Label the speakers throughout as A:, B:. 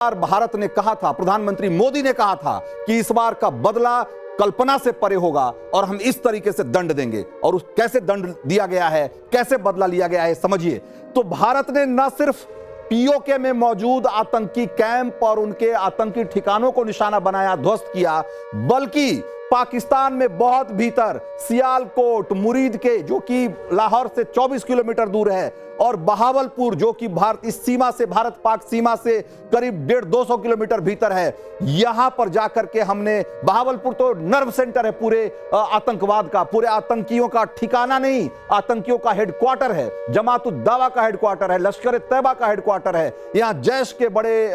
A: भारत ने कहा था, प्रधानमंत्री मोदी ने कहा था कि इस बार का बदला कल्पना से परे होगा और हम इस तरीके से दंड देंगे। और उस कैसे दंड दिया गया है, कैसे बदला लिया गया है, समझिए। तो भारत ने न सिर्फ पीओके में मौजूद आतंकी कैंप और उनके आतंकी ठिकानों को निशाना बनाया, ध्वस्त किया, बल्कि पाकिस्तान में बहुत भीतर सियालकोट, मुरीद के जो कि लाहौर से 24 किलोमीटर दूर है, और बहावलपुर जो कि भारत इस सीमा से, भारत पाक सीमा से करीब 150-200 किलोमीटर भीतर है, यहां पर जाकर के हमने, बहावलपुर तो नर्व सेंटर है पूरे आतंकवाद का, पूरे आतंकियों का ठिकाना नहीं, आतंकियों का हेडक्वार्टर है, जमात-उद-दावा का हेडक्वार्टर है, लश्कर-ए-तैयबा का हेडक्वार्टर है। यहां जैश के बड़े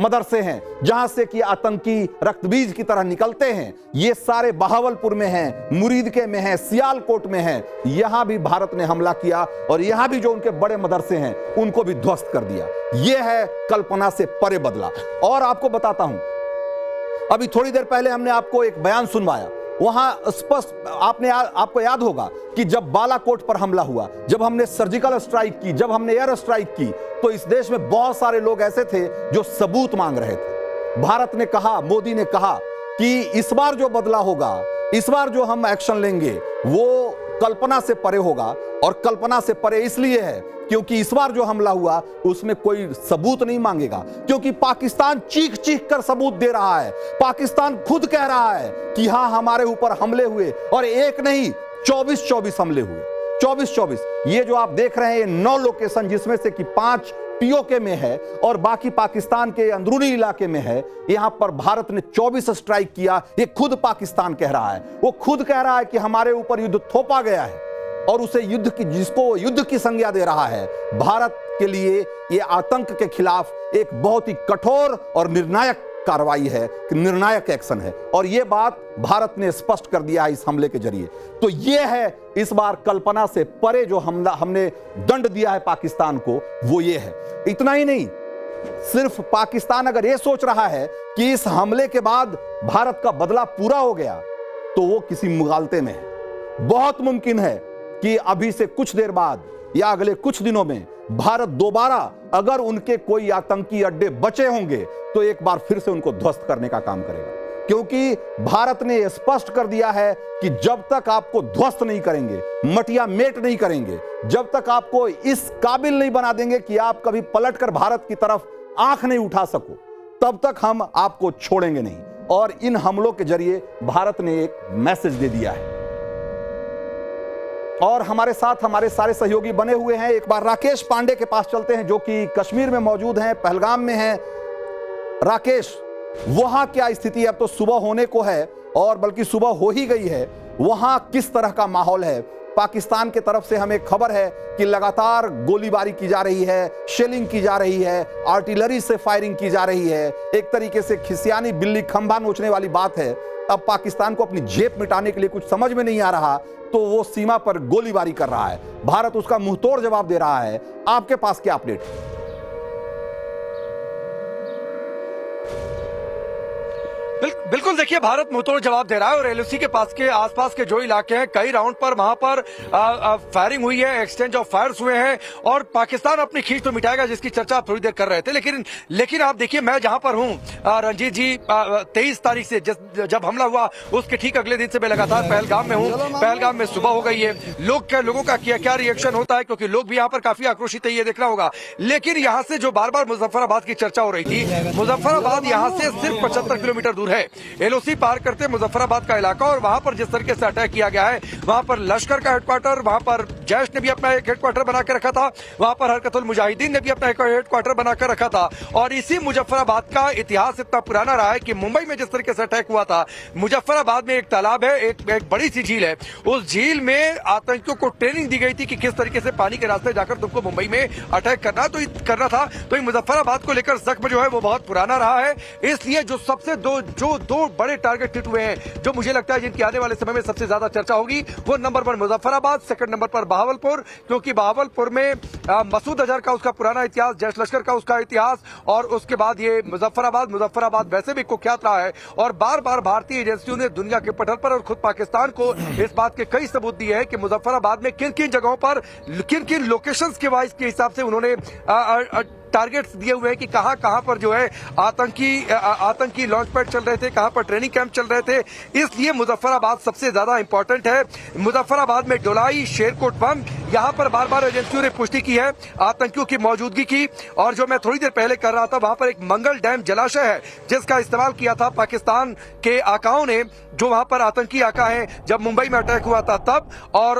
A: मदरसे हैं जहां से कि आतंकी रक्तबीज की तरह निकलते हैं। ये सारे बहावलपुर में हैं, मुरीद के में हैं, सियालकोट में हैं। यहां भी भारत ने हमला किया और यहां भी जो उनके बड़े मदरसे हैं उनको भी ध्वस्त कर दिया। यह है कल्पना से परे बदला। और आपको बताता हूं, अभी थोड़ी देर पहले हमने आपको एक बयान सुनवाया, वहां स्पष्ट आपको याद होगा कि जब बालाकोट पर हमला हुआ, जब हमने सर्जिकल स्ट्राइक की, जब हमने एयर स्ट्राइक की, तो इस देश में बहुत सारे लोग ऐसे थे जो सबूत मांग रहे थे। भारत ने कहा, मोदी ने कहा कि इस बार जो बदला होगा, इस बार जो हम एक्शन लेंगे वो कल्पना से परे होगा। और कल्पना से परे इसलिए है क्योंकि इस बार जो हमला हुआ उसमें कोई सबूत नहीं मांगेगा, क्योंकि पाकिस्तान चीख चीख कर सबूत दे रहा है। पाकिस्तान खुद कह रहा है कि हां, हमारे ऊपर हमले हुए, और एक नहीं 24 हमले हुए, 24। ये जो आप देख रहे हैं, ये 9 लोकेशन, जिसमें से कि 5 पीओके में है और बाकी पाकिस्तान के अंदरूनी इलाके में है। यहां पर भारत ने 24 स्ट्राइक किया। ये खुद पाकिस्तान कह रहा है, वो खुद कह रहा है कि हमारे ऊपर युद्ध थोपा गया है, और उसे युद्ध की, जिसको युद्ध की संज्ञा दे रहा है। भारत के लिए ये आतंक के खिलाफ एक बहुत ही कठोर और निर्णायक कार्रवाई है, निर्णायक एक्शन है, और यह बात भारत ने स्पष्ट कर दिया है इस हमले के जरिए। तो यह है इस बार कल्पना से परे जो हमला हमने दंड दिया है पाकिस्तान को, वो ये है। इतना ही नहीं, सिर्फ पाकिस्तान अगर यह सोच रहा है कि इस हमले के बाद भारत का बदला पूरा हो गया, तो वो किसी मुगालते में है। बहुत मुमकिन है कि अभी से कुछ देर बाद या अगले कुछ दिनों में भारत दोबारा, अगर उनके कोई आतंकी अड्डे बचे होंगे, तो एक बार फिर से उनको ध्वस्त करने का काम करेगा। क्योंकि भारत ने स्पष्ट कर दिया है कि जब तक आपको ध्वस्त नहीं करेंगे, मटिया मेट नहीं करेंगे, जब तक आपको इस काबिल नहीं बना देंगे कि आप कभी पलटकर भारत की तरफ आंख नहीं उठा सको, तब तक हम आपको छोड़ेंगे नहीं। और इन हमलों के जरिए भारत ने एक मैसेज दे दिया है। और हमारे साथ हमारे सारे सहयोगी बने हुए हैं। एक बार राकेश पांडे के पास चलते हैं, जो कि कश्मीर में मौजूद हैं, पहलगाम में हैं। राकेश, वहां क्या स्थिति है? अब तो सुबह होने को है, और बल्कि सुबह हो ही गई है। वहां किस तरह का माहौल है? पाकिस्तान की तरफ से हमें खबर है कि लगातार गोलीबारी की जा रही है, शेलिंग की जा रही है, आर्टिलरी से फायरिंग की जा रही है। एक तरीके से खिसियानी बिल्ली खंभा नोचने वाली बात है। अब पाकिस्तान को अपनी जेब मिटाने के लिए कुछ समझ में नहीं आ रहा, तो वो सीमा पर गोलीबारी कर रहा है। भारत उसका मुंहतोड़ जवाब दे रहा है। आपके पास क्या अपडेट है?
B: बिल्कुल, देखिए, भारत मुंहतोड़ जवाब दे रहा है और एलओसी के पास के आसपास के जो इलाके हैं, कई राउंड पर वहां पर फायरिंग हुई है, एक्सचेंज ऑफ फायर्स हुए हैं, और पाकिस्तान अपनी खींच तो मिटाएगा, जिसकी चर्चा आप थोड़ी देर कर रहे थे। लेकिन आप देखिए, मैं जहां पर हूं, रंजीत जी, 23 तारीख से जब हमला हुआ उसके ठीक अगले दिन से मैं लगातार पहलगाम में हूं। पहलगाम में सुबह हो गई है। लोगों का क्या रिएक्शन होता है, क्योंकि लोग भी यहाँ पर काफी आक्रोशित है, ये देखना होगा। लेकिन यहाँ से जो बार बार मुजफ्फराबाद की चर्चा हो रही थी, मुजफ्फराबाद यहाँ से सिर्फ 75 किलोमीटर दूर है। एलओसी पार करते मुजफ्फराबाद का इलाका, और वहां पर जिस तरीके से अटैक किया गया है, वहां पर लश्कर का हेडक्वार्टर, वहां पर जैश ने भी अपना एक हेडक्वार्टर बनाकर रखा था, वहां पर हरकतुल मुजाहिदीन ने भी अपना एक हेडक्वार्टर बनाकर रखा था। और इसी मुजफ्फराबाद का इतिहास इतना पुराना रहा है कि मुंबई में जिस तरीके से अटैक हुआ था, मुजफ्फराबाद में एक तालाब है, एक बड़ी सी झील है, उस झील में आतंकियों को ट्रेनिंग दी गई थी कि किस तरीके से पानी के रास्ते जाकर तुमको मुंबई में अटैक करना था। तो मुजफ्फराबाद को लेकर जख्म जो है वो बहुत पुराना रहा है। इसलिए जो सबसे दो बड़े टारगेट हिट हुए हैं, जो मुझे लगता है जिनकी आने वाले समय में सबसे ज्यादा चर्चा होगी, वो नंबर 1 मुजफ्फराबाद, सेकंड नंबर पर बहावलपुर, क्योंकि बहावलपुर में मसूद अजहर का उसका पुराना इतिहास, जैश लश्कर का उसका इतिहास, और उसके बाद ये मुजफ्फराबाद वैसे भी कुख्यात रहा है। और बार बार भारतीय एजेंसियों ने दुनिया के पटल पर और खुद पाकिस्तान को इस बात के कई सबूत दिए हैं कि मुजफ्फराबाद में किन किन जगहों पर, किन किन लोकेशंस के वाइज के हिसाब से उन्होंने टारगेट्स दिए हुए हैं कि कहां कहां पर जो है आतंकी लॉन्च पैड चल रहे थे, कहां पर ट्रेनिंग कैंप चल रहे थे। इसलिए मुजफ्फराबाद सबसे ज्यादा इंपॉर्टेंट है। मुजफ्फराबाद में डोलाई, शेरकोट बम, यहां पर बार बार एजेंसियों ने पुष्टि की है आतंकियों की मौजूदगी की। और जो मैं थोड़ी देर पहले कर रहा था, वहां पर एक मंगल डैम जलाशय है जिसका इस्तेमाल किया था पाकिस्तान के आकाओं ने, जो वहां पर आतंकी आका है जब मुंबई में अटैक हुआ था तब। और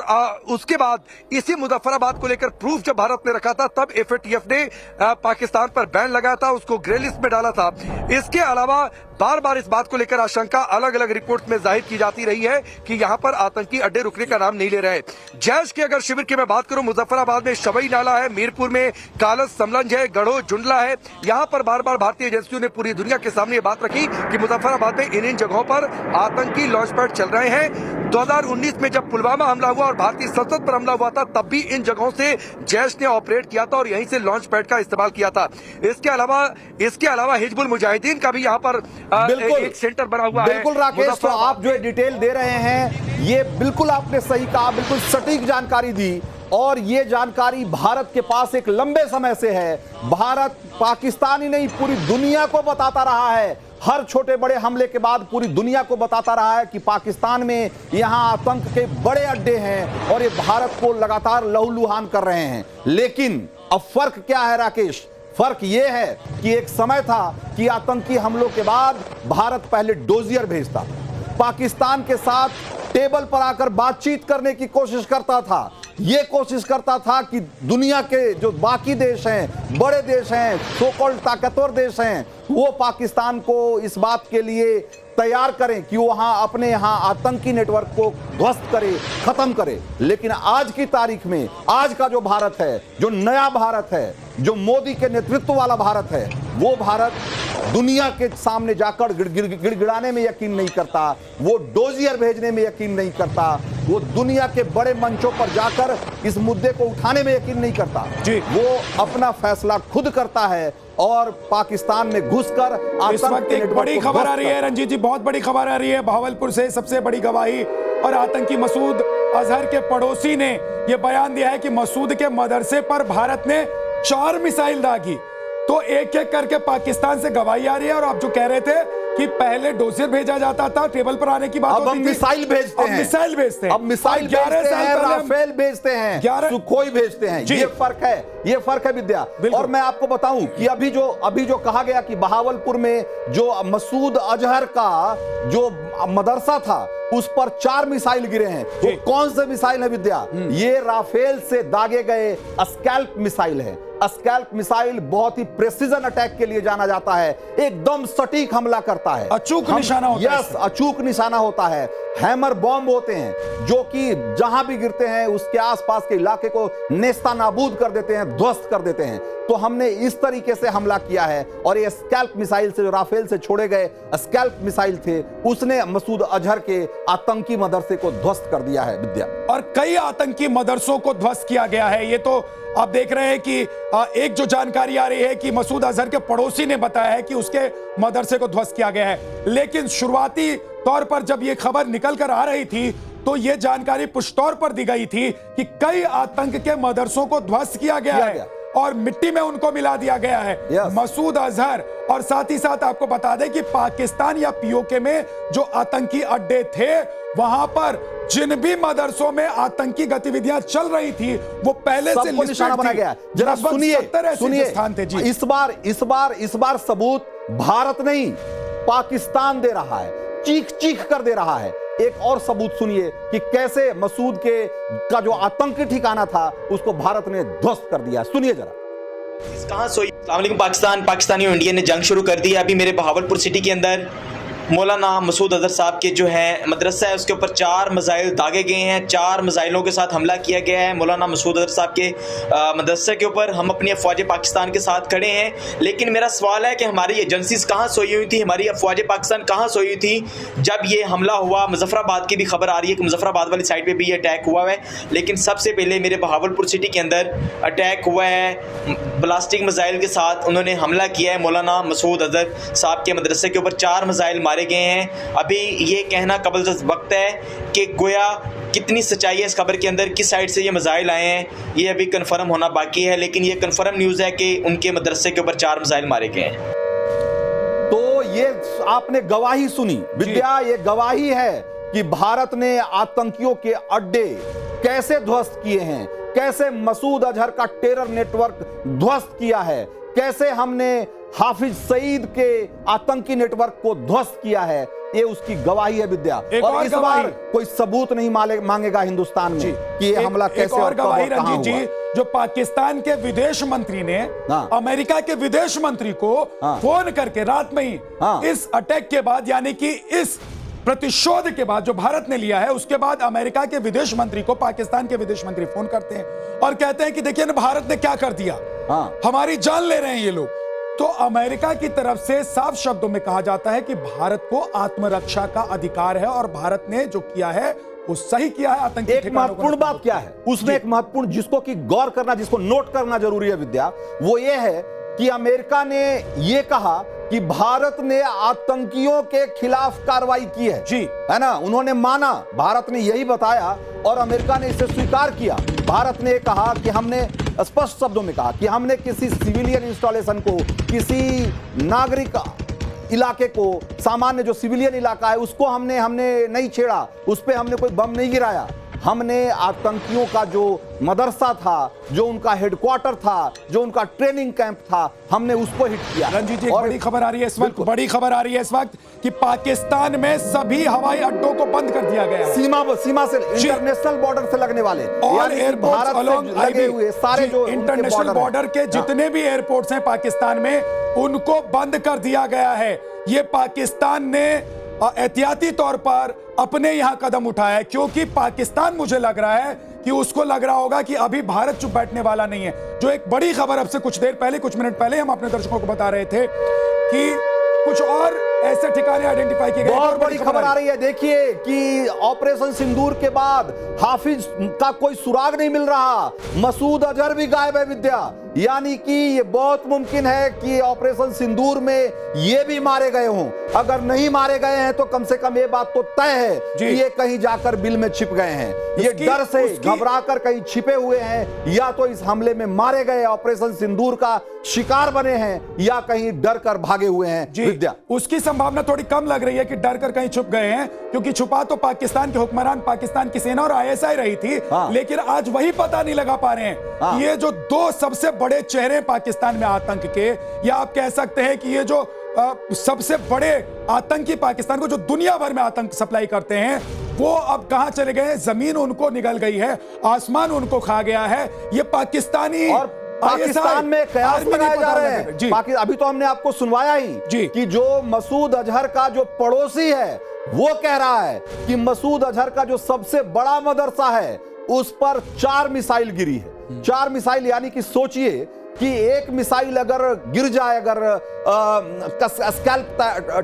B: उसके बाद इसी मुजफ्फराबाद को लेकर प्रूफ जब भारत ने रखा था तब एफएटीएफ ने पाकिस्तान पर बैन लगाया था, उसको ग्रे लिस्ट में डाला था। इसके अलावा बार बार इस बात को लेकर आशंका अलग अलग रिपोर्ट में जाहिर की जाती रही है कि यहां पर आतंकी अड्डे रुकने का नाम नहीं ले रहे। जैश के अगर शिविर की मैं बात करूं, मुजफ्फराबाद में शबई नाला है, मीरपुर में कालस समलंज है, गढ़ो जुंडला है। यहां पर बार बार भारतीय एजेंसियों ने पूरी दुनिया के सामने ये बात रखी कि मुजफ्फराबाद में इन जगहों पर आतंकी लॉन्च पैड चल रहे हैं। 2019 में जब पुलवामा हमला हुआ और भारतीय संसद पर हमला हुआ था, तब भी इन जगहों से जैश ने ऑपरेट किया था और यहीं से लॉन्च पैड का इस्तेमाल किया था। इसके अलावा हिजबुल मुजाहिदीन का भी यहाँ पर एक सेंटर बना हुआ है।
A: बिल्कुल राकेश, तो आप जो डिटेल दे रहे हैं ये बिल्कुल आपने सही कहा, बिल्कुल सटीक जानकारी दी। और ये जानकारी भारत के पास एक लंबे समय से है। भारत पाकिस्तान ही नहीं पूरी दुनिया को बताता रहा है, हर छोटे बड़े हमले के बाद पूरी दुनिया को बताता रहा है कि पाकिस्तान में यहां आतंक के बड़े अड्डे हैं और ये भारत को लगातार लहूलुहान कर रहे हैं। लेकिन अब फर्क क्या है राकेश? फर्क यह है कि एक समय था कि आतंकी हमलों के बाद भारत पहले डोजियर भेजता था, पाकिस्तान के साथ टेबल पर आकर बातचीत करने की कोशिश करता था, ये कोशिश करता था कि दुनिया के जो बाकी देश हैं, बड़े देश हैं, सो कॉल्ड ताकतवर देश हैं, वो पाकिस्तान को इस बात के लिए तैयार करें कि वहां अपने यहां आतंकी नेटवर्क को ध्वस्त करे, खत्म करे। लेकिन आज की तारीख में आज का जो भारत है, जो नया भारत है, जो मोदी के नेतृत्व वाला भारत है, वो भारत दुनिया के सामने जाकर गिड़गिड़ाने में यकीन नहीं करता, वो डोजियर भेजने में यकीन नहीं करता, वो दुनिया के बड़े मंचों पर जाकर इस मुद्दे को उठाने में यकीन नहीं करता जी। वो अपना फैसला खुद करता है और पाकिस्तान में घुसकर
C: इस वक्त एक बड़ी खबर आ रही है रंजीत जी, बहुत बड़ी खबर आ रही है भावलपुर से, सबसे बड़ी गवाही। और आतंकी मसूद अजहर के पड़ोसी ने यह बयान दिया है कि मसूद के मदरसे पर भारत ने 4 मिसाइल दागी। तो एक एक करके पाकिस्तान से गवाही आ रही है। और आप जो कह रहे थे कि पहले डोजियर भेजा जाता था, टेबल पर आने की बात
A: अब हम मिसाइल भेजते हैं,
C: मिसाइल भेजते हैं,
A: अब मिसाइल भेजते हैं, राफेल भेजते हैं, सुखोई भेजते हैं। ये फर्क है, ये फर्क है विद्या। और मैं आपको बताऊं कि अभी जो कहा गया कि बहावलपुर में जो मसूद अजहर का जो मदरसा था उस पर 4 मिसाइल गिरे हैं। वो कौन से मिसाइल है विद्या? ये राफेल से दागे गए स्कैल्प मिसाइल है। स्कैल्प मिसाइल बहुत ही प्रेसिजन अटैक के लिए जाना जाता है, एकदम सटीक हमला करता है,
C: अचूक निशाना होता है।
A: यस, अचूक निशाना होता है। हैमर बॉम्ब होते हैं जो कि जहां भी गिरते हैं उसके आसपास के इलाके को नेस्ता नाबूद कर देते हैं, ध्वस्त कर देते हैं। तो हमने इस तरीके से हमला किया है। और ये स्कैल्प मिसाइल से, जो राफेल से छोड़े गए स्कैल्प मिसाइल थे, उसने मसूद अजहर के आतंकी मदरसे को ध्वस्त कर दिया है विद्या।
C: और कई आतंकी मदरसों को ध्वस्त किया गया है। ये तो आप देख रहे हैं कि एक जो जानकारी आ रही है कि मसूद अजहर के पड़ोसी ने बताया है कि उसके मदरसे को ध्वस्त किया गया है। लेकिन शुरुआती तौर पर जब ये खबर निकल कर आ रही थी तो ये जानकारी पुष्टौर पर दी गई थी कि कई आतंक के मदरसों को ध्वस्त किया गया है और मिट्टी में उनको मिला दिया गया है। मसूद अजहर और साथ ही साथ आपको बता दें कि पाकिस्तान या पीओके में जो आतंकी अड्डे थे, वहां पर जिन भी मदरसों में आतंकी गतिविधियां चल रही थी वो पहले से
A: निशाना बनाया गया। जरा सुनिए
C: स्थान थे जी।
A: इस बार सबूत भारत नहीं पाकिस्तान दे रहा है, चीख कर दे रहा है। एक और सबूत सुनिए कि कैसे मसूद का जो आतंकी ठिकाना था उसको भारत ने ध्वस्त कर दिया। सुनिए जरा।
D: कहां सोई पाकिस्तानी और इंडिया ने जंग शुरू कर दी है। अभी मेरे बहावलपुर सिटी के अंदर मौलाना मसूद अजहर साहब के जो है मदरसा है उसके ऊपर 4 मिसाइल दागे गए हैं। 4 मिसाइलों के साथ हमला किया गया है मौलाना मसूद अजहर साहब के मदरसे के ऊपर। हम अपनी अफवाज पाकिस्तान के साथ खड़े हैं, लेकिन मेरा सवाल है कि हमारी एजेंसीज कहाँ सोई हुई थी, हमारी अफवाज पाकिस्तान कहाँ सोई हुई थी जब ये हमला हुआ। मुजफ्फराबाद की भी खबर आ रही है कि मुजफ्फराबाद वाली साइड पर भी ये अटैक हुआ है, लेकिन सबसे पहले मेरे बहावलपुर सिटी के अंदर अटैक हुआ है। ब्लास्टिक मिसाइल के साथ उन्होंने हमला किया है मौलाना मसूद अजहर साहब के मदरसे के ऊपर। 4 मिसाइल मारे गए हैं। अभी ये कहना कबल वक्त है कि गोया कितनी सच्चाई है इस खबर के अंदर, किस साइड से ये मिसाइल आए हैं, ये अभी कंफर्म होना बाकी है। लेकिन ये कंफर्म न्यूज़ है कि उनके मदरसे के ऊपर 4 मिसाइल मारे गए हैं।
A: तो ये आपने गवाही सुनी विद्या, ये गवाही है कि भारत ने आतंकियों के अड्डे कैसे ध्वस्त किए हैं, कैसे मसूद अजहर का टेरर नेटवर्क ध्वस्त किया है, कैसे हमने हाफिज सईद के आतंकी नेटवर्क को ध्वस्त किया है। ये उसकी गवाही है विद्या। और इस बार कोई सबूत नहीं मांगेगा हिंदुस्तान में कि ये हमला कैसे
C: और गवाही
A: कहां
C: रंजीत जी, जो पाकिस्तान के विदेश मंत्री ने अमेरिका के विदेश मंत्री को फोन करके रात में ही इस अटैक के बाद, यानी कि इस प्रतिशोध के बाद जो भारत ने लिया है, उसके बाद अमेरिका के विदेश मंत्री को पाकिस्तान के विदेश मंत्री फोन करते हैं और कहते हैं कि देखिए ना भारत ने क्या कर दिया, हमारी जान ले रहे हैं ये लोग। तो अमेरिका की तरफ से साफ शब्दों में कहा जाता है कि भारत को आत्मरक्षा का अधिकार है और भारत ने जो किया है वो सही किया है। आतंकी
A: एक महत्वपूर्ण बात क्या है उसमें, एक महत्वपूर्ण जिसको कि गौर करना, जिसको नोट करना जरूरी है विद्या, वो ये है कि अमेरिका ने ये कहा कि भारत ने आतंकियों के खिलाफ कार्रवाई की है,
C: जी
A: है ना, उन्होंने माना, भारत ने यही बताया और अमेरिका ने इसे स्वीकार किया। भारत ने कहा कि हमने स्पष्ट शब्दों में कहा कि हमने किसी सिविलियन इंस्टॉलेशन को, किसी नागरिक इलाके को, सामान्य जो सिविलियन इलाका है उसको हमने नहीं छेड़ा, उस पर हमने कोई बम नहीं गिराया। हमने आतंकियों का जो मदरसा था, जो उनका हेडक्वार्टर था, जो उनका ट्रेनिंग कैंप था, हमने उसको हिट किया।
C: रंजीत जी, बड़ी खबर आ रही है इस वक्त, बड़ी खबर आ रही है इस वक्त कि पाकिस्तान में सभी हवाई अड्डों को बंद कर दिया गया है।
A: सीमा से, इंटरनेशनल बॉर्डर से लगने वाले
C: और एयरपोर्ट
A: लगे हुए सारे जो
C: इंटरनेशनल बॉर्डर के जितने भी एयरपोर्ट्स हैं पाकिस्तान में, उनको बंद कर दिया गया है। ये पाकिस्तान ने एहतियाती तौर पर अपने यहां कदम उठाया है, क्योंकि पाकिस्तान, मुझे लग रहा है कि उसको लग रहा होगा कि अभी भारत चुप बैठने वाला नहीं है। जो एक बड़ी खबर अब से कुछ देर पहले, कुछ मिनट पहले हम अपने दर्शकों को बता रहे थे कि कुछ और ऐसे ठिकाने आइडेंटिफाई किए गए।
A: बहुत बड़ी खबर आ रही है, देखिए कि ऑपरेशन सिंदूर के बाद हाफिज का कोई सुराग नहीं मिल रहा, मसूद अजहर भी गायब है विद्या। यानी कि ये बहुत मुमकिन है कि ऑपरेशन सिंदूर में ये भी मारे गए हों। अगर नहीं मारे गए हैं तो कम से कम ये बात तो तय है कि ये कहीं जाकर बिल में छिप गए हैं, ये डर से घबराकर कहीं छिपे हुए हैं, या तो इस हमले में मारे गए, ऑपरेशन सिंदूर का शिकार बने हैं, या कहीं डर कर भागे हुए हैं विद्या।
C: उसकी संभावना थोड़ी कम लग रही है कि डर कर कहीं छुप गए हैं, क्योंकि छुपा तो पाकिस्तान के हुक्मरान, पाकिस्तान की सेना और आईएसआई रही थी। लेकिन आज वही पता नहीं लगा पा रहे हैं ये जो 2 सबसे बड़े चेहरे पाकिस्तान में आतंक के, या आप कह सकते हैं कि ये जो सबसे बड़े आतंकी पाकिस्तान को जो दुनिया भर में आतंक सप्लाई करते हैं, वो अब कहां चले गए? जमीन उनको निगल गई है, आसमान उनको खा गया है। ये पाकिस्तानी
A: और पाकिस्तान में कयास लगाए जा रहे हैं। अभी तो हमने आपको सुनवाया ही कि जो मसूद अजहर का जो पड़ोसी है वो कह रहा है कि मसूद अजहर का जो सबसे बड़ा मदरसा है उस पर 4 मिसाइल गिरी है। 4 मिसाइल, यानी कि सोचिए कि एक मिसाइल अगर गिर जाए, अगर स्कैल्प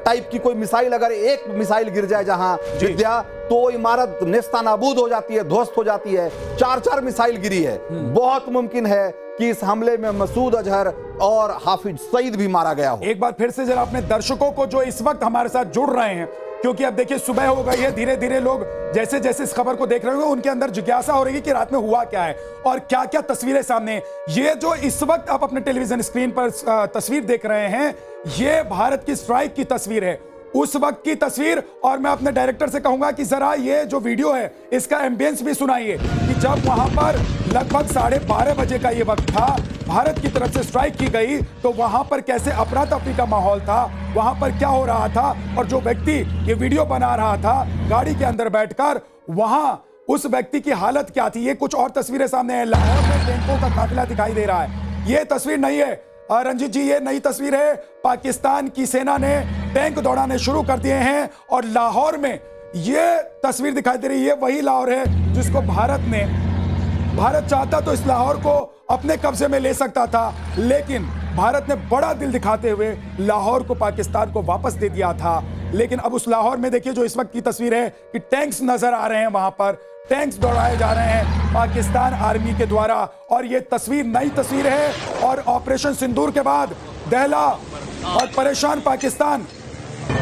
A: टाइप की कोई मिसाइल, अगर एक मिसाइल गिर जाए जहां विद्या, तो इमारत नेस्तानाबूद हो जाती है, ध्वस्त हो जाती है। 4 मिसाइल गिरी है। बहुत मुमकिन है कि इस हमले में मसूद अजहर और हाफिज सईद भी मारा गया हो।
C: एक बार फिर से जरा अपने दर्शकों को जो इस वक्त हमारे साथ जुड़ रहे हैं, क्योंकि अब देखिए सुबह हो गई है, धीरे धीरे लोग जैसे जैसे इस खबर को देख रहे होंगे उनके अंदर जिज्ञासा हो रही है कि रात में हुआ क्या है और क्या क्या तस्वीरें सामने। ये जो इस वक्त आप अपने टेलीविजन स्क्रीन पर तस्वीर देख रहे हैं, ये भारत की स्ट्राइक की तस्वीर है, उस वक्त की तस्वीर। और मैं अपने डायरेक्टर से कहूंगा कि जरा ये जो वीडियो है इसका एम्बियंस भी सुनाइए कि जब वहां पर लगभग 12:30 बजे का ये वक्त था, भारत की तरफ से स्ट्राइक की गई, तो वहां पर कैसे अफरा तफरी का माहौल था, वहां पर क्या हो रहा था, और जो व्यक्ति ये वीडियो बना रहा था गाड़ी के अंदर बैठकर, वहां उस व्यक्ति की हालत क्या थी। ये कुछ और तस्वीरें सामने हैं। लाहौर में टैंकों का काफिला दिखाई दे रहा है। ये तस्वीर नहीं है रंजीत जी, ये नई तस्वीर है। पाकिस्तान की सेना ने टैंक दौड़ाने शुरू कर दिए हैं और लाहौर में ये तस्वीर दिखाई दे रही है, वही लाहौर है जिसको भारत चाहता तो इस लाहौर को अपने कब्जे में ले सकता था, लेकिन भारत ने बड़ा दिल दिखाते हुए लाहौर को पाकिस्तान को वापस दे दिया था। लेकिन अब उस लाहौर में देखिए जो इस वक्त की तस्वीर है कि टैंक्स नजर आ रहे हैं, वहां पर टैंक्स दौड़ाए जा रहे हैं पाकिस्तान आर्मी के द्वारा। और ये तस्वीर नई तस्वीर है और ऑपरेशन सिंदूर के बाद दहला और परेशान पाकिस्तान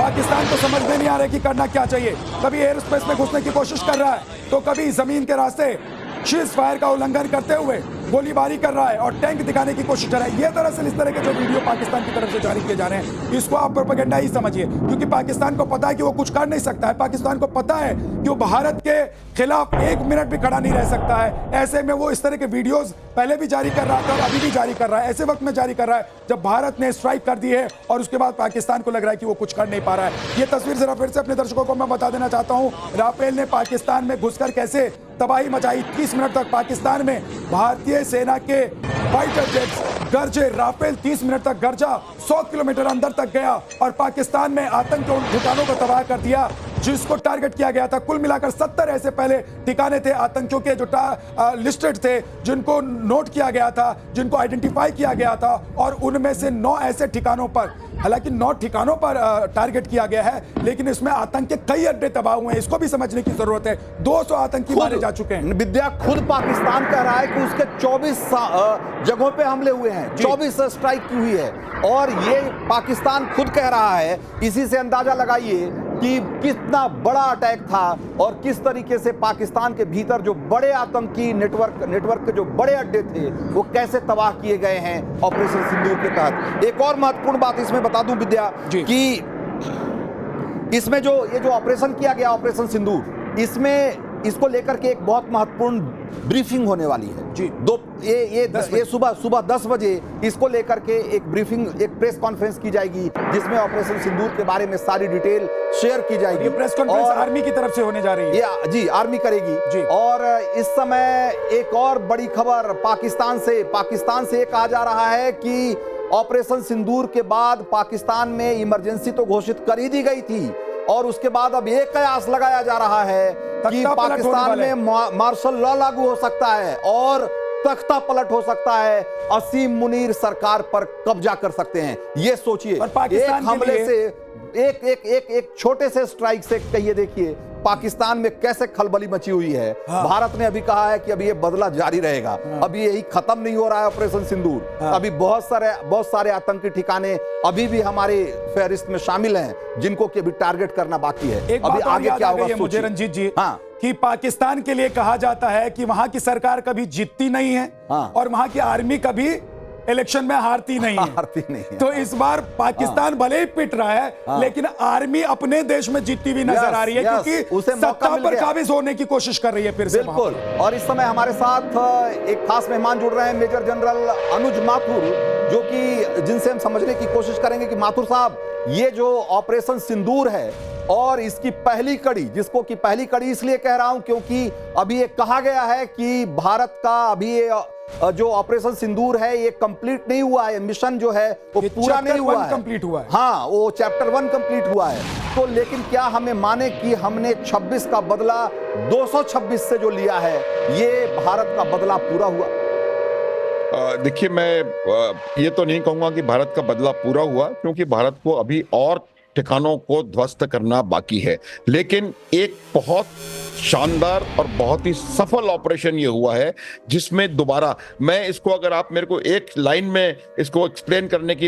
C: पाकिस्तान को समझ में नहीं आ रहा है कि करना क्या चाहिए। कभी एयर स्पेस में घुसने की कोशिश कर रहा है तो कभी जमीन के रास्ते शीज फायर का उल्लंघन करते हुए गोलीबारी कर रहा है और टैंक दिखाने की कोशिश कर रहा है। ये दरअसल इस तरह के जो वीडियो पाकिस्तान की तरफ से जारी किए जा रहे हैं, इसको आप प्रोपेगेंडा ही समझिए, क्योंकि पाकिस्तान को पता है कि वो कुछ कर नहीं सकता है। पाकिस्तान को पता है कि वो भारत के खिलाफ एक मिनट भी खड़ा नहीं रह सकता है। ऐसे में वो इस तरह के वीडियोस पहले भी जारी कर रहा था और अभी भी जारी कर रहा है। ऐसे वक्त में जारी कर रहा है जब भारत ने स्ट्राइक कर दी है और उसके बाद पाकिस्तान को लग रहा है कि वो कुछ कर नहीं पा रहा है। ये तस्वीर जरा फिर से अपने दर्शकों को मैं बता देना चाहता हूं, राफेल ने पाकिस्तान में घुसकर कैसे तबाही मचाई। 30 मिनट तक पाकिस्तान में भारतीय सेना के फाइटर जेट्स गरजे, राफेल 30 मिनट तक गरजा, 100 किलोमीटर अंदर तक गया और पाकिस्तान में आतंक के उन ठिकानों को तबाह कर दिया जिसको टारगेट किया गया था। कुल मिलाकर 70 ऐसे पहले ठिकाने थे आतंकियों के जो लिस्टेड थे, जिनको नोट किया गया था, जिनको आइडेंटिफाई किया गया था, और उनमें से 9 ऐसे ठिकानों पर, हालांकि 9 ठिकानों पर टारगेट किया गया है, लेकिन इसमें आतंक के कई अड्डे तबाह हुए हैं। इसको भी समझने की जरूरत है। 200 आतंकी मारे जा चुके हैं।
A: विद्या, खुद पाकिस्तान कह रहा है कि उसके 24 जगहों पे हमले हुए हैं, 24 स्ट्राइक की हुई है, और ये पाकिस्तान खुद कह रहा है। इसी से अंदाजा लगाइए कि कितना बड़ा अटैक था और किस तरीके से पाकिस्तान के भीतर जो बड़े आतंकी नेटवर्क के जो बड़े अड्डे थे वो कैसे तबाह किए गए हैं ऑपरेशन सिंदूर के तहत। एक और महत्वपूर्ण बात इसमें बता दूं विद्या कि इसमें जो ये जो ऑपरेशन किया गया ऑपरेशन सिंदूर, इसमें इसको लेकर के एक बहुत महत्वपूर्ण ब्रीफिंग होने वाली है
C: जी।
A: ये सुबह 10 बजे इसको लेकर के एक ब्रीफिंग, एक प्रेस कॉन्फ्रेंस की जाएगी जिसमें ऑपरेशन सिंदूर के बारे में सारी डिटेल शेयर की जाएगी।
C: ये प्रेस कॉन्फ्रेंस आर्मी की तरफ से होने जा रही है।
A: ये जी आर्मी करेगी
C: जी।
A: और इस समय एक और बड़ी खबर पाकिस्तान से ये कहा जा रहा है कि ऑपरेशन सिंदूर के बाद पाकिस्तान में इमरजेंसी तो घोषित कर ही दी गई थी, और उसके बाद अब ये कयास लगाया जा रहा है कि पाकिस्तान में मार्शल लॉ लागू हो सकता है और तख्ता पलट हो सकता है, असीम मुनीर सरकार पर कब्जा कर सकते हैं। ये सोचिए, एक हमले से, एक छोटे से स्ट्राइक से कहिए, देखिए पाकिस्तान में कैसे खलबली मची हुई है।
C: हाँ।
A: भारत ने अभी कहा है कि अभी ये बदला जारी रहेगा। हाँ। अभी यही खत्म नहीं हो रहा है ऑपरेशन सिंदूर। हाँ। अभी बहुत सारे आतंकी ठिकाने अभी भी हमारे फेहरिस्त में शामिल हैं जिनको कि अभी टारगेट करना बाकी है।
C: एक
A: अभी
C: बात
A: आगे क्या होगा
C: मुझे रंजीत जी,
A: हाँ,
C: कि पाकिस्तान के लिए कहा जाता है कि वहां की सरकार कभी जीतती नहीं है। हाँ। और वहां की आर्मी कभी इलेक्शन में हारती नहीं है। तो इस बार पाकिस्तान भले ही पिट रहा है, लेकिन आर्मी अपने देश में जीतती हुई नजर आ रही है, क्योंकि उसे सत्ता पर काबिज होने की कोशिश कर रही है फिर से।
A: बिल्कुल। और इस समय हमारे साथ एक खास मेहमान जुड़ रहे हैं, मेजर जनरल अनुज माथुर, जो कि जिनसे हम समझने की कोशिश करेंगे कि माथुर साहब, ये जो ऑपरेशन सिंदूर है और इसकी पहली कड़ी, जिसको कि पहली कड़ी इसलिए कह रहा हूं क्योंकि अभी ये कहा गया है कि भारत का अभी ये जो ऑपरेशन सिंदूर है ये कंप्लीट नहीं हुआ है, मिशन जो है वो पूरा नहीं हुआ है,
C: कंप्लीट हुआ है।
A: हाँ, वो चैप्टर 1 कंप्लीट हुआ है। तो लेकिन क्या हमें माने कि हमने 26 का बदला 226 से जो लिया है, ये भारत का बदला पूरा हुआ?
E: देखिए, मैं ये तो नहीं कहूंगा कि भारत का बदला पूरा हुआ, क्योंकि भारत को अभी और ठिकानों को ध्वस्त करना बाकी है। लेकिन एक बहुत शानदार और बहुत ही सफल ऑपरेशन ये हुआ है, जिसमें दोबारा मैं इसको, अगर आप मेरे को एक लाइन में इसको एक्सप्लेन करने की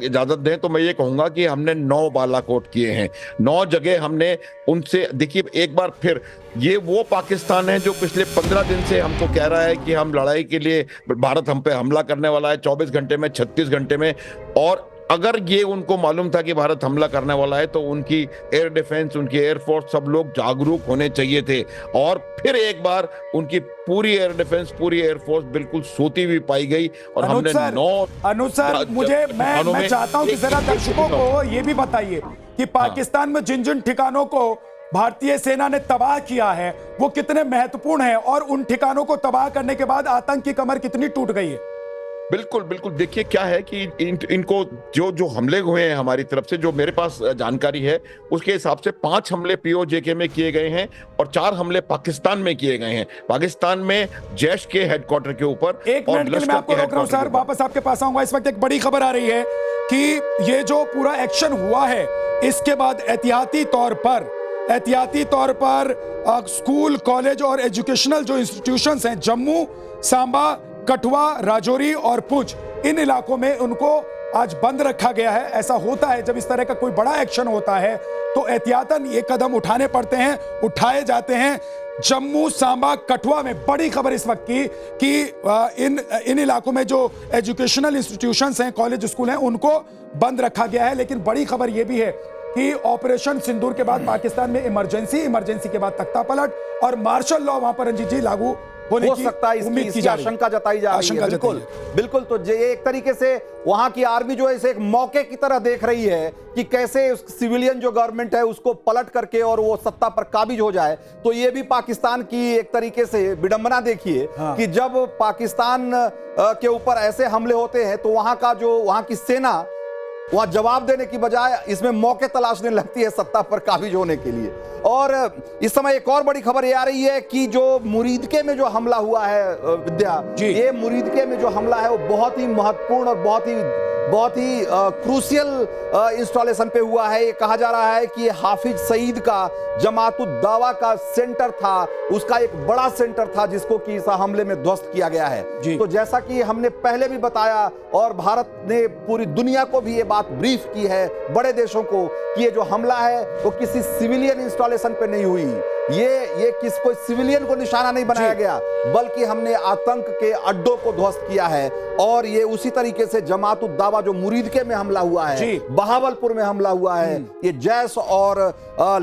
E: इजाजत दें तो मैं ये कहूंगा कि हमने 9 बालाकोट किए हैं, 9 जगह हमने उनसे, देखिए एक बार फिर, ये वो पाकिस्तान है जो पिछले 15 दिन से हमको कह रहा है कि हम लड़ाई के लिए, भारत हम पे हमला करने वाला है 24 घंटे में, 36 घंटे में। और अगर ये उनको मालूम था कि भारत हमला करने वाला है तो उनकी एयर डिफेंस, उनकी एयरफोर्स, सब लोग जागरूक होने चाहिए थे। और फिर एक बार उनकी पूरी एयर डिफेंस, पूरी एयरफोर्स बिल्कुल सोती हुई पाई गई। और हमने
C: 9 मुझे मैं चाहता हूं कि जरा दर्शकों को ये भी बताइए कि पाकिस्तान में जिन जिन ठिकानों को भारतीय सेना ने तबाह किया है वो कितने महत्वपूर्ण है, और उन ठिकानों को तबाह करने के बाद आतंक की कमर कितनी टूट गई है।
E: बिल्कुल बिल्कुल। देखिए क्या है कि इनको जो हमले हुए हैं हमारी तरफ से, जो मेरे पास जानकारी है उसके हिसाब से 5 हमले पीओजेके में किए गए हैं और 4 हमले पाकिस्तान में किए गए हैं, पाकिस्तान में जैश के हेडक्वार्टर के ऊपर।
C: एक मिनट के लिए मैं आपको रोक रहा हूं सर, वापस आपके पास आऊंगा। इस वक्त एक बड़ी खबर आ रही है कि ये जो पूरा एक्शन हुआ है, इसके बाद एहतियाती तौर पर स्कूल, कॉलेज और एजुकेशनल जो इंस्टीट्यूशंस हैं जम्मू, सांबा, कठुआ, राजौरी और पुंछ, इन इलाकों में उनको आज बंद रखा गया है। ऐसा होता है जब इस तरह का कोई बड़ा एक्शन होता है तो एहतियातन ये कदम उठाने पड़ते हैं, उठाए जाते हैं। जम्मू, सांबा, कठुआ में बड़ी खबर इस वक्त की कि इन इलाकों में जो एजुकेशनल इंस्टीट्यूशंस हैं, कॉलेज, स्कूल हैं, उनको बंद रखा गया है। लेकिन बड़ी खबर यह भी है कि ऑपरेशन सिंदूर के बाद पाकिस्तान में इमरजेंसी के बाद तख्ता पलट और मार्शल लॉ वहां पर रंजीत जी लागू होने
A: हो
C: की
A: सकता है,
C: उम्मीद की
A: इसकी
C: जा रही है।
A: आशंका जताई जा रही है। बिल्कुल बिल्कुल। तो ये एक तरीके से वहां की आर्मी जो है इसे एक मौके की तरह देख रही है कि कैसे सिविलियन जो गवर्नमेंट है उसको पलट करके और वो सत्ता पर काबिज हो जाए। तो ये भी पाकिस्तान की एक तरीके से विडंबना देखिए कि जब पाकिस्तान के ऊपर ऐसे हमले होते हैं तो वहां की सेना वहां जवाब देने की बजाय इसमें मौके तलाशने लगती है सत्ता पर काबिज होने के लिए। और इस समय एक और बड़ी खबर ये आ रही है कि जो मुरीदके में जो हमला हुआ है विद्या, ये मुरीदके में जो हमला है वो बहुत ही महत्वपूर्ण और बहुत ही क्रूशियल इंस्टॉलेशन पे हुआ है। ये कहा जा रहा है कि हाफिज सईद का जमातुद्दावा का सेंटर था, उसका एक बड़ा सेंटर था जिसको कि इस हमले में ध्वस्त किया गया है। तो जैसा कि हमने पहले भी बताया और भारत ने पूरी दुनिया को भी ये बात ब्रीफ की है, बड़े देशों को, कि ये जो हमला है वो किसी सिविलियन इंस्टॉलेशन पे नहीं हुई, ये कोई सिविलियन को निशाना नहीं बनाया गया, बल्कि हमने आतंक के अड्डों को ध्वस्त किया है। और ये उसी तरीके से जमातुद्दावा जो मुरीदके में हमला हुआ है, बहावलपुर में हमला हुआ है, ये जैश और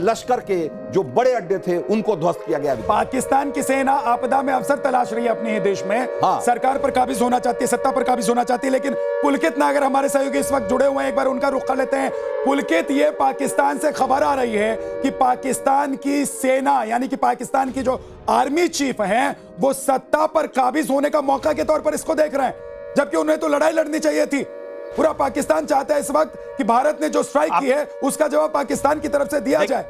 A: लश्कर के जो बड़े अड्डे थे उनको ध्वस्त किया गया।
C: पाकिस्तान की सेना आपदा में अवसर तलाश रही है अपने ही देश में। सरकार पर काबिज होना चाहती है, सत्ता पर काबिज होना चाहती है। लेकिन पुलकित नागर हमारे सहयोगी इस वक्त जुड़े हुए हैं, एक बार उनका रुख कर लेते हैं। पुलकित, ये पाकिस्तान से खबर आ रही है कि पाकिस्तान की सेना यानी कि पाकिस्तान की जो आर्मी चीफ हैं वो सत्ता पर काबिज होने का मौका के तौर पर इसको देख रहे हैं, जबकि उन्हें तो लड़ाई लड़नी चाहिए थी। पूरा पाकिस्तान चाहता है इस वक्त कि भारत ने जो स्ट्राइक की है उसका जवाब पाकिस्तान की तरफ से दिया जाए।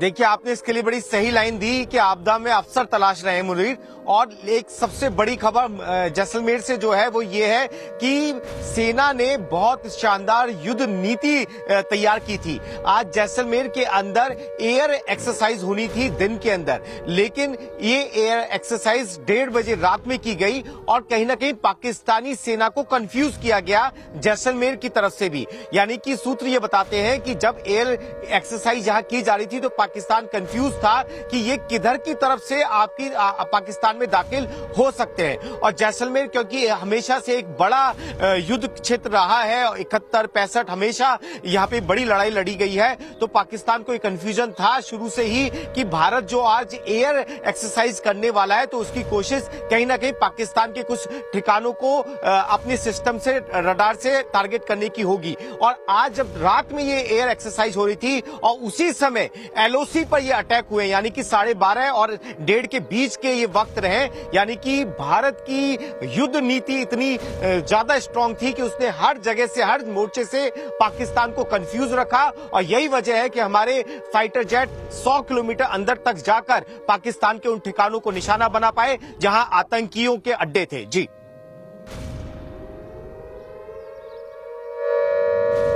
F: देखिए, आपने इसके लिए बड़ी सही लाइन दी कि आपदा में अफसर तलाश रहे हैं मुनीर। और एक सबसे बड़ी खबर जैसलमेर से जो है वो ये है कि सेना ने बहुत शानदार युद्ध नीति तैयार की थी। आज जैसलमेर के अंदर एयर एक्सरसाइज होनी थी दिन के अंदर, लेकिन ये एयर एक्सरसाइज 1:30 बजे रात में की गई और कहीं ना कहीं पाकिस्तानी सेना को कंफ्यूज किया गया जैसलमेर की तरफ से भी। यानी कि सूत्र ये बताते हैं कि जब एयर एक्सरसाइज यहां की जा रही थी तो पाकिस्तान कंफ्यूज था कि ये किधर की तरफ से पाकिस्तान में दाखिल हो सकते हैं। और जैसलमेर क्योंकि हमेशा से एक बड़ा युद्ध क्षेत्र रहा है, 71-65 हमेशा यहाँ पे बड़ी लड़ाई लड़ी गई है, तो पाकिस्तान को एक कंफ्यूजन था शुरू से ही कि भारत जो आज एयर एक्सरसाइज करने वाला है तो उसकी कोशिश कहीं ना कहीं पाकिस्तान के कुछ ठिकानों को अपने सिस्टम से, रडार से टारगेट करने की होगी। और आज जब रात में ये एयर एक्सरसाइज हो रही थी और उसी समय LOC पर ये अटैक हुए, यानी कि 12:30 और 1:30 के बीच के ये वक्त रहे, यानी कि भारत की युद्ध नीति इतनी ज्यादा स्ट्रांग थी कि उसने हर जगह से, हर मोर्चे से पाकिस्तान को कंफ्यूज रखा। और यही वजह है कि हमारे फाइटर जेट 100 किलोमीटर अंदर तक जाकर पाकिस्तान के उन ठिकानों को निशाना बना पाए जहां आतंकियों के अड्डे थे। जी,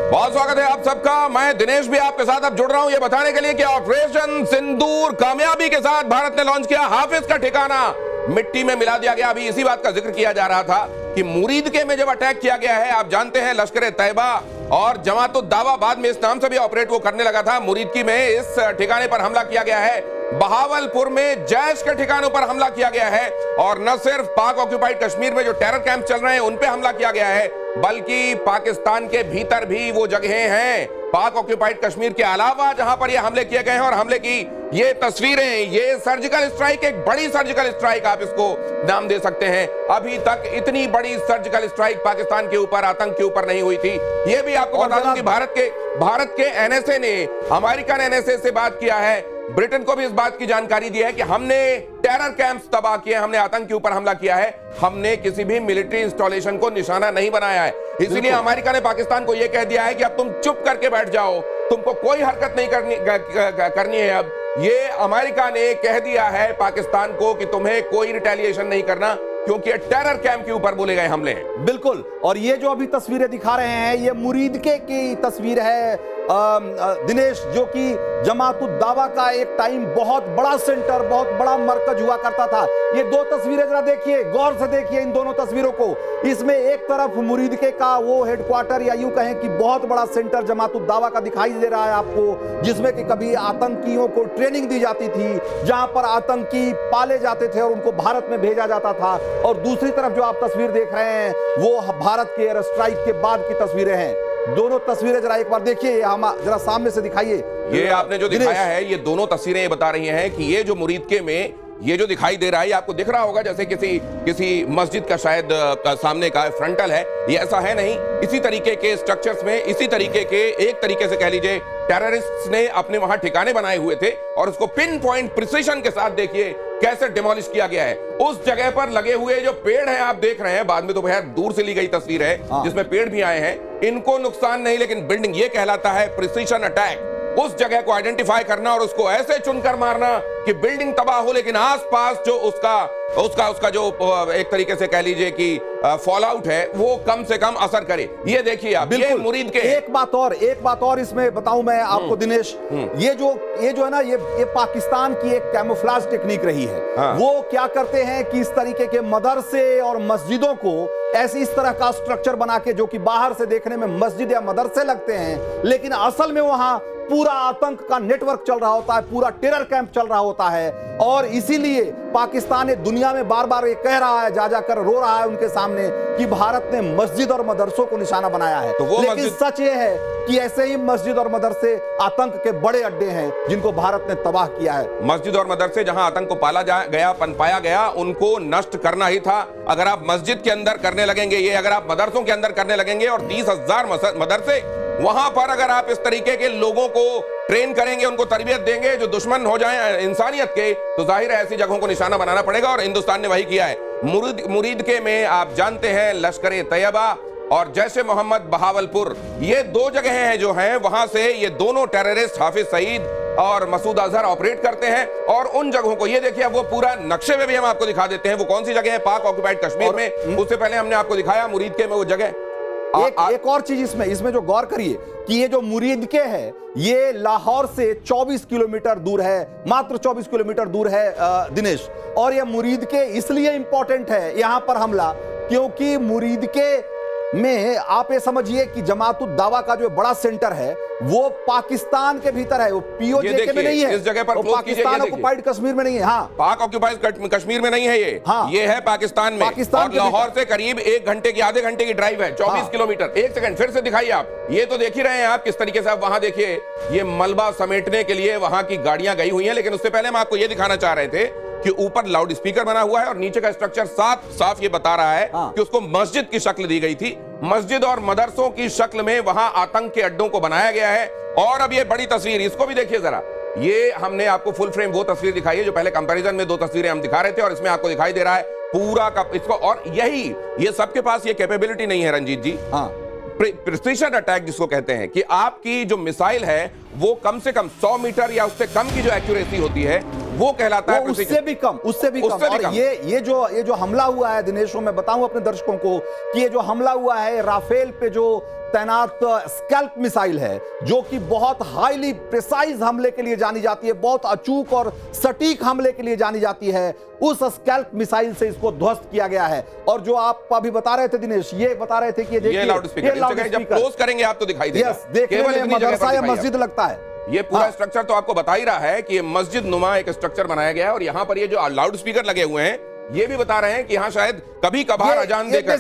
G: बहुत स्वागत है आप सबका। मैं दिनेश भी आपके साथ अब जुड़ रहा हूं ये बताने के लिए कि ऑपरेशन सिंदूर कामयाबी के साथ भारत ने लॉन्च किया। हाफिज का ठिकाना मिट्टी में मिला दिया गया। अभी इसी बात का जिक्र किया जा रहा था कि मुरीदके में जब अटैक किया गया है, आप जानते हैं लश्कर तैयबा और जमातुद्दावा बाद में इस नाम से भी ऑपरेट वो करने लगा था। मुरीदकी में इस ठिकाने पर हमला किया गया है, बहावलपुर में जैश के ठिकानों पर हमला किया गया है, और न सिर्फ पाक ऑक्यूपाइड कश्मीर में जो टेरर कैंप चल रहे हैं उन पे हमला किया गया है, बल्कि पाकिस्तान के भीतर भी वो जगहें हैं पाक ऑक्यूपाइड कश्मीर के अलावा जहां पर ये हमले किए गए हैं। और हमले की ये तस्वीरें, ये सर्जिकल स्ट्राइक, एक बड़ी सर्जिकल स्ट्राइक आप इसको नाम दे सकते हैं। अभी तक इतनी बड़ी सर्जिकल स्ट्राइक पाकिस्तान के ऊपर, आतंक के ऊपर नहीं हुई थी। ये भी आपको बता दूं कि भारत के NSA ने अमेरिकन NSA से बात किया है, ब्रिटेन को भी इस बात की जानकारी दी है कि हमने टेरर कैंप्स तबाह किए, हमने आतंक के ऊपर हमला किया है, हमने किसी भी मिलिट्री इंस्टॉलेशन को निशाना नहीं बनाया है। इसलिए अमेरिका ने पाकिस्तान को यह कह दिया है कि अब तुम चुप करके बैठ जाओ, तुमको कोई हरकत नहीं करनी है। अब ये अमेरिका ने कह दिया है पाकिस्तान को कि तुम्हें कोई रिटेलिएशन नहीं करना, क्योंकि टेरर कैंप के ऊपर बोले गए हमले हैं।
A: बिल्कुल। और ये जो अभी तस्वीरें दिखा रहे हैं ये मुरीदके की तस्वीर है, दिनेश, जो कि जमातुद दावा का एक टाइम बहुत बड़ा सेंटर, बहुत बड़ा मरकज हुआ करता था। ये दो तस्वीरें जरा देखिए, गौर से देखिए इन दोनों तस्वीरों को। इसमें एक तरफ मुरीदके का वो हेडक्वार्टर या यूं कहें कि बहुत बड़ा सेंटर जमातुद दावा का दिखाई दे रहा है आपको, जिसमें कि कभी आतंकियों को ट्रेनिंग दी जाती थी, जहां पर आतंकी पाले जाते थे और उनको भारत में भेजा जाता था। और दूसरी तरफ जो आप तस्वीर देख रहे हैं वो भारत के एयर स्ट्राइक के बाद की तस्वीरें हैं। दोनों तस्वीरें जरा एक बार देखिए, हम जरा सामने से दिखाइए।
G: ये आपने जो दिखाया है, ये दोनों तस्वीरें ये बता रही हैं कि ये जो मुरीदके में ये जो दिखाई दे रहा है, ये आपको दिख रहा होगा जैसे किसी मस्जिद का शायद का सामने का फ्रंटल है। ये ऐसा है नहीं। इसी तरीके के स्ट्रक्चर्स में, इसी तरीके के एक तरीके से कह लीजिए टेररिस्ट्स ने अपने वहां ठिकाने बनाए हुए थे और उसको पिन पॉइंट प्रिसिशन के साथ देखिए कैसे डिमोलिश किया गया है। उस जगह पर लगे हुए जो पेड़ हैं आप देख रहे हैं, बाद में तो खैर दूर से ली गई तस्वीर है जिसमें पेड़ भी आए हैं, इनको नुकसान नहीं, लेकिन बिल्डिंग, ये कहलाता है प्रिसिशन अटैक। उस जगह को आइडेंटिफाई करना और उसको ऐसे चुनकर मारना कि बिल्डिंग तबाह हो, लेकिन आसपास जो उसका जो एक तरीके से कह लीजिए कि फॉल आउट है वो कम से कम असर करे। ये देखिए आप, ये मुरीद के
A: एक बात और इसमें बताऊं मैं आपको दिनेश, ये जो है ना, ये पाकिस्तान की एक कैमोफ्लेज टेक्निक रही है। वो क्या करते हैं कि इस तरीके के मदरसे और मस्जिदों को ऐसी इस तरह का स्ट्रक्चर बना के, जो कि बाहर से देखने में मस्जिद या मदरसे लगते हैं, लेकिन असल में वहां पूरा आतंक का नेटवर्क चल रहा होता है, पूरा टेरर कैंप चल रहा होता है। और इसीलिए पाकिस्तान ने दुनिया में बार बार ये कह रहा है, जा जाकर रो रहा है उनके सामने कि भारत ने मस्जिद और मदरसों को निशाना बनाया है।
G: तो वो
A: लेकिन सच ये है कि ऐसे ही मस्जिद और मदरसे आतंक के बड़े अड्डे हैं जिनको भारत ने तबाह किया है।
G: मस्जिद और मदरसे जहां आतंक को पनपाया गया, उनको नष्ट करना ही था। अगर आप मस्जिद के अंदर करने लगेंगे ये, अगर आप मदरसों के अंदर करने लगेंगे और 30,000 मदरसे, वहां पर अगर आप इस तरीके के लोगों को ट्रेन करेंगे, उनको तरबियत देंगे जो दुश्मन हो जाएं इंसानियत के, तो जाहिर है ऐसी जगहों को निशाना बनाना पड़ेगा और हिंदुस्तान ने वही किया है। मुरीदके में आप जानते हैं लश्कर तैयबा और जैश ए मोहम्मद बहावलपुर, ये दो जगह हैं जो हैं, वहां से ये दोनों टेररिस्ट हाफिज सईद और मसूद अजहर ऑपरेट करते हैं। और उन जगहों को ये देखिए, अब वो पूरा नक्शे में भी हम आपको दिखा देते हैं वो कौन सी जगह है पाक ऑक्युपाइड कश्मीर में। उससे पहले हमने आपको दिखाया मुरीदके में वो जगह।
A: एक और चीज इसमें जो गौर करिए कि ये जो मुरीदके है ये लाहौर से 24 किलोमीटर दूर है, मात्र 24 किलोमीटर दूर है दिनेश। और ये मुरीदके इसलिए इंपॉर्टेंट है यहां पर हमला, क्योंकि मुरीदके में आप ये समझिए कि जमातुद दावा का जो बड़ा सेंटर है वो पाकिस्तान के भीतर है, वो पीओजे में नहीं है,
G: इस जगह पर
A: पाकिस्तान ऑक्युपाइड कश्मीर में नहीं है। हाँ,
G: पाक ऑक्युपाइड कश्मीर में नहीं है ये। हाँ, ये है पाकिस्तान में। और लाहौर से करीब 1 घंटे की, आधे घंटे की ड्राइव है, 24 किलोमीटर। एक सेकंड फिर से दिखाइए आप, ये तो देख ही रहे हैं आप किस तरीके से। आप वहां देखिए, ये मलबा समेटने के लिए वहां की गाड़ियां गई हुई हैं। लेकिन उससे पहले हम आपको ये दिखाना चाह रहे थे कि ऊपर लाउड स्पीकर बना हुआ है और नीचे का स्ट्रक्चर साफ ये बता रहा है कि उसको मस्जिद की शक्ल दी गई थी। मस्जिद और मदरसों की शक्ल में वहां आतंक के अड्डों को बनाया गया है। और अब ये बड़ी तस्वीर, इसको भी देखिए जरा। ये हमने आपको फुल फ्रेम वो तस्वीर दिखाई है जो पहले कंपैरिजन में 2 तस्वीरें हम दिखा रहे थे, और इसमें आपको दिखाई दे रहा है पूरा का इसको। और ये सबके पास ये कैपेबिलिटी नहीं है रंजीत जी। प्रिसिशन अटैक जिसको कहते हैं कि आपकी जो मिसाइल है वो कम से कम 100 मीटर या उससे कम की जो एक्यूरेसी होती है वो कहलाता है
A: उससे भी कम। और ये जो हमला हुआ है दिनेश, मैं बताऊं अपने दर्शकों को कि ये जो हमला हुआ है राफेल पे जो तैनात स्कैल्प मिसाइल है, जो कि बहुत हाईली प्रिसाइज हमले के लिए जानी जाती है, बहुत अचूक और सटीक हमले के लिए जानी जाती है, उस स्कैल्प मिसाइल से इसको ध्वस्त किया गया है। और जो आप अभी बता रहे थे दिनेश, ये बता रहे थे कि ये
G: लाउड स्पीकर जब क्लोज करेंगे आप तो दिखाई देगा।
A: केवल मदरसा या मस्जिद लगता है।
G: ये पूरा स्ट्रक्चर तो आपको बता ही रहा है कि ये मस्जिद नुमा एक स्ट्रक्चर बनाया गया है। और यहाँ पर ये जो लाउड स्पीकर लगे हुए हैं ये भी बता रहे हैं कि यहाँ शायद कभी कभार अजान देकर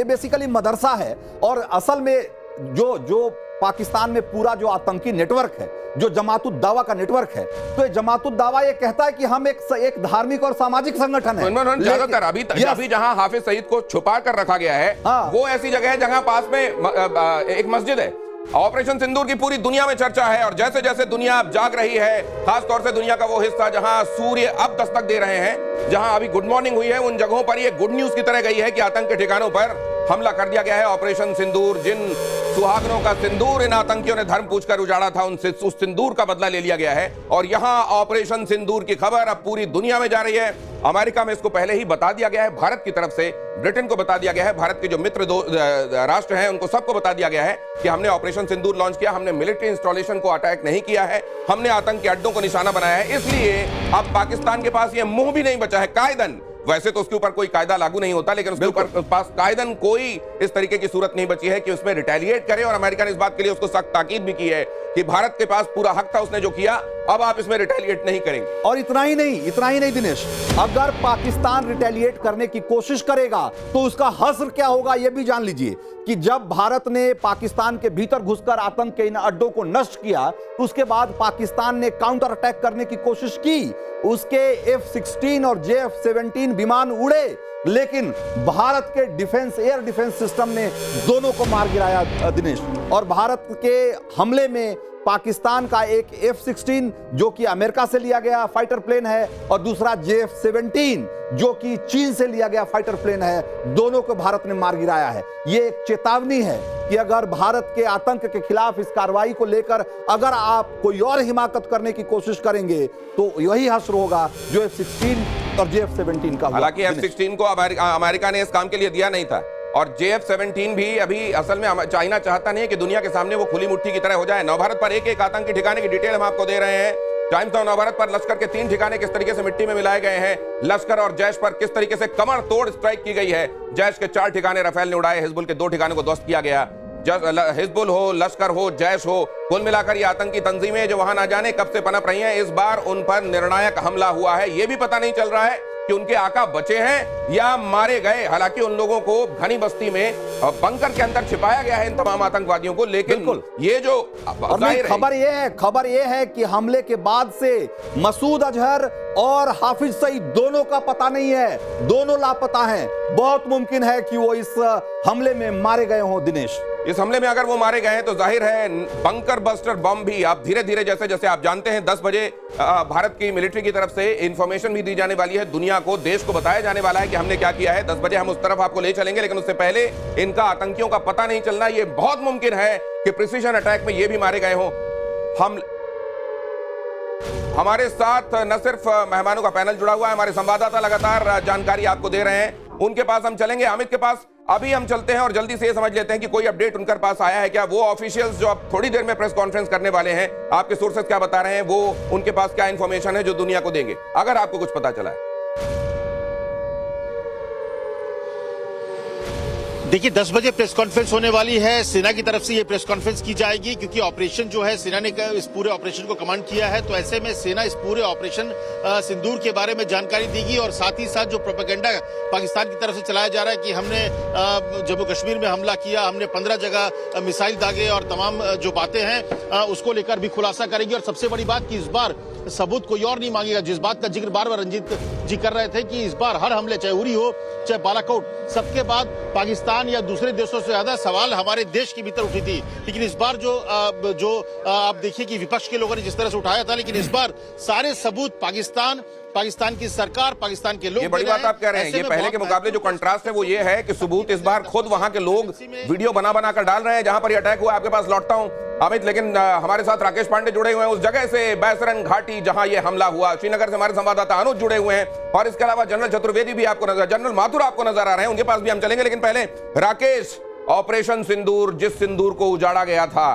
A: बेसिकली मदरसा है। और असल में जो पाकिस्तान में पूरा जो आतंकी नेटवर्क है, जो जमातुद दावा का नेटवर्क है, तो ये जमातुद दावा ये कहता है कि हम एक धार्मिक और सामाजिक संगठन है।
G: ज्यादातर अभी जहां हाफिज सईद को छुपा कर रखा गया है वो ऐसी जगह है जहां पास में एक मस्जिद है। ऑपरेशन सिंदूर की पूरी दुनिया में चर्चा है और जैसे जैसे दुनिया अब जाग रही है, खास तौर से दुनिया का वो हिस्सा जहां सूर्य अब दस्तक दे रहे हैं, जहां अभी गुड मॉर्निंग हुई है, उन जगहों पर ये गुड न्यूज की तरह गई है कि आतंक के ठिकानों पर हमला कर दिया गया है। ऑपरेशन सिंदूर जिन सुहागनों का सिंदूर इन आतंकियों ने धर्म पूछकर उजाड़ा था, उनसे उस सिंदूर का बदला ले लिया गया है। और यहां ऑपरेशन सिंदूर की खबर अब पूरी दुनिया में जा रही है। अमेरिका में इसको पहले ही बता दिया गया है, भारत की तरफ से ब्रिटेन को बता दिया गया है, भारत के जो मित्र राष्ट्र हैं उनको सबको बता दिया गया है कि हमने ऑपरेशन सिंदूर लॉन्च किया, हमने मिलिट्री इंस्टॉलेशन को अटैक नहीं किया है, हमने आतंकी अड्डों को निशाना बनाया है। इसलिए अब पाकिस्तान के पास यह मुंह भी नहीं बचा है कायदन। वैसे तो उसके ऊपर कोई कायदा लागू नहीं होता, लेकिन उसके ऊपर पास कायदन कोई इस तरीके की सूरत नहीं बची है कि उसमें रिटेलिएट करे। और अमेरिका ने इस बात के लिए उसको सख्त ताकीद भी की है कि भारत के पास पूरा हक था उसने जो किया, अब आप इसमें रिटेलिएट नहीं करेंगे।
A: और इतना ही नहीं दिनेश, अगर पाकिस्तान रिटेलिएट करने की कोशिश करेगा तो उसका हश्र क्या होगा यह भी जान लीजिए कि जब भारत ने पाकिस्तान के भीतर घुसकर आतंक के इन अड्डों को नष्ट किया, उसके बाद पाकिस्तान ने काउंटर अटैक करने की कोशिश की, उसके F-16 और JF-17 विमान उड़े, लेकिन भारत के डिफेंस एयर डिफेंस सिस्टम ने दोनों को मार गिराया दिनेश। और भारत के हमले में पाकिस्तान का एक F-16 जो कि अमेरिका से लिया गया फाइटर प्लेन है और दूसरा JF-17 जो कि चीन से लिया गया फाइटर प्लेन है, दोनों को भारत ने मार गिराया है। यह एक चेतावनी है कि अगर भारत के आतंक के खिलाफ इस कार्रवाई को लेकर अगर आप कोई और हिमाकत करने की कोशिश करेंगे तो यही हश्र होगा जो F-16 और JF-17 का हुआ।
G: हालांकि F-16 को अमेरिका ने इस काम के लिए दिया नहीं था, और JF-17 भी अभी असल में चाइना चाहता नहीं है कि दुनिया के सामने वो खुली मुट्ठी की तरह हो जाए। नवभारत पर एक एक आतंकी ठिकाने की डिटेल हम आपको दे रहे हैं। टाइम्स ऑफ नवभारत पर लश्कर के 3 ठिकाने किस तरीके से मिट्टी में मिलाए गए हैं, लश्कर और जैश पर किस तरीके से कमर तोड़ स्ट्राइक की गई है। जैश के 4 ठिकाने राफेल ने उड़ाए, हिजबुल के 2 ठिकाने को ध्वस्त किया गया। हिजबुल हो, लश्कर हो, जैश हो, कुल मिलाकर ये आतंकी तंजीमें जो वहां ना जाने कब से पनप रही हैं, इस बार उन पर निर्णायक हमला हुआ है। ये भी पता नहीं चल रहा है कि उनके आका बचे हैं या मारे गए। हालांकि उन लोगों को घनी बस्ती में बंकर के अंदर छिपाया गया है, इन तमाम आतंकवादियों को। लेकिन ये जो
A: खबर ये है कि हमले के बाद से मसूद अजहर और हाफिज सईद दोनों का पता नहीं है, दोनों लापता हैं। बहुत मुमकिन है कि वो इस हमले में मारे गए हों दिनेश।
G: इस हमले में अगर वो मारे गए हैं तो जाहिर है बंकर बस्टर बम भी आप धीरे धीरे जैसे जैसे आप जानते हैं 10 बजे भारत की मिलिट्री की तरफ से इंफॉर्मेशन भी दी जाने वाली है, दुनिया को, देश को बताया जाने वाला है कि हमने क्या किया है। 10 बजे हम उस तरफ आपको ले चलेंगे, लेकिन उससे पहले इनका आतंकियों का पता नहीं चलना। ये बहुत मुमकिन है कि प्रिसीजन अटैक में ये भी मारे गए हों। हम हमारे साथ न सिर्फ मेहमानों का पैनल जुड़ा हुआ है, हमारे संवाददाता लगातार जानकारी आपको दे रहे हैं। उनके पास हम चलेंगे, अमित के पास अभी हम चलते हैं और जल्दी से ये समझ लेते हैं कि कोई अपडेट उनके पास आया है क्या। वो ऑफिशियल्स जो अब थोड़ी देर में प्रेस कॉन्फ्रेंस करने वाले हैं, आपके सोर्सेस क्या बता रहे हैं, वो उनके पास क्या इंफॉर्मेशन है जो दुनिया को देंगे, अगर आपको कुछ पता चला है।
H: देखिए 10 बजे प्रेस कॉन्फ्रेंस होने वाली है। सेना की तरफ से ये प्रेस कॉन्फ्रेंस की जाएगी क्योंकि ऑपरेशन जो है सेना ने इस पूरे ऑपरेशन को कमांड किया है, तो ऐसे में सेना इस पूरे ऑपरेशन सिंदूर के बारे में जानकारी देगी। और साथ ही साथ जो प्रोपेगेंडा पाकिस्तान की तरफ से चलाया जा रहा है कि हमने जम्मू कश्मीर में हमला किया, हमने 15 जगह मिसाइल दागे और तमाम जो बातें हैं उसको लेकर भी खुलासा करेगी। और सबसे बड़ी बात कि इस बार सबूत कोई और नहीं मांगेगा, जिस बात का जिक्र बार बार रंजीत जी कर रहे थे कि इस बार हर हमले, चाहे उरी हो चाहे बालाकोट, सबके बाद पाकिस्तान या दूसरे देशों से ज्यादा सवाल हमारे देश के भीतर उठी थी। लेकिन इस बार जो आप देखिए कि विपक्ष के लोगों ने जिस तरह से उठाया था, लेकिन इस बार सारे सबूत पाकिस्तान की सरकार, पाकिस्तान के लोग।
G: ये बड़ी बात आप कह रहे हैं। ये पहले के मुकाबले जो कंट्रास्ट है वो ये है कि सबूत इस बार खुद वहां के लोग वीडियो बना कर डाल रहे हैं जहां पर ये अटैक हुआ। आपके पास लौटता हूं अमित, लेकिन हमारे साथ राकेश पांडे जुड़े हुए हैं उस जगह से, बैसरन घाटी जहां ये हमला हुआ। श्रीनगर से हमारे संवाददाता अनुज जुड़े हुए हैं और इसके अलावा जनरल चतुर्वेदी भी आपको नजर, जनरल माथुर आपको नजर आ रहे हैं, उनके पास भी हम चलेंगे। लेकिन पहले राकेश, ऑपरेशन सिंदूर, जिस सिंदूर को उजाड़ा गया था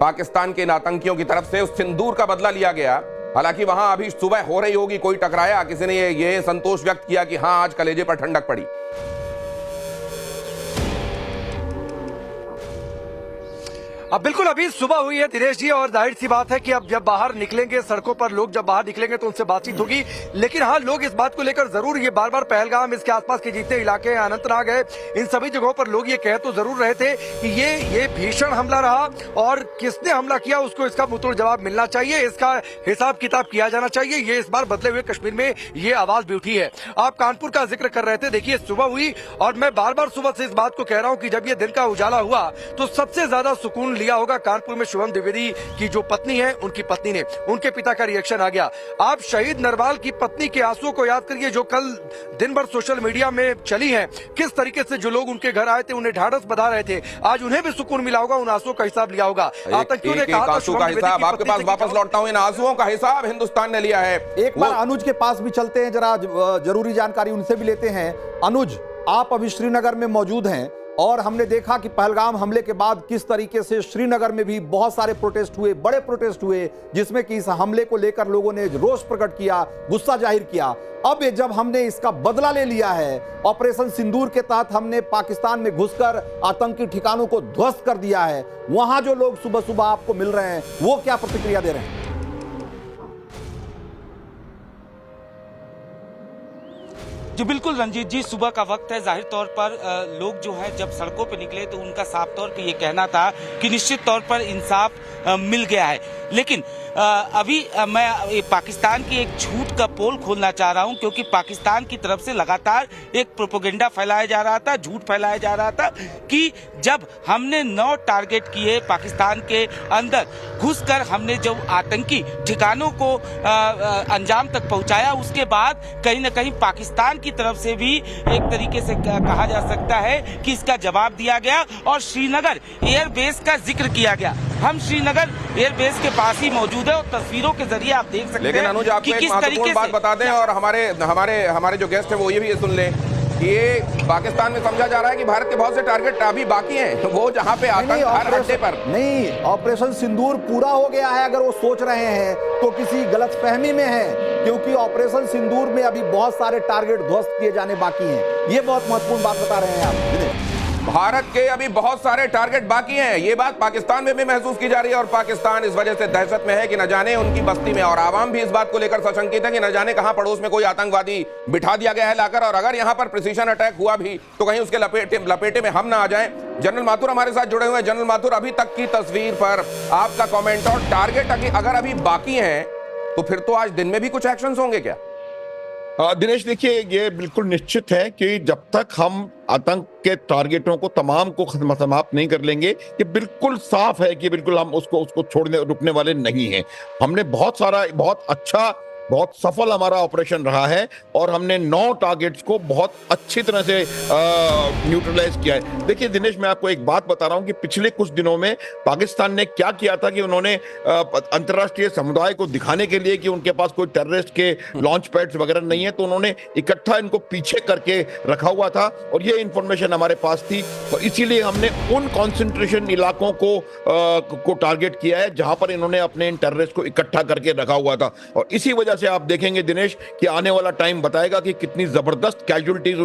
G: पाकिस्तान के इन आतंकियों की तरफ से, उस सिंदूर का बदला लिया गया। हालांकि वहां अभी सुबह हो रही होगी, कोई टकराया, किसी ने ये संतोष व्यक्त किया कि हां आज कलेजे पर ठंडक पड़ी।
B: अब बिल्कुल अभी सुबह हुई है दिनेश जी, और जाहिर सी बात है कि अब जब बाहर निकलेंगे सड़कों पर लोग, जब बाहर निकलेंगे तो उनसे बातचीत होगी। लेकिन हाँ, लोग इस बात को लेकर जरूर, ये बार बार पहलगाम, इसके आसपास के जितने इलाके हैं, अनंतनाग है, इन सभी जगहों पर लोग ये कह तो जरूर रहे थे कि ये भीषण हमला रहा और किसने हमला किया उसको इसका मुंहतोड़ जवाब मिलना चाहिए, इसका हिसाब किताब किया जाना चाहिए। ये इस बार बदले हुए कश्मीर में ये आवाज भी उठी है। आप कानपुर का जिक्र कर रहे थे, देखिए सुबह हुई और मैं बार बार सुबह से इस बात को कह रहा हूं कि जब ये दिन का उजाला हुआ तो सबसे ज्यादा सुकून लिया होगा। कानपुर में शुभम द्विवेदी की जो पत्नी है, उनकी पत्नी ने, उनके पिता का रिएक्शन आ गया। आप शहीद नरवाल की पत्नी के आंसुओं को याद करिए जो कल दिन भर सोशल मीडिया में चली हैं। किस तरीके से जो लोग उनके घर आए थे उन्हें ढाढ़स बधा रहे थे, आज उन्हें भी सुकून मिला होगा, उन आंसुओं का हिसाब लिया होगा। आतंकियों ने कहा था
G: आंसू का हिसाब आपके पास वापस लौटता हूं, इन आंसुओं का हिसाब हिंदुस्तान ने लिया है।
A: एक बार अनुज के पास भी चलते हैं, जरा जरूरी जानकारी उनसे भी लेते हैं। अनुज, आप अभी श्रीनगर में मौजूद हैं और हमने देखा कि पहलगाम हमले के बाद किस तरीके से श्रीनगर में भी बहुत सारे प्रोटेस्ट हुए, बड़े प्रोटेस्ट हुए, जिसमें कि इस हमले को लेकर लोगों ने रोष प्रकट किया, गुस्सा जाहिर किया। अब ये जब हमने इसका बदला ले लिया है, ऑपरेशन सिंदूर के तहत हमने पाकिस्तान में घुसकर आतंकी ठिकानों को ध्वस्त कर दिया है, वहां जो लोग सुबह सुबह आपको मिल रहे हैं वो क्या प्रतिक्रिया दे रहे हैं?
I: जी बिल्कुल रंजीत जी, सुबह का वक्त है। जाहिर तौर पर लोग जो है जब सड़कों पर निकले तो उनका साफ तौर पे ये कहना था कि निश्चित तौर पर इंसाफ मिल गया है। लेकिन अभी मैं पाकिस्तान की एक झूठ का पोल खोलना चाह रहा हूं, क्योंकि पाकिस्तान की तरफ से लगातार एक प्रोपेगेंडा फैलाया जा रहा था, झूठ फैलाया जा रहा था कि जब हमने 9 टारगेट किए पाकिस्तान के अंदर घुसकर, हमने जो आतंकी ठिकानों को अंजाम तक पहुंचाया, उसके बाद कहीं ना कहीं पाकिस्तान की तरफ से भी एक तरीके से कहा जा सकता है कि इसका जवाब दिया गया और श्रीनगर एयरबेस का जिक्र किया गया। हम श्रीनगर एयरबेस के पास ही मौजूद है और तस्वीरों के जरिए आप देख सकते हैं।
G: लेकिन अनुज, आपको एक महत्वपूर्ण बात बता दें और हमारे जो गेस्ट हैं वो ये भी सुन लें कि ये पाकिस्तान में समझा जा रहा है कि भारत के बहुत से टारगेट अभी बाकी हैं, वो जहां पे आतंक हर अड्डे पर
A: नहीं, ऑपरेशन सिंदूर पूरा हो गया है अगर वो सोच रहे हैं तो किसी गलतफहमी में है, क्योंकि ऑपरेशन सिंदूर में अभी बहुत सारे टारगेट ध्वस्त किए जाने बाकी हैं। ये बहुत महत्वपूर्ण बात बता रहे हैं आप।
G: भारत के अभी बहुत सारे टारगेट बाकी हैं, ये बात पाकिस्तान में भी महसूस की जा रही है और पाकिस्तान इस वजह से दहशत में है कि न जाने उनकी बस्ती में, और आवाम भी इस बात को लेकर सशंकित है कि न जाने कहां पड़ोस में कोई आतंकवादी बिठा दिया गया है लाकर, और अगर यहां पर प्रिसीजन अटैक हुआ भी तो कहीं उसके लपेटे में हम ना आ जाएं। जनरल माथुर हमारे साथ जुड़े हुए हैं। जनरल माथुर, अभी तक की तस्वीर पर आपका कॉमेंट, और टारगेट अगर अभी बाकी हैं तो फिर तो आज दिन में भी कुछ एक्शन होंगे क्या?
E: दिनेश, देखिए, ये बिल्कुल निश्चित है कि जब तक हम आतंक के टारगेटों को तमाम को समाप्त नहीं कर लेंगे, ये बिल्कुल साफ है कि बिल्कुल हम उसको छोड़ने रुकने वाले नहीं हैं। हमने बहुत अच्छा, बहुत सफल हमारा ऑपरेशन रहा है और हमने 9 टारगेट्स को बहुत अच्छी तरह से न्यूट्रलाइज किया है। देखिए दिनेश, मैं आपको एक बात बता रहा हूं कि पिछले कुछ दिनों में पाकिस्तान ने क्या किया था कि उन्होंने अंतर्राष्ट्रीय समुदाय को दिखाने के लिए कि उनके पास कोई टेररिस्ट के लॉन्च पैड्स वगैरह नहीं है, तो उन्होंने इकट्ठा इनको पीछे करके रखा हुआ था और ये इंफॉर्मेशन हमारे पास थी, और इसीलिए हमने उन कॉन्सेंट्रेशन इलाकों को टारगेट किया है जहां पर इन्होंने अपने इन टेररिस्ट को इकट्ठा करके रखा हुआ था। और इसी वजह से आप देखेंगे दिनेश कि आने वाला टाइम बताएगा कि कितनी जबरदस्त कैजुअलिटीज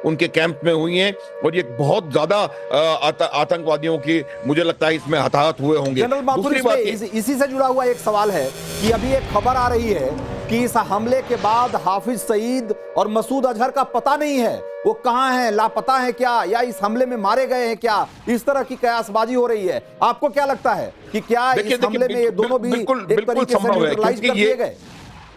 E: उनके कैंप में हुई हैं, और ये बहुत ज्यादा आतंकवादियों की मुझे लगता है इसमें हताहत हुए होंगे।
A: जनरल माथुर, इसी से जुड़ा हुआ एक सवाल है कि अभी एक खबर आ रही है कि इस हमले के बाद हाफिज सईद और मसूद अजहर का पता नहीं है, वो कहां हैं, लापता हैं क्या, या इस हमले में मारे गए हैं क्या, इस तरह की कयासबाजी हो रही है। आपको क्या लगता है कि क्या इस हमले में ये दोनों भी एक तरीके से न्यूट्रलाइज कर दिए गए?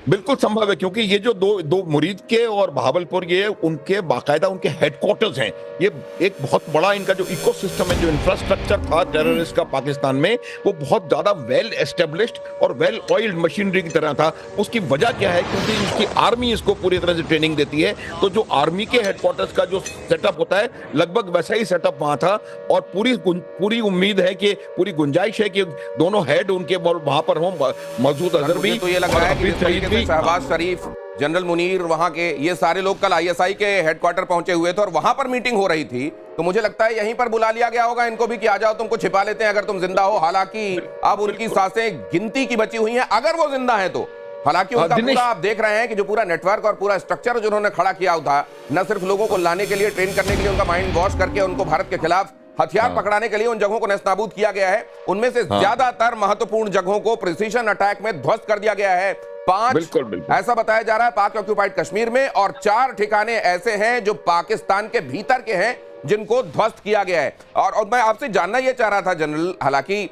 E: बिल्कुल संभव है, क्योंकि ये जो दो मुरीद के और बहावलपुर, ये उनके बाकायदा उनके हेडक्वार्टर्स हैं। ये एक बहुत बड़ा इनका जो इकोसिस्टम है, जो इंफ्रास्ट्रक्चर था टेररिस्ट का पाकिस्तान में, वो बहुत ज्यादा वेल एस्टेब्लिश्ड और वेल ऑयल्ड मशीनरी की तरह था। उसकी वजह क्या है? क्योंकि इसकी आर्मी इसको पूरी तरह से ट्रेनिंग देती है, तो जो आर्मी के हेडक्वार्टर्स का जो सेटअप होता है लगभग वैसा ही सेटअप वहां था, और पूरी उम्मीद है कि पूरी गुंजाइश है कि दोनों हेड उनके वहां पर हों, मसूद अजहर भी,
G: तो ये लग रहा है कि शहबाज शरीफ, जनरल मुनीर, वहां के ये सारे लोग कल आईएसआई के हेडक्वार्टर पहुंचे हुए थे और वहां पर मीटिंग हो रही थी, तो मुझे लगता है यहीं पर बुला लिया गया होगा इनको भी कि आ जाओ, तुमको छिपा लेते हैं अगर तुम जिंदा हो। हालांकि अब उनकी सांसें गिनती की बची हुई हैं अगर वो जिंदा है तो। हालांकि उनका पूरा आप देख रहे हैं कि जो पूरा नेटवर्क और पूरा स्ट्रक्चर जो उन्होंने खड़ा किया था, न सिर्फ लोगों को लाने के लिए, ट्रेन करने के लिए, उनका माइंड वॉश करके उनको भारत के खिलाफ हथियार पकड़ाने के लिए उन जगहों को नेस्तनाबूद किया गया है। उनमें से ज्यादातर महत्वपूर्ण जगहों को प्रिसीजन अटैक में ध्वस्त कर दिया गया है। 5
E: बिल्कुल
G: ऐसा बताया जा रहा है पाक ऑक्युपाइड कश्मीर में, और 4 ठिकाने ऐसे हैं जो पाकिस्तान के भीतर के हैं जिनको ध्वस्त किया गया है। और मैं आपसे जानना यह चाह रहा था जनरल, हालांकि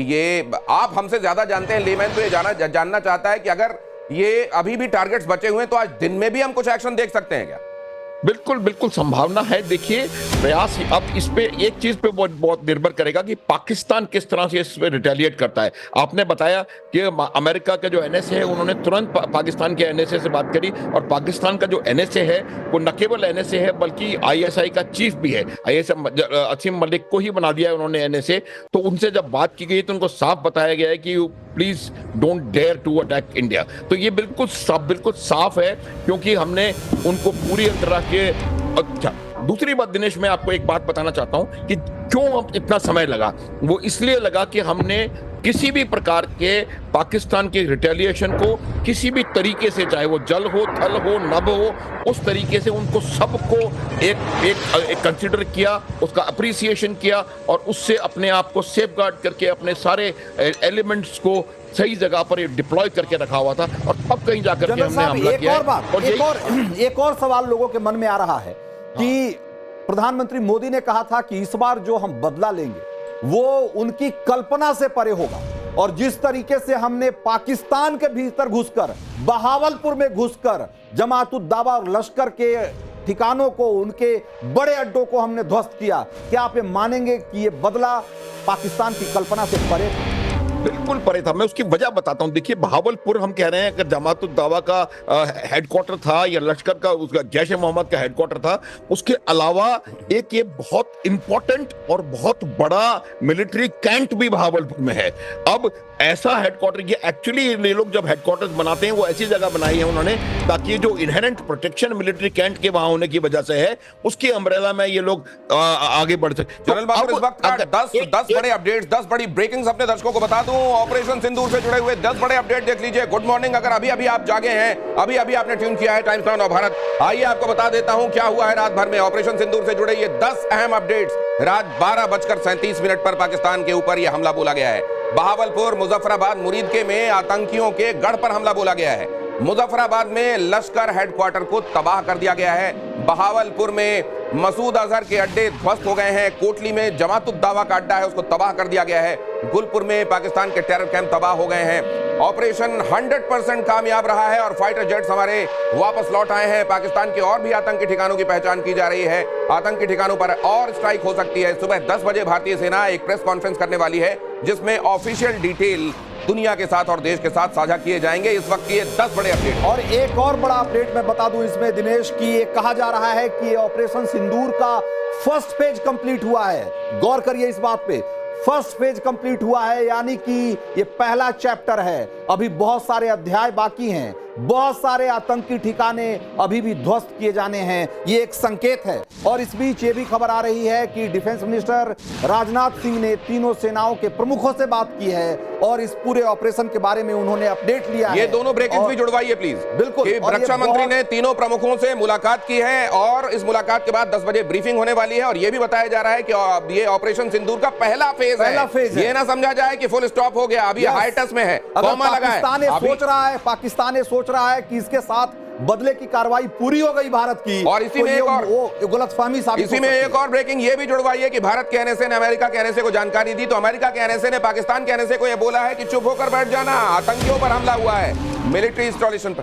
G: ये आप हमसे ज्यादा जानते हैं, लेमैन तो ये जानना चाहता है कि अगर ये अभी भी टारगेट्स बचे हुए हैं तो आज दिन में भी हम कुछ एक्शन देख सकते हैं क्या?
E: बिल्कुल बिल्कुल संभावना है। देखिए प्रयास अब इस पे एक चीज पे बहुत बहुत निर्भर करेगा कि पाकिस्तान किस तरह से इस पे रिटेलिएट करता है। आपने बताया कि अमेरिका का जो एनएसए है उन्होंने तुरंत पाकिस्तान के एनएसए से बात करी, और पाकिस्तान का जो एनएसए है वो न केवल एनएसए है बल्कि आईएसआई का चीफ भी है। आईएसआई असीम मलिक को ही बना दिया है उन्होंने एनएसए। तो उनसे जब बात की गई तो उनको साफ बताया गया है कि please don't dare to attack India. तो ये बिल्कुल साफ है, क्योंकि हमने उनको पूरी अंतर्राष्ट्रीय। अच्छा, दूसरी बात दिनेश, मैं आपको एक बात बताना चाहता हूं कि क्यों इतना समय लगा। वो इसलिए लगा कि हमने किसी भी प्रकार के पाकिस्तान के रिटेलिएशन को किसी भी तरीके से, चाहे वो जल हो, थल हो, नभ हो, उस तरीके से उनको सबको एक कंसिडर किया, उसका अप्रिसिएशन किया, और उससे अपने आप को सेफगार्ड करके अपने सारे एलिमेंट्स को सही जगह पर डिप्लॉय करके रखा हुआ था, और अब कहीं जाकर के हमने हमला किया।
A: एक और सवाल लोगों के मन में आ रहा है कि प्रधानमंत्री मोदी ने कहा था कि इस बार जो हम बदला लेंगे वो उनकी कल्पना से परे होगा, और जिस तरीके से हमने पाकिस्तान के भीतर घुसकर, बहावलपुर में घुसकर जमात-उद-दावा और लश्कर के ठिकानों को, उनके बड़े अड्डों को हमने ध्वस्त किया, क्या आप ये मानेंगे कि ये बदला पाकिस्तान की कल्पना से परे था?
E: बिल्कुल परे था। मैं उसकी वजह बताता हूं। देखिए बहावलपुर हम कह रहे हैं कि जमात-उद-दावा का हेडक्वार्टर था या लश्कर का, उसका जैश ए मोहम्मद का हेडक्वार्टर था। उसके अलावा एक ये बहुत इंपॉर्टेंट और बहुत बड़ा मिलिट्री कैंट भी बहावलपुर में है। अब ऐसा हेडक्वार्टर, ये एक्चुअली ये लोग जब हेडक्वार्टर्स बनाते हैं वो ऐसी जगह बनाई है उन्होंने ताकि जो इनहेरेंट प्रोटेक्शन मिलिट्री कैंट के वहां होने की वजह से है, उसकी अम्ब्रेला में ये लोग आगे बढ़ सकते।
G: जनरल बाबर, इस वक्त 10 बड़े अपडेट्स, 10 बड़ी ब्रेकिंग्स अपने दर्शकों को बता दूं। ऑपरेशन सिंदूर से जुड़े हुए 10 बड़े अपडेट देख लीजिए। गुड मॉर्निंग, अगर अभी अभी आप जागे हैं, अभी अभी आपने ट्यून किया है टाइम्स नाउ भारत, आइए आपको बता देता हूं क्या हुआ है रात भर में। ऑपरेशन सिंदूर से जुड़े ये 10 अहम अपडेट्स। रात 12:37 पर पाकिस्तान के ऊपर यह हमला बोला गया है। बहावलपुर, मुजफ्फराबाद, मुरीदके में आतंकियों के गढ़ पर हमला बोला गया है। मुजफ्फराबाद में लश्कर हेडक्वार्टर को तबाह कर दिया गया है। बहावलपुर में मसूद अजहर के अड्डे ध्वस्त हो गए हैं। कोटली में जमात-उद-दावा का अड्डा है, उसको तबाह कर दिया गया है। गुलपुर में पाकिस्तान के टेरर कैंप तबाह हो गए हैं। ऑपरेशन 100% कामयाब रहा है और फाइटर जेट्स हमारे वापस लौट आए हैं। पाकिस्तान के और भी आतंकी ठिकानों की पहचान की जा रही है। आतंकी ठिकानों पर और स्ट्राइक हो सकती है। सुबह 10 बजे भारतीय सेना एक प्रेस कॉन्फ्रेंस करने वाली है जिसमें ऑफिशियल डिटेल दुनिया के साथ और देश के साथ साझा किए जाएंगे। इस वक्त ये 10 बड़े अपडेट।
A: और एक और बड़ा अपडेट मैं बता दूं इसमें दिनेश की, ये कहा जा रहा है कि ऑपरेशन सिंदूर का फर्स्ट फेज कंप्लीट हुआ है। गौर करिए इस बात पे, फर्स्ट फेज कंप्लीट हुआ है, यानी कि ये पहला चैप्टर है। अभी बहुत सारे अध्याय बाकी हैं, बहुत सारे आतंकी ठिकाने अभी भी ध्वस्त किए जाने हैं। ये एक संकेत है। और इस बीच ये भी खबर आ रही है कि डिफेंस मिनिस्टर राजनाथ सिंह ने तीनों सेनाओं के प्रमुखों से बात की है और इस पूरे ऑपरेशन के बारे में उन्होंने अपडेट लिया है।
G: ये दोनों ब्रेकिंग भी जुड़वाइए प्लीज।
A: बिल्कुल।
G: रक्षा मंत्री ने तीनों प्रमुखों से मुलाकात की है और इस मुलाकात के बाद 10 बजे ब्रीफिंग होने वाली है। और ये भी बताया जा रहा है कि ये ऑपरेशन सिंदूर का पहला फेज है। ये ना समझा जाए कि फुल स्टॉप हो गया, अभी हाई टच में है, कॉमा लगा है।
A: पाकिस्तान ने सोच रहा है कि इसके साथ बदले की कार्रवाई पूरी हो गई भारत की,
G: और इसी में एक और
A: गलतफहमी साबित
G: इसी में एक और ब्रेकिंग ये भी जुड़वाइए कि भारत के एनएसए ने अमेरिका के एनएसए को जानकारी दी, तो अमेरिका के एनएसए ने पाकिस्तान के एनएसए को यह बोला है कि चुप होकर बैठ जाना, आतंकियों पर हमला हुआ है, मिलिट्री इंस्टॉलेशन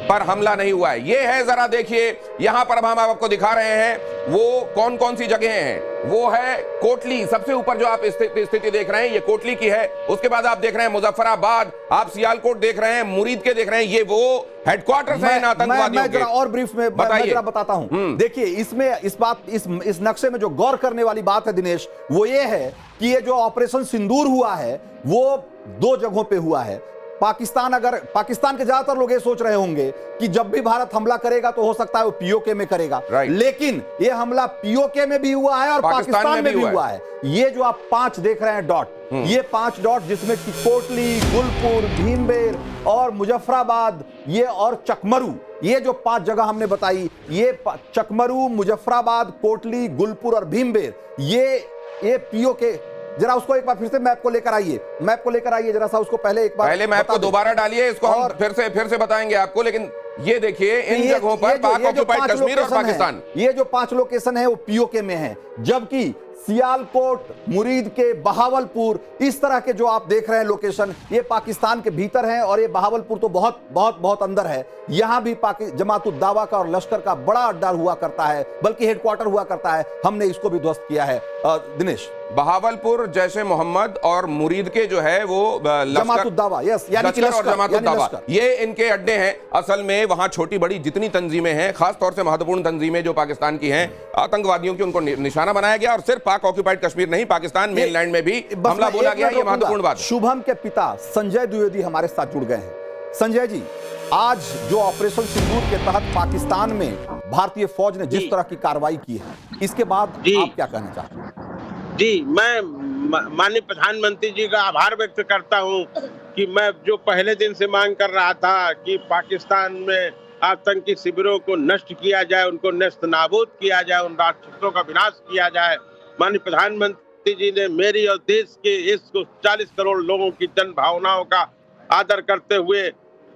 G: पर हमला नहीं हुआ है। ये है, जरा देखिए यहां पर हम आपको दिखा रहे हैं वो कौन कौन सी जगह हैं। वो है कोटली, सबसे ऊपर जो आप स्थिति देख रहे हैं ये कोटली की है। उसके बाद आप देख रहे हैं मुजफ्फराबाद, आप सियालकोट देख रहे हैं, मुरीद के देख रहे हैं, ये वो हेडक्वार्टर्स हैं आतंकवादियों के।
A: और ब्रीफ में बताता हूं। देखिए इसमें इस नक्शे में जो गौर करने वाली बात है दिनेश, वो ये है कि ये जो ऑपरेशन सिंदूर हुआ है वो 2 जगहों पे हुआ है। पाकिस्तान के ज्यादातर लोग ये सोच रहे होंगे कि जब भी भारत हमला करेगा तो हो सकता है वो पीओके में करेगा, लेकिन ये हमला पीओके में भी हुआ है और पाकिस्तान में भी हुआ है। ये जो आप 5 देख रहे हैं डॉट, ये 5 डॉट जिसमें कि कोटली, गुलपुर, भीमबेर और मुजफ्फराबाद, ये और चकमरू, ये जो 5 जगह हमने बताई, ये चकमरू, मुजफ्फराबाद, कोटली, गुलपुर और भीमबेर, ये पीओके। जरा उसको एक बार फिर से मैप को लेकर आइए जरा सा उसको पहले
G: मैप को दोबारा डालिए, इसको हम फिर से बताएंगे आपको। लेकिन ये देखिए इन जगहों पर पाक ऑक्युपाइड कश्मीर और पाकिस्तान,
A: ये जो 5 लोकेशन है वो पीओके में है, जबकि सियालकोट, मुरीद के, बहावलपुर, इस तरह के जो आप देख रहे हैं लोकेशन, ये पाकिस्तान के भीतर हैं और ये बहावलपुर तो बहुत बहुत बहुत अंदर है। यहां भी जमात-उद-दावा का और लश्कर का बड़ा अड्डा हुआ करता है, बल्कि हेडक्वार्टर हुआ करता है। हमने इसको भी ध्वस्त किया है। दिनेश,
G: बहावलपुर, जैश ए मोहम्मद और मुरीद के जो है वो
A: जमात-उद-दावा, यस, यानी कि
G: लश्कर और
A: लश्कर,
G: जमात-उद-दावा,
A: यानी लश्कर।
G: ये इनके अड्डे हैं। असल में वहां छोटी बड़ी जितनी तंजीमें हैं, खास तौर से महत्वपूर्ण तंजीमें जो पाकिस्तान की हैं, आतंकवादियों की उनको निशाना बनाया गया। और सिर्फ पाक ऑक्यूपाइड कश्मीर नहीं, पाकिस्तान मेनलैंड में भी हमला बोला गया। ये महत्वपूर्ण बात।
A: शुभम के पिता संजय द्विवेदी हमारे साथ जुड़ गए हैं। संजय जी, आज जो ऑपरेशन सिंदूर के तहत पाकिस्तान में भारतीय फौज ने जिस तरह की कार्रवाई की है, इसके बाद आप क्या कहना चाहते हैं?
J: जी, मैं माननीय प्रधानमंत्री जी का आभार व्यक्त करता हूं कि मैं जो पहले दिन से मांग कर रहा था कि पाकिस्तान में आतंकी शिविरों को नष्ट किया जाए, उनको नष्ट नाबूद किया जाए, उन राक्षसों का विनाश किया जाए। माननीय प्रधानमंत्री जी ने मेरी और देश के इस 40 करोड़ लोगों की जन भावनाओं का आदर करते हुए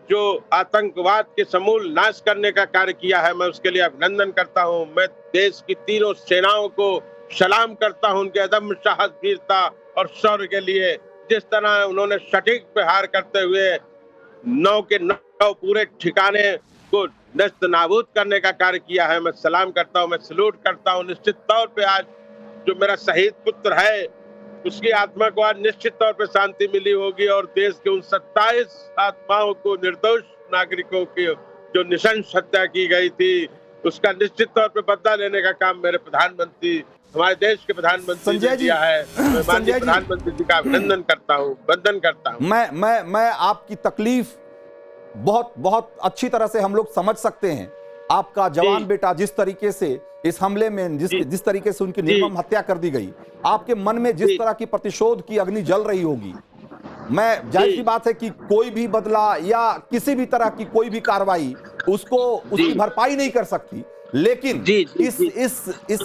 J: जो आतंकवाद के समूल नाश करने का कार्य किया है, मैं उसके लिए अभिनंदन करता हूं। मैं देश की तीनों सेनाओं को सलाम करता हूं, उनके अदम्य साहस, वीरता और शौर्य के लिए। जिस तरह उन्होंने सटीक प्रहार करते हुए 9 के 9 पूरे ठिकाने को नष्ट नाबूद करने का कार्य किया है, मैं सलाम करता हूं, मैं सलूट करता हूं। निश्चित तौर पे आज जो मेरा शहीद पुत्र है, उसकी आत्मा को आज निश्चित तौर पे शांति मिली होगी और देश के उन 27 आत्माओं को, निर्दोष नागरिकों की जो निशंस हत्या की गई थी, उसका निश्चित तौर पे बदला लेने का काम मेरे प्रधानमंत्री, हमारे देश के प्रधानमंत्री ने किया है। मैं माननीय प्रधानमंत्री जी का अभिनंदन करता हूँ, वंदन करता हूँ।
A: मैं आपकी तकलीफ बहुत बहुत अच्छी तरह से हम लोग समझ सकते हैं। आपका जवान बेटा जिस तरीके से इस हमले में जिस तरीके से उनकी निर्मम हत्या कर दी गई, आपके मन में जिस तरह की प्रतिशोध की अग्नि जल रही होगी, मैं जाहिर सी बात है कि कोई भी बदला या किसी भी तरह की कोई भी कार्रवाई उसकी भरपाई नहीं कर सकती। लेकिन इस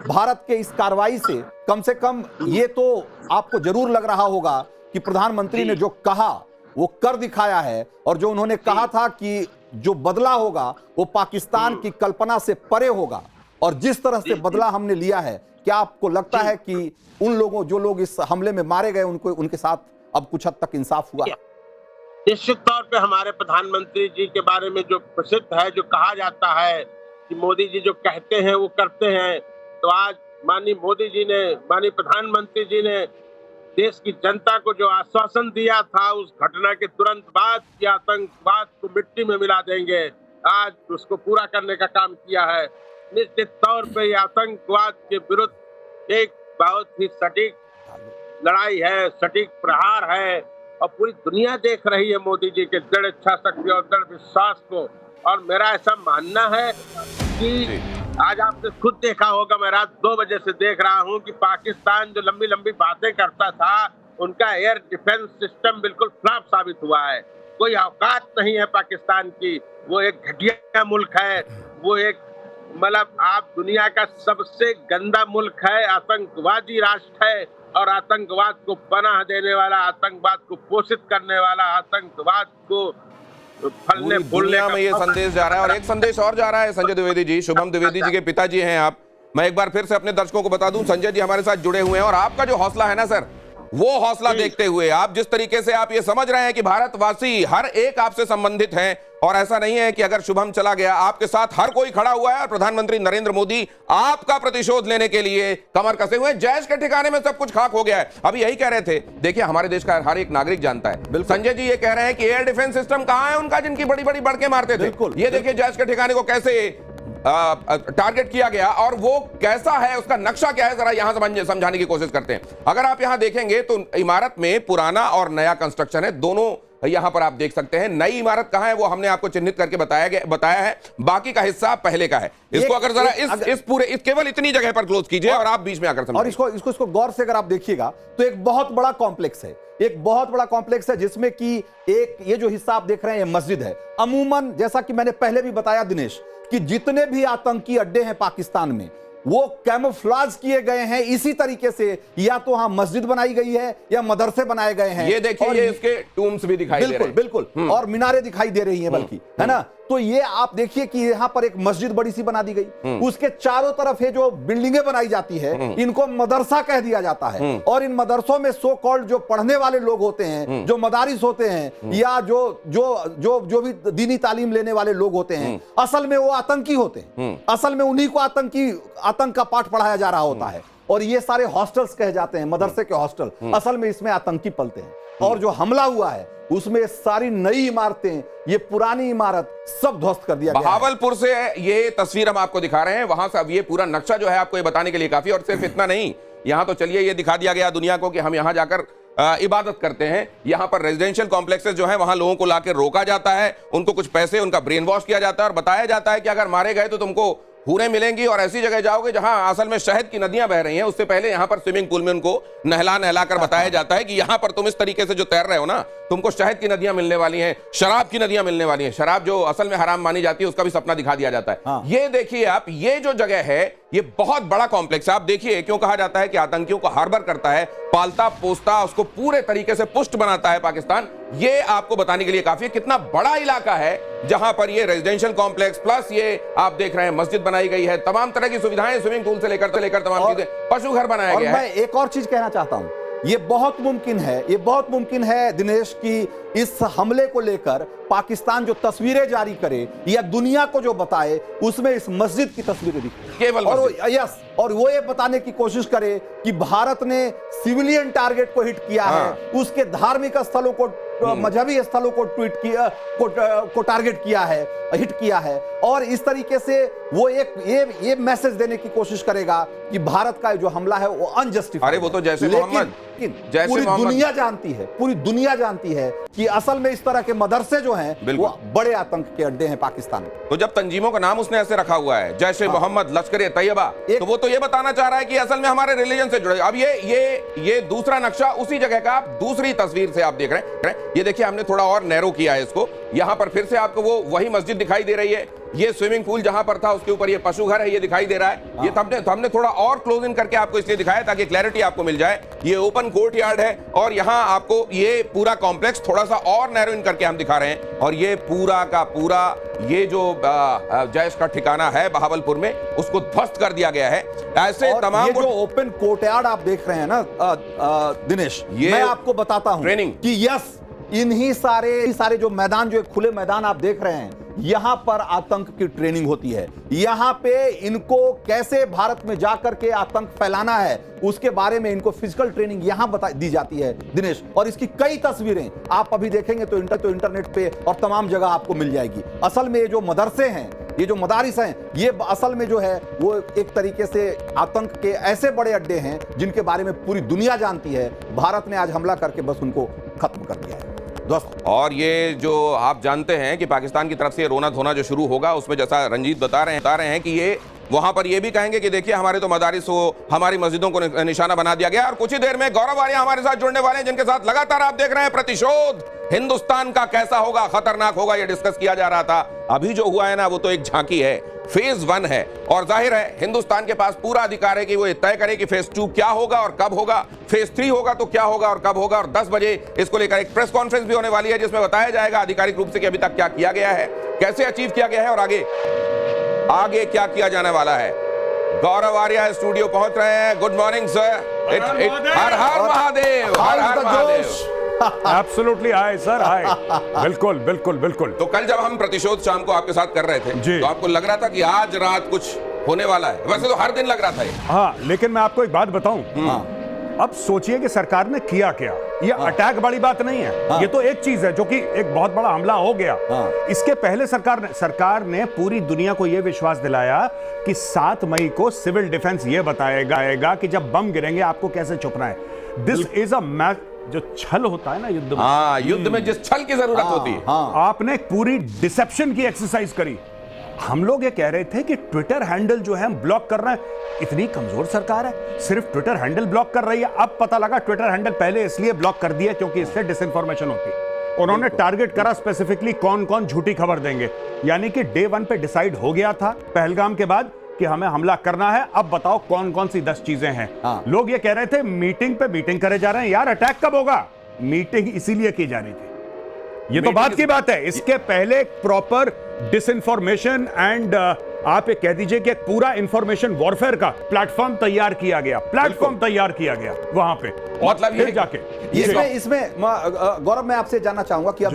A: भारत के इस कार्रवाई से कम ये तो आपको जरूर लग रहा होगा कि प्रधानमंत्री ने जो कहा वो कर दिखाया है, और जो उन्होंने कहा था कि जो बदला होगा वो पाकिस्तान की कल्पना से परे होगा, और जिस तरह से बदला हमने लिया है, क्या आपको लगता है कि उन लोगों जो लोग इस हमले में मारे गए उनके साथ अब कुछ हद तक इंसाफ हुआ?
J: निश्चित तौर पे हमारे प्रधानमंत्री जी के बारे में जो प्रसिद्ध है, जो कहा जाता है कि मोदी जी जो कहते हैं वो करते हैं, तो आज माननीय मोदी जी ने, माननीय प्रधानमंत्री जी ने देश की जनता को जो आश्वासन दिया था उस घटना के तुरंत बाद कि आतंकवाद को मिट्टी में मिला देंगे, आज उसको पूरा करने का काम किया है। निश्चित तौर पे ये आतंकवाद के विरुद्ध एक बहुत ही सटीक लड़ाई है, सटीक प्रहार है, और पूरी दुनिया देख रही है मोदी जी के दृढ़ इच्छा शक्ति और दृढ़ विश्वास को। और मेरा ऐसा मानना है कि आज आपने खुद देखा होगा, मैं रात 2 बजे से देख रहा हूं कि पाकिस्तान जो लंबी लंबी बातें करता था, उनका एयर डिफेंस सिस्टम बिल्कुल फ्लॉप साबित हुआ है। कोई औकात नहीं है पाकिस्तान की, वो एक घटिया मुल्क है, वो एक मतलब आप दुनिया का सबसे गंदा मुल्क है, आतंकवादी राष्ट्र है, और आतंकवाद को पनाह देने वाला, आतंकवाद को पोषित करने वाला, आतंकवाद को फलने फूलने
G: में ये संदेश जा रहा है। और एक संदेश और जा रहा है संजय द्विवेदी जी, शुभम द्विवेदी जी के पिताजी हैं आप। मैं एक बार फिर से अपने दर्शकों को बता दूं, संजय जी हमारे साथ जुड़े हुए हैं, और आपका जो हौसला है ना सर, वो हौसला देखते हुए आप जिस तरीके से आप ये समझ रहे हैं कि भारतवासी हर एक आपसे संबंधित हैं, और ऐसा नहीं है कि अगर शुभम चला गया आपके साथ हर कोई खड़ा हुआ है, और प्रधानमंत्री नरेंद्र मोदी आपका प्रतिशोध लेने के लिए कमर कसे हुए हैं। जैश के ठिकाने में सब कुछ खाक हो गया है। अभी यही कह रहे थे, देखिए हमारे देश का हर एक नागरिक जानता है, संजय जी ये कह रहे हैं कि एयर डिफेंस सिस्टम कहां है उनका, जिनकी बड़ी बड़ी बड़के मारते थे। ये देखिए जैश के ठिकाने को कैसे टारगेट किया गया, और वो कैसा है, उसका नक्शा क्या है, जरा यहां समझाने की कोशिश करते हैं। अगर आप यहां देखेंगे तो इमारत में पुराना और नया कंस्ट्रक्शन है, दोनों यहां पर आप देख सकते हैं। नई इमारत कहां है वो हमने आपको चिन्हित करके बताया है, बाकी का हिस्सा पहले का है। इसको अगर जरा इस पूरे केवल इतनी जगह पर क्लोज कीजिए और आप बीच में आकर समझिए।
A: और इसको गौर से अगर आप देखिएगा तो एक बहुत बड़ा कॉम्प्लेक्स है, एक बहुत बड़ा कॉम्प्लेक्स है, जिसमें कि एक ये जो हिस्सा आप देख रहे हैं ये मस्जिद है। अमूमन जैसा कि मैंने पहले भी बताया दिनेश, कि जितने भी आतंकी अड्डे हैं पाकिस्तान में वो कैमोफ्लेज किए गए हैं इसी तरीके से, या तो वहां मस्जिद बनाई गई है या मदरसे बनाए गए हैं।
G: ये देखिए, ये इसके टूम्स भी दिखाई दे रहे हैं।
A: बिल्कुल, और मीनारें दिखाई दे रही हैं, बल्कि है ना, तो ये आप देखिए कि यहां पर एक मस्जिद बड़ी सी बना दी गई, उसके चारों तरफ ये जो बिल्डिंगें बनाई जाती है इनको मदरसा कह दिया जाता है, और इन मदरसों में सो कॉल्ड जो पढ़ने वाले लोग होते हैं, जो मदारिस होते हैं, या जो भी दीनी तालीम लेने वाले लोग होते हैं, असल में वो आतंकी होते हैं। असल में उन्हीं को आतंक का पाठ पढ़ाया जा रहा होता है, और ये सारे हॉस्टल्स कहे जाते हैं, मदरसे के हॉस्टल। असल में इसमें आतंकी पलते हैं, और जो हमला हुआ है उसमें सारी नई इमारतें, ये पुरानी इमारत सब ध्वस्त कर दिया गया है।
G: बहावलपुर से ये तस्वीर हम आपको दिखा रहे हैं, वहां से अब ये पूरा नक्शा जो है आपको ये बताने के लिए काफी। और सिर्फ इतना नहीं, यहां तो चलिए ये दिखा दिया गया दुनिया को कि हम यहां जाकर इबादत करते हैं। यहां पर रेजिडेंशियल कॉम्प्लेक्सेस जो है वहां लोगों को लाकर रोका जाता है, उनको कुछ पैसे, उनका ब्रेन वॉश किया जाता है और बताया जाता है कि अगर मारे गए तो तुमको हूरें मिलेंगी और ऐसी जगह जाओगे जहां असल में शहद की नदियां बह रही हैं। उससे पहले यहां पर स्विमिंग पूल में उनको नहला कर बताया जाता है कि यहां पर तुम इस तरीके से जो तैर रहे हो ना, तुमको शहद की नदियां मिलने वाली हैं, शराब की नदियां मिलने वाली हैं। शराब जो असल में हराम मानी जाती है उसका भी सपना दिखा दिया जाता है। ये देखिए आप, ये जो जगह है ये बहुत बड़ा कॉम्प्लेक्स है। आप देखिए क्यों कहा जाता है कि आतंकियों को हार्बर करता है, पालता पोसता, उसको पूरे तरीके से पुष्ट बनाता है पाकिस्तान। ये आपको बताने के लिए काफी है कितना बड़ा इलाका है जहां पर ये रेजिडेंशियल कॉम्प्लेक्स प्लस ये आप देख रहे हैं मस्जिद बनाई गई है, तमाम तरह की सुविधाएं, स्विमिंग पूल से लेकर तमाम चीजें, पशु घर बनाया गया है।
A: मैं एक और चीज कहना चाहता हूं, ये बहुत मुमकिन है दिनेश की इस हमले को लेकर पाकिस्तान जो तस्वीरें जारी करे या दुनिया को जो बताए, उसमें इस मस्जिद की तस्वीरें दिखे
G: केवल
A: और वो ये बताने की कोशिश करे कि भारत ने सिविलियन टारगेट को हिट किया है, उसके धार्मिक स्थलों को, मजहबी स्थलों को को टारगेट किया है, हिट किया है। और इस तरीके से वो ये मैसेज देने की कोशिश करेगा कि भारत का जो हमला है वो अनजस्टिफाइड।
G: अरे वो तो जैसे मोहम्मद,
A: पूरी दुनिया जानती है कि असल में इस तरह के मदरसे जो हैं वो बड़े आतंक के अड्डे हैं पाकिस्तान में।
G: तो जब तंजीमों का नाम उसने ऐसे रखा हुआ है, जैसे मोहम्मद, लश्कर ए तैयबा, तो वो तो ये बताना चाह रहा है कि असल में हमारे रिलीजन से जुड़े। अब ये दूसरा नक्शा उसी जगह का आप दूसरी तस्वीर से आप देख रहे हैं। ये देखिए हमने थोड़ा और नैरो किया है इसको। यहां पर फिर से आपको वो वही मस्जिद दिखाई दे रही है, ये स्विमिंग पूल जहां पर था उसके ऊपर ये पशु घर है, ये दिखाई दे रहा है। ये हमने थोड़ा और क्लोज इन करके आपको इसलिए दिखाया ताकि क्लैरिटी आपको मिल जाए। ये ओपन कोर्ट यार्ड है और यहां आपको ये पूरा कॉम्प्लेक्स थोड़ा सा और नैरो इन करके हम दिखा रहे हैं। और ये पूरा का पूरा ये जो जैश का ठिकाना है बहावलपुर में, उसको ध्वस्त कर दिया गया है। ऐसे तमाम
A: ये जो ओपन कोर्ट यार्ड आप देख रहे हैं ना दिनेश, मैं आपको बताता हूं
G: ट्रेनिंग
A: कि यस, इन्हीं सारे जो मैदान, जो खुले मैदान आप देख रहे हैं, यहां पर आतंक की ट्रेनिंग होती है। यहां पे इनको कैसे भारत में जाकर के आतंक फैलाना है उसके बारे में इनको फिजिकल ट्रेनिंग यहां बता दी जाती है दिनेश। और इसकी कई तस्वीरें आप अभी देखेंगे तो इंटरनेट पे और तमाम जगह आपको मिल जाएगी। असल में ये जो मदरसे हैं, ये जो मदारिस हैं, ये असल में जो है वो एक तरीके से आतंक के ऐसे बड़े अड्डे हैं जिनके बारे में पूरी दुनिया जानती है। भारत ने आज हमला करके बस उनको खत्म कर दिया है।
G: और ये जो आप जानते हैं कि पाकिस्तान की तरफ से रोना धोना जो शुरू होगा, उसमें जैसा रंजीत बता रहे हैं कि ये वहां पर ये भी कहेंगे कि देखिए हमारे तो मदारिस हो, हमारी मस्जिदों को निशाना बना दिया गया। और कुछ ही देर में गौरव आर्या हमारे साथ जुड़ने वाले हैं, जिनके साथ लगातार आप देख रहे हैं प्रतिशोध हिंदुस्तान का कैसा होगा, खतरनाक होगा, ये डिस्कस किया जा रहा था। अभी जो हुआ है ना वो तो एक झांकी है, फेज 1 है। और जाहिर है हिंदुस्तान के पास पूरा अधिकार है कि वो तय करे कि फेज 2 क्या होगा और कब होगा, फेज 3 होगा तो क्या होगा और कब होगा। और 10 बजे इसको लेकर एक प्रेस कॉन्फ्रेंस भी होने वाली है जिसमें बताया जाएगा आधिकारिक रूप से कि अभी तक क्या किया गया है, कैसे अचीव किया गया है और आगे क्या किया जाने वाला है। गौरव आर्या स्टूडियो पहुंच रहे हैं। Good morning sir. हर हर महादेव, हर हर महादेव।
C: एब्सोल्युटली आए सर, आए। बिल्कुल बिल्कुल बिल्कुल।
G: तो कल जब हम प्रतिशोध शाम को आपके साथ कर रहे थे तो आपको लग रहा था कि आज रात कुछ होने वाला है। वैसे तो हर दिन लग रहा था ये।
C: हाँ, लेकिन मैं आपको एक बात बताऊं, अब सोचिए कि सरकार ने किया क्या। ये अटैक बड़ी बात नहीं है, ये तो एक चीज है जो कि एक बहुत बड़ा हमला हो गया। इसके पहले सरकार ने पूरी दुनिया को यह विश्वास दिलाया कि 7 मई को सिविल डिफेंस ये बताएगा कि जब बम गिरेंगे आपको कैसे छुपना है। This is a match. जो छल होता है ना युद्ध में,
G: युद्ध में जिस छल की जरूरत होती है,
C: आपने पूरी डिसेप्शन की एक्सरसाइज करी। हम लोग ये कह रहे थे कि ट्विटर हैंडल जो है हम ब्लॉक कर रहे हैं। इतनी कमजोर सरकार है, सिर्फ ट्विटर हैंडल ब्लॉक कर रही है। अब पता लगा ट्विटर हैंडल पहले इसलिए ब्लॉक कर दिया क्योंकि इससे डिसइंफॉर्मेशन होती है। उन्होंने टारगेट करा स्पेसिफिकली कौन कौन झूठी खबर देंगे। यानी कि डे 1 पे डिसाइड हो गया था पहलगाम के बाद कि हमें हमला करना है। अब बताओ कौन कौन सी 10 चीजें हैं। लोग ये कह रहे थे मीटिंग पे मीटिंग करे जा रहे हैं। यार अटैक कब होगा? मीटिंग इसीलिए की जा रही थी। ये तो बात की बात है। इसके पहले एक प्रॉपर
K: डिसइंफॉर्मेशन एंड आप एक कह दीजिए कि एक पूरा इंफॉर्मेशन वॉरफेयर का प्लेटफॉर्म तैयार किया गया, वहां पे,
G: मतलब
K: फिर जाके
A: इसमें गौरव, मैं आपसे जानना चाहूंगा कि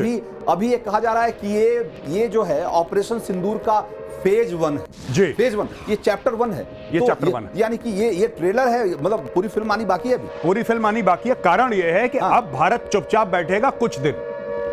A: अभी ये कहा जा रहा है कि ये जो है ऑपरेशन सिंदूर का फेज 1
K: जी,
A: फेज 1, ये चैप्टर 1 है,
K: ये
A: तो
K: चैप्टर 1
A: यानी कि ये ट्रेलर है, मतलब पूरी फिल्म आनी बाकी है अभी,
K: पूरी फिल्म आनी बाकी है। कारण ये है कि अब भारत चुपचाप बैठेगा कुछ दिन,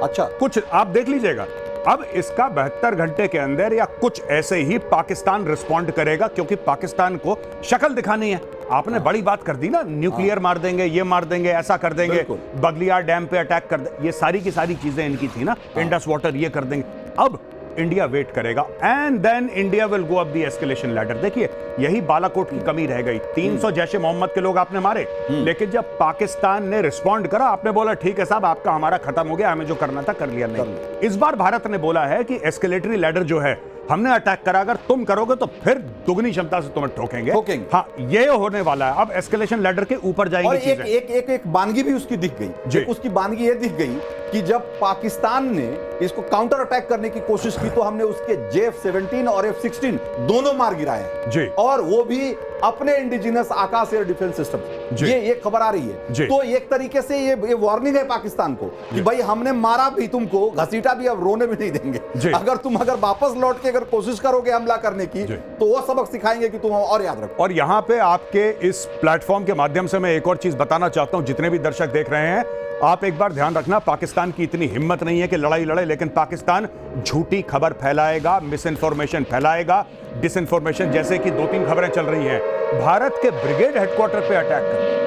A: अच्छा
K: कुछ आप देख लीजिएगा, अब इसका 72 घंटे के अंदर या कुछ ऐसे ही पाकिस्तान रिस्पॉन्ड करेगा, क्योंकि पाकिस्तान को शक्ल दिखानी है। आपने बड़ी बात कर दी ना, न्यूक्लियर मार देंगे, ये मार देंगे, ऐसा कर देंगे, बगलियार डैम पे अटैक कर दे, ये सारी की सारी चीजें इनकी थी ना, इंडस वाटर ये कर देंगे। अब इंडिया वेट करेगा and then India will go up the escalation ladder. देखिए यही बालाकोट की कमी रह गई, 300 जैशे मोहम्मद के लोग आपने मारे, लेकिन जब पाकिस्तान ने रिस्पॉन्ड करा, आपने बोला ठीक है साहब, आपका हमारा खत्म हो गया, हमें जो करना था कर लिया। नहीं, इस बार भारत ने बोला है कि एस्केलेटरी लैडर जो है, हमने अटैक करा, अगर तुम करोगे तो फिर दुगनी क्षमता से तुम्हें ठोकेंगे। हाँ, ये होने वाला है, अब एस्केलेशन लैडर के ऊपर जाएंगे।
A: और एक बानगी भी उसकी दिख गई, उसकी बानगी ये दिख गई कि जब पाकिस्तान ने इसको काउंटर अटैक करने की कोशिश की तो हमने उसके J-17 और F-16 दोनों मार गिराए
K: जी,
A: और वो भी अपने इंडिजिनस आकाश एयर डिफेंस सिस्टम। ये खबर आ रही है, तो एक तरीके से ये वार्निंग है पाकिस्तान को कि भाई हमने मारा भी तुमको, घसीटा भी, अब रोने भी नहीं देंगे। अगर वापस लौट के अगर कोशिश करोगे हमला करने की तो वो सबक सिखाएंगे कि तुम और याद रखो।
K: और यहां पे आपके इस प्लेटफॉर्म के माध्यम से मैं एक और चीज बताना चाहता हूं, जितने भी दर्शक देख रहे हैं, आप एक बार ध्यान रखना, पाकिस्तान की इतनी हिम्मत नहीं है कि लड़ाई लड़े, लेकिन पाकिस्तान झूठी खबर फैलाएगा, मिस इन्फॉर्मेशन फैलाएगा, डिसइंफॉर्मेशन, जैसे कि 2-3 खबरें चल रही हैं, भारत के ब्रिगेड हेडक्वार्टर पे अटैक कर।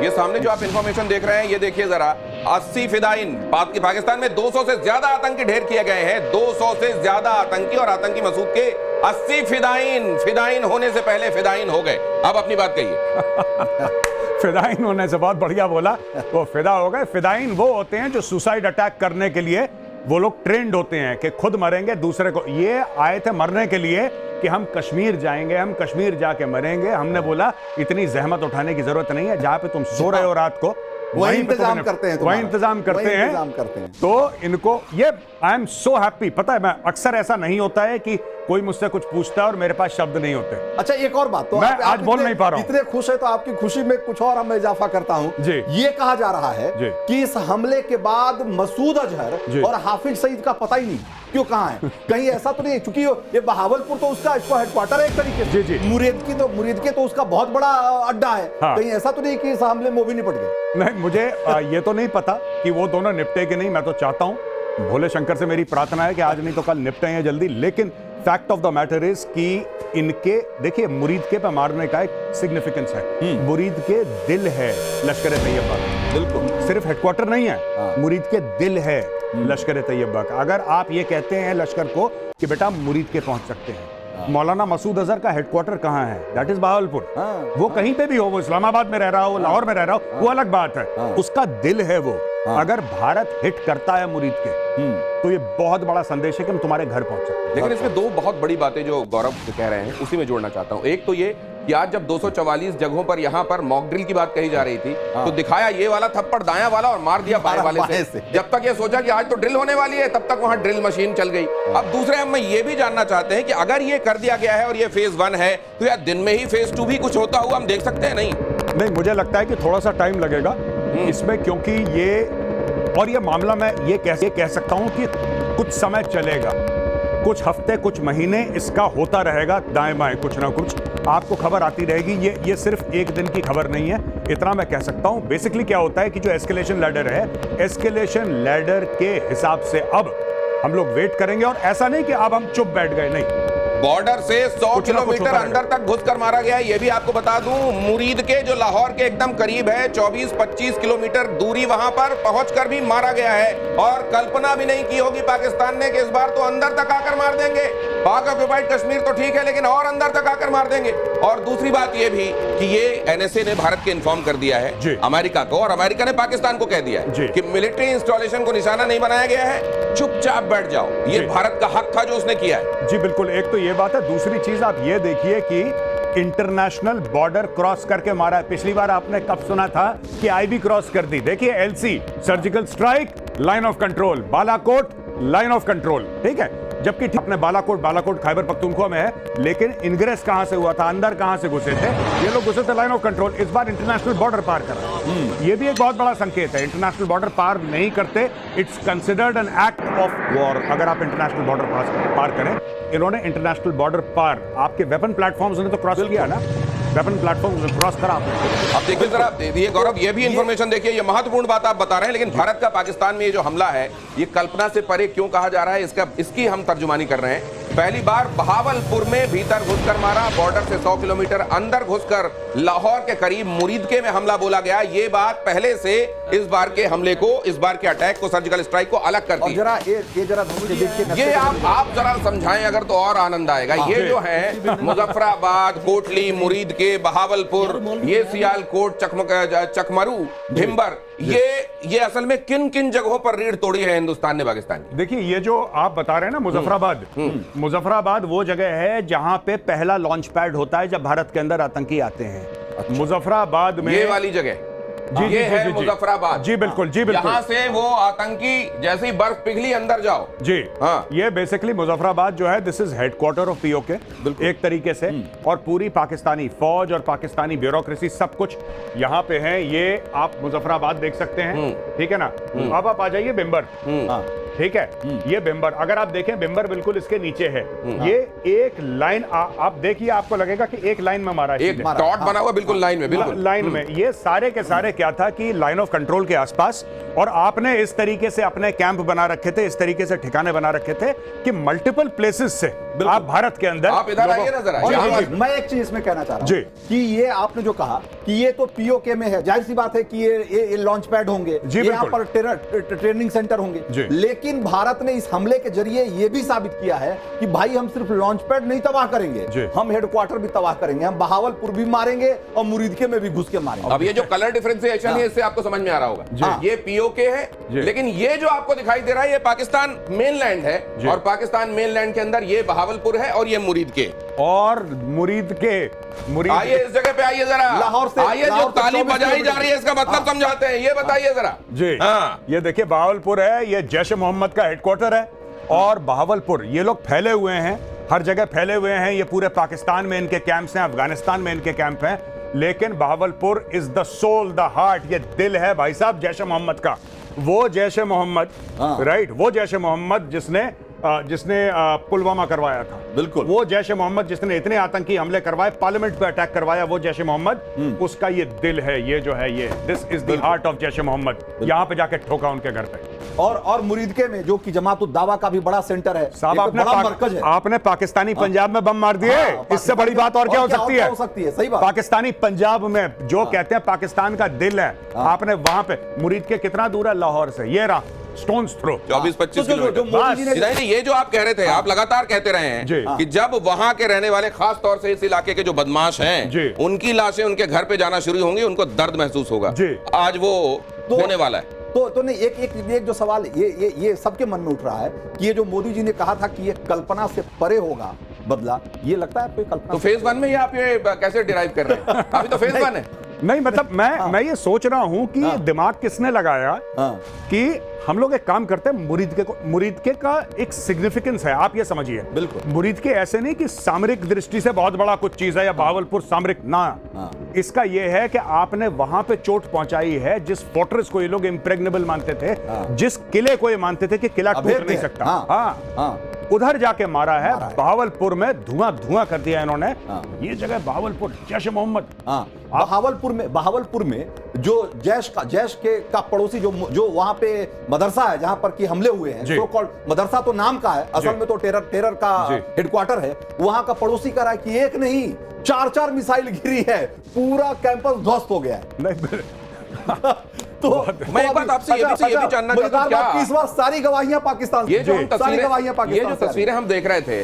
G: ये सामने जो आप इंफॉर्मेशन देख रहे हैं, ये देखिए जरा, 80 फिदाइन, पाकिस्तान में 200 से ज्यादा आतंकी ढेर किए गए हैं, 200 से ज्यादा आतंकी, और आतंकी मसूद के 80 फिदाइन होने से पहले फिदाइन हो गए। अब अपनी बात कहिए।
K: फिदाइन होने से बहुत बढ़िया बोला, वो फिदा हो गए। फिदाइन वो होते हैं जो सुसाइड अटैक करने के लिए वो लोग ट्रेंड होते हैं कि खुद मरेंगे दूसरे को। ये आए थे मरने के लिए कि हम कश्मीर जाएंगे, हम कश्मीर जाके मरेंगे। हमने बोला इतनी जहमत उठाने की जरूरत नहीं है, जहां पे तुम सो रहे हो रात को
A: वही इंतजाम करते हैं,
K: वही इंतजाम करते हैं। तो इनको ये, आई एम सो हैप्पी। पता है, मैं अक्सर ऐसा नहीं होता है कि कोई मुझसे कुछ पूछता है और मेरे पास शब्द नहीं होते।
A: अच्छा, एक और बात, तो
K: मैं आज बोल नहीं पा रहा हूं।
A: इतने खुश है तो आपकी खुशी में कुछ और मैं इजाफा करता हूं जी। ये कहा जा रहा है कि इस हमले के बाद मसूद अजहर और हाफिज सईद का पता ही नहीं क्यों कहां है। कहीं ऐसा तो नहीं, क्योंकि ये बहावलपुर तो उसका हेडक्वार्टर है एक तरीके से, जी। मुरीद के तो उसका बहुत बड़ा अड्डा है। कहीं ऐसा तो नहीं कि इस हमले में वो भी निपट गए?
K: नहीं, मुझे ये तो नहीं पता कि वो दोनों निपटे कि नहीं। मैं तो चाहता हूं, भोले शंकर से मेरी प्रार्थना है कि आज नहीं तो कल निपटे हैं जल्दी। लेकिन fact of the matter is कि इनके, देखिए, मुरीद के पे मारने का एक सिग्निफिकेंस है। मुरीद के दिल है लश्कर तैयबा, बिल्कुल, सिर्फ हेडक्वार्टर नहीं है, मुरीद के दिल है लश्कर तैयबा का। अगर आप ये कहते हैं लश्कर को कि बेटा मुरीद के पहुंच सकते हैं, मौलाना मसूद अजहर का हेडक्वार्टर कहां है? That is Bahawalpur. वो कहीं पे भी हो, वो इस्लामाबाद में रह रहा हो, लाहौर में रह रहा हो, वो अलग बात है। उसका दिल है वो। अगर भारत हिट करता है मुरीद के, तो ये बहुत बड़ा संदेश है कि हम तुम्हारे घर पहुंच सकते हैं।
G: लेकिन इसमें दो बहुत बड़ी बातें जो गौरव कह रहे हैं उसी में जोड़ना चाहता हूं। एक तो ये कि आज जब 244 जगहों पर यहां पर मॉक ड्रिल की बात कही जा रही थी, तो दिखाया ये वाला थप्पड़ दायां वाला और मार दिया बाएं वाले से। जब तक ये सोचा कि आज तो ड्रिल होने वाली है, तब तक वहां ड्रिल मशीन चल गई। अब दूसरे हम ये भी जानना चाहते हैं कि अगर ये कर दिया गया है और ये फेज 1 है, तो यार दिन में ही फेज 2 भी कुछ होता हुआ हम देख सकते हैं? नहीं,
K: मुझे लगता है कि थोड़ा सा टाइम लगेगा इसमें, क्योंकि ये मामला मैं ये कह सकता हूं कि कुछ समय चलेगा, कुछ हफ्ते, कुछ महीने इसका होता रहेगा, दाएं बाएं कुछ ना कुछ आपको खबर आती रहेगी। ये सिर्फ एक दिन की खबर नहीं है, इतना मैं कह सकता हूं। बेसिकली क्या होता है कि जो एस्केलेशन लैडर है, एस्केलेशन लैडर के हिसाब से अब हम लोग वेट करेंगे। और ऐसा नहीं कि अब हम चुप बैठ गए, नहीं,
G: बॉर्डर से 100 किलोमीटर अंदर तक घुसकर मारा गया है। ये भी आपको बता दूं, मुरीद के जो लाहौर के एकदम करीब है, 24-25 किलोमीटर दूरी, वहां पर पहुंचकर भी मारा गया है। और कल्पना भी नहीं की होगी पाकिस्तान ने कि इस बार तो अंदर तक आकर मार देंगे। पाक ऑक्युपाइड कश्मीर तो ठीक है, लेकिन और अंदर तक आकर मार देंगे। और दूसरी बात ये भी कि ये एनएसए ने भारत के इन्फॉर्म कर दिया है अमेरिका को, और अमेरिका ने पाकिस्तान को कह दिया है कि मिलिट्री इंस्टॉलेशन को निशाना नहीं बनाया गया है, चुपचाप बैठ जाओ। ये भारत का हक था जो उसने किया है।
K: जी बिल्कुल, एक तो ये बात है। दूसरी चीज आप ये देखिए कि इंटरनेशनल बॉर्डर क्रॉस करके मारा है। पिछली बार आपने कब सुना था कि आईबी क्रॉस कर दी? देखिए, LC, surgical strike, line of control, Balakot, line of control, ठीक है। जबकि अपने बालाकोट खैबर पख्तूनख्वा में है, लेकिन इनग्रेस कहां से हुआ था, अंदर कहां से घुसे थे ये लोग? घुसे थे लाइन ऑफ कंट्रोल। इस बार इंटरनेशनल बॉर्डर पार करा, ये भी एक बहुत बड़ा संकेत है। इंटरनेशनल बॉर्डर पार नहीं करते, it's considered an act of war अगर आप इंटरनेशनल बॉर्डर पार करें। इन्होंने इंटरनेशनल बॉर्डर पार, आपके वेपन प्लेटफॉर्म्स ने तो क्रॉस किया ना, वेपन प्लेटफॉर्म क्रॉस करा आपने।
G: अब देखिए जरा, ये गौरव, ये भी इंफॉर्मेशन देखिए, ये महत्वपूर्ण बात आप बता रहे हैं, लेकिन भारत का पाकिस्तान में ये जो हमला है, ये कल्पना से परे क्यों कहा जा रहा है, इसकी हम तर्जुमानी कर रहे हैं। पहली बार बहावलपुर में भीतर घुसकर मारा, बॉर्डर से 100 किलोमीटर अंदर घुसकर लाहौर के करीब मुरीदके में हमला बोला गया। ये बात पहले से इस बार के हमले को, इस बार के अटैक को, सर्जिकल स्ट्राइक को अलग करती है। ये आप जरा समझाएं अगर तो और आनंद आएगा। ये जो है मुजफ्फराबाद, कोटली, मुरीदके, बहावलपुर, ये सियालकोट, चकमरू, भिम्बर, ये असल में किन किन जगहों पर रीढ़ तोड़ी है हिंदुस्तान ने पाकिस्तान की?
K: देखिए, ये जो आप बता रहे हैं ना मुजफ्फराबाद वो जगह है जहां पे पहला लॉन्च पैड होता है जब भारत के अंदर आतंकी आते हैं। मुजफ्फराबाद में
G: ये वाली जगह ये है मुजफ्फराबाद।
K: जी बिल्कुल, जी बिल्कुल।
G: यहाँ से वो आतंकी जैसे ही बर्फ पिघली अंदर जाओ।
K: जी
G: हाँ,
K: ये बेसिकली मुजफ्फराबाद जो है, this is headquarter of PoK एक तरीके से, और पूरी पाकिस्तानी फौज और पाकिस्तानी ब्यूरोक्रेसी सब कुछ यहाँ पे है। ये आप मुजफ्फराबाद देख सकते हैं, ठीक है ना। अब आप आ जाइए बिम्बर, ठीक है, ये बिम्बर, अगर आप देखें बिम्बर बिल्कुल इसके नीचे है। ये एक लाइन आप देखिए, आपको लगेगा कि एक लाइन में मारा है,
G: एक डॉट बना हुआ बिल्कुल लाइन में, बिल्कुल
K: लाइन में। ये सारे के सारे क्या था कि लाइन ऑफ कंट्रोल के आसपास, और आपने इस तरीके से अपने कैंप बना रखे थे, इस तरीके से ठिकाने बना रखे थे कि मल्टीपल प्लेसेस से आप भारत के अंदर।
G: आप इधर आइए ना जरा।
A: मैं एक चीज इसमें कहना चाह रहा हूं कि ये आपने जो कहा कि ये तो पीओके में है, जाहिर सी बात है कि ये लॉन्च पैड होंगे, यहाँ पर ट्रेनिंग सेंटर होंगे, लेकिन भारत ने इस हमले के जरिए यह भी साबित किया है कि भाई हम सिर्फ लॉन्च पैड नहीं तबाह करेंगे, हम हेडक्वार्टर भी तबाह करेंगे, हम बहावलपुर भी मारेंगे और मुरीदके में भी घुस के मारेंगे।
G: अब ये जो कलर डिफरेंशिएशन है, इससे आपको समझ में आ रहा होगा, ये पीओके है, लेकिन ये जो आपको दिखाई दे रहा है, ये पाकिस्तान मेनलैंड है, और पाकिस्तान मेनलैंड के अंदर ये बहावलपुर है और ये मुरीदके।
K: और मुरीदके
G: आइए इस जगह पे आइए जरा,
A: लाहौर से
G: आइए, जो ताली बजाई जा रही है इसका मतलब समझाते हैं, ये बताइए जरा
K: जी। ये देखिए बहावलपुर है, ये जैश मोहम्मद का हेडक्वार्टर है, और बहावलपुर ये लोग फैले हुए हैं, हर जगह फैले हुए हैं। ये पूरे पाकिस्तान में इनके कैंप्स हैं, अफगानिस्तान में इनके कैंप हैं, लेकिन Bahawalpur is the soul, the heart, ये दिल है भाई साहब जैश मोहम्मद का। वो जैश मोहम्मद, राइट, वो जैश मोहम्मद जिसने पुलवामा करवाया था, बिल्कुल वो जैश मोहम्मद जिसने इतने आतंकी हमले करवाए, पार्लियामेंट पे अटैक करवाया, वो जैश मोहम्मद, उसका ये दिल है, ये जो है, ये this is the heart of Jaish Mohammed. यहाँ पे जाके ठोका उनके घर पे।
A: और मुरीदके में जो कि जमातुद दावा का भी बड़ा सेंटर है,
K: साहब आपने पाकिस्तानी पंजाब में बम मार दिए, इससे बड़ी बात और क्या हो सकती है?
A: सही बात।
K: पाकिस्तानी पंजाब में जो कहते हैं पाकिस्तान का दिल है, आपने वहां पे, मुरीदके कितना दूर है लाहौर से, ये रहा स्टोन्स थ्रो
G: 24-25 किलोमीटर। ये जो आप कह रहे थे, आप लगातार कहते रहे हैं कि जब वहां के रहने वाले, खास तौर से इस इलाके के जो बदमाश हैं, उनकी लाशें उनके घर पे जाना शुरू होंगी, उनको दर्द महसूस होगा। आज वो होने वाला है।
A: तो नहीं, एक जो सवाल ये सबके मन में उठ रहा है कि ये जो मोदी जी ने कहा था कि ये कल्पना से परे होगा बदला, ये लगता है आपको कल्पना?
G: तो फेज 1 में ये आप ये कैसे डिराइव कर रहे हैं? अभी तो फेज 1 है।
K: नहीं, मतलब मैं ये सोच रहा हूं कि दिमाग किसने लगाया कि हम लोग एक काम करते हैं, मुरीदके का एक सिग्निफिकेंस है, आप ये समझिए। बिल्कुल, मुरीदके ऐसे नहीं कि सामरिक दृष्टि से बहुत बड़ा कुछ चीज है, या बहावलपुर सामरिक ना, इसका ये है कि आपने वहां पे चोट पहुंचाई है जिस फोर्ट्रेस को ये लोग इम्प्रेग्नेबल मानते थे, जिस किले को ये मानते थे कि किला टूट नहीं सकता, उधर जाके मारा है। बहावलपुर में धुआं कर दिया इन्होंने। ये जगह बहावलपुर, जैश मोहम्मद।
A: बहावलपुर में जो जैश का पड़ोसी जो वहां पे मदरसा है जहां पर कि हमले हुए हैं, सो कॉल्ड मदरसा तो नाम का है, असल में तो टेरर का हेडक्वार्टर है, वहां का पड़ोसी कह रहा है कि एक नहीं 4 मिसाइल गिरी है, पूरा कैंपस ध्वस्त हो गया है। तो
G: मैं एक बात आपसे ये भी जानना चाहता हूं, क्या
A: इस बार सारी गवाहियां पाकिस्तान,
G: ये जो तस्वीरें हम देख रहे थे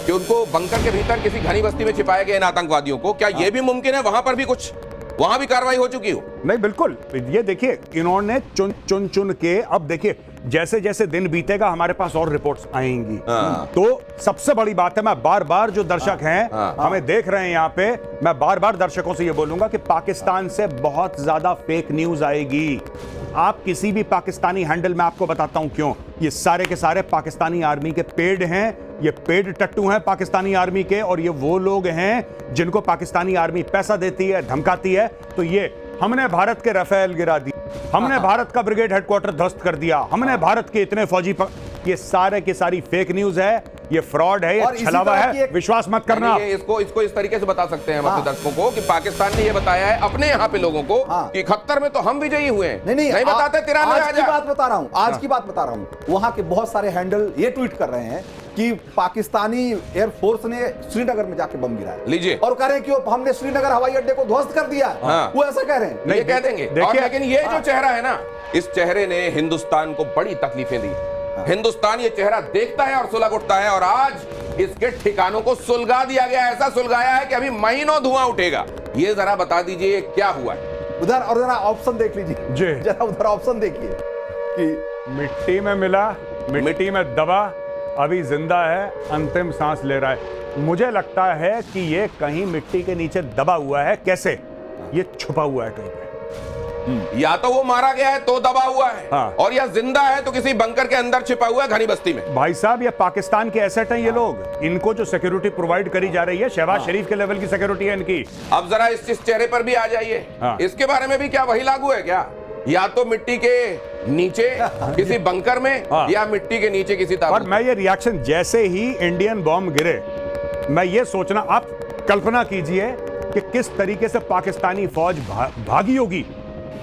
G: कि उनको बंकर के भीतर किसी घनी बस्ती में छिपाए गए इन आतंकवादियों को, क्या ये भी मुमकिन है वहां पर भी कुछ, वहां भी कार्रवाई हो चुकी हो?
K: नहीं, बिल्कुल। ये देखिए, इन्होंने चुन के, अब देखिए जैसे जैसे दिन बीतेगा हमारे पास और रिपोर्ट्स आएंगी। तो सबसे बड़ी बात है, मैं बार बार जो दर्शक हैं हमें देख रहे हैं यहाँ पे, मैं बार बार दर्शकों से ये बोलूंगा कि पाकिस्तान से बहुत ज्यादा फेक न्यूज आएगी। आप किसी भी पाकिस्तानी हैंडल में आपको बताता हूं क्यों। ये सारे के सारे पाकिस्तानी आर्मी के पेड हैं, ये पेड टट्टू हैं पाकिस्तानी आर्मी के, और ये वो लोग हैं जिनको पाकिस्तानी आर्मी पैसा देती है, धमकाती है। तो ये हमने भारत के राफेल गिरा दिए, हमने भारत का ब्रिगेड हेडक्वार्टर ध्वस्त कर दिया, हमने भारत के इतने फौजी ये सारे की सारी फेक न्यूज है, ये फ्रॉड है, ये छलावा है, विश्वास मत करना।
G: ये इसको इस तरीके से बता सकते हैं हमारे दर्शकों को कि पाकिस्तान ने ये बताया है अपने यहाँ पे लोगों को कि 71 में तो हम विजयी हुए हैं। नहीं बताते 93
A: आज की बात बता रहा हूं, आज की बात बता रहा हूं। वहां के बहुत सारे हैंडल ये ट्वीट कर रहे हैं कि पाकिस्तानी एयरफोर्स ने श्रीनगर में जाके बम गिराया,
G: लीजिए,
A: और कह रहे हैं कि हमने श्रीनगर हवाई अड्डे को ध्वस्त कर दिया। वो ऐसा कह रहे हैं,
G: नहीं कह देंगे। और लेकिन ये जो चेहरा है ना, इस चेहरे ने हिंदुस्तान को बड़ी तकलीफें दी। हिंदुस्तान ये चेहरा देखता है और सुलग उठता है, और आज इसके ठिकानों को सुलगा दिया गया। ऐसा सुलगाया है कि अभी महीनों धुआं उठेगा। ये जरा बता दीजिए क्या हुआ है
A: उधर, और जरा ऑप्शन देख लीजिए, जरा उधर ऑप्शन देखिए कि
K: मिट्टी में मिला, मिट्टी में दबा, अभी जिंदा है, अंतिम सांस ले रहा है। मुझे लगता है कि ये कहीं मिट्टी के नीचे दबा हुआ है। कैसे? ये छुपा हुआ है कहीं पे।
G: या तो वो मारा गया है तो दबा हुआ है,
K: हाँ।
G: और या जिंदा है तो किसी बंकर के अंदर छिपा हुआ है घनी बस्ती में।
K: भाई साहब, ये पाकिस्तान के एसेट हैं ये लोग। इनको जो सिक्योरिटी प्रोवाइड करी जा रही है, शहबाज शरीफ के लेवल की सिक्योरिटी है इनकी।
G: अब जरा इस चेहरे पर भी आ जाइए।
K: हाँ।
G: इसके बारे में भी क्या वही लागू है क्या? या तो मिट्टी के नीचे किसी बंकर में,
K: हाँ।
G: या मिट्टी के नीचे किसी ताबूत।
K: और मैं ये रिएक्शन, जैसे ही इंडियन बॉम्ब गिरे, मैं ये सोचना, आप कल्पना कीजिए कि किस तरीके से पाकिस्तानी फौज भागी होगी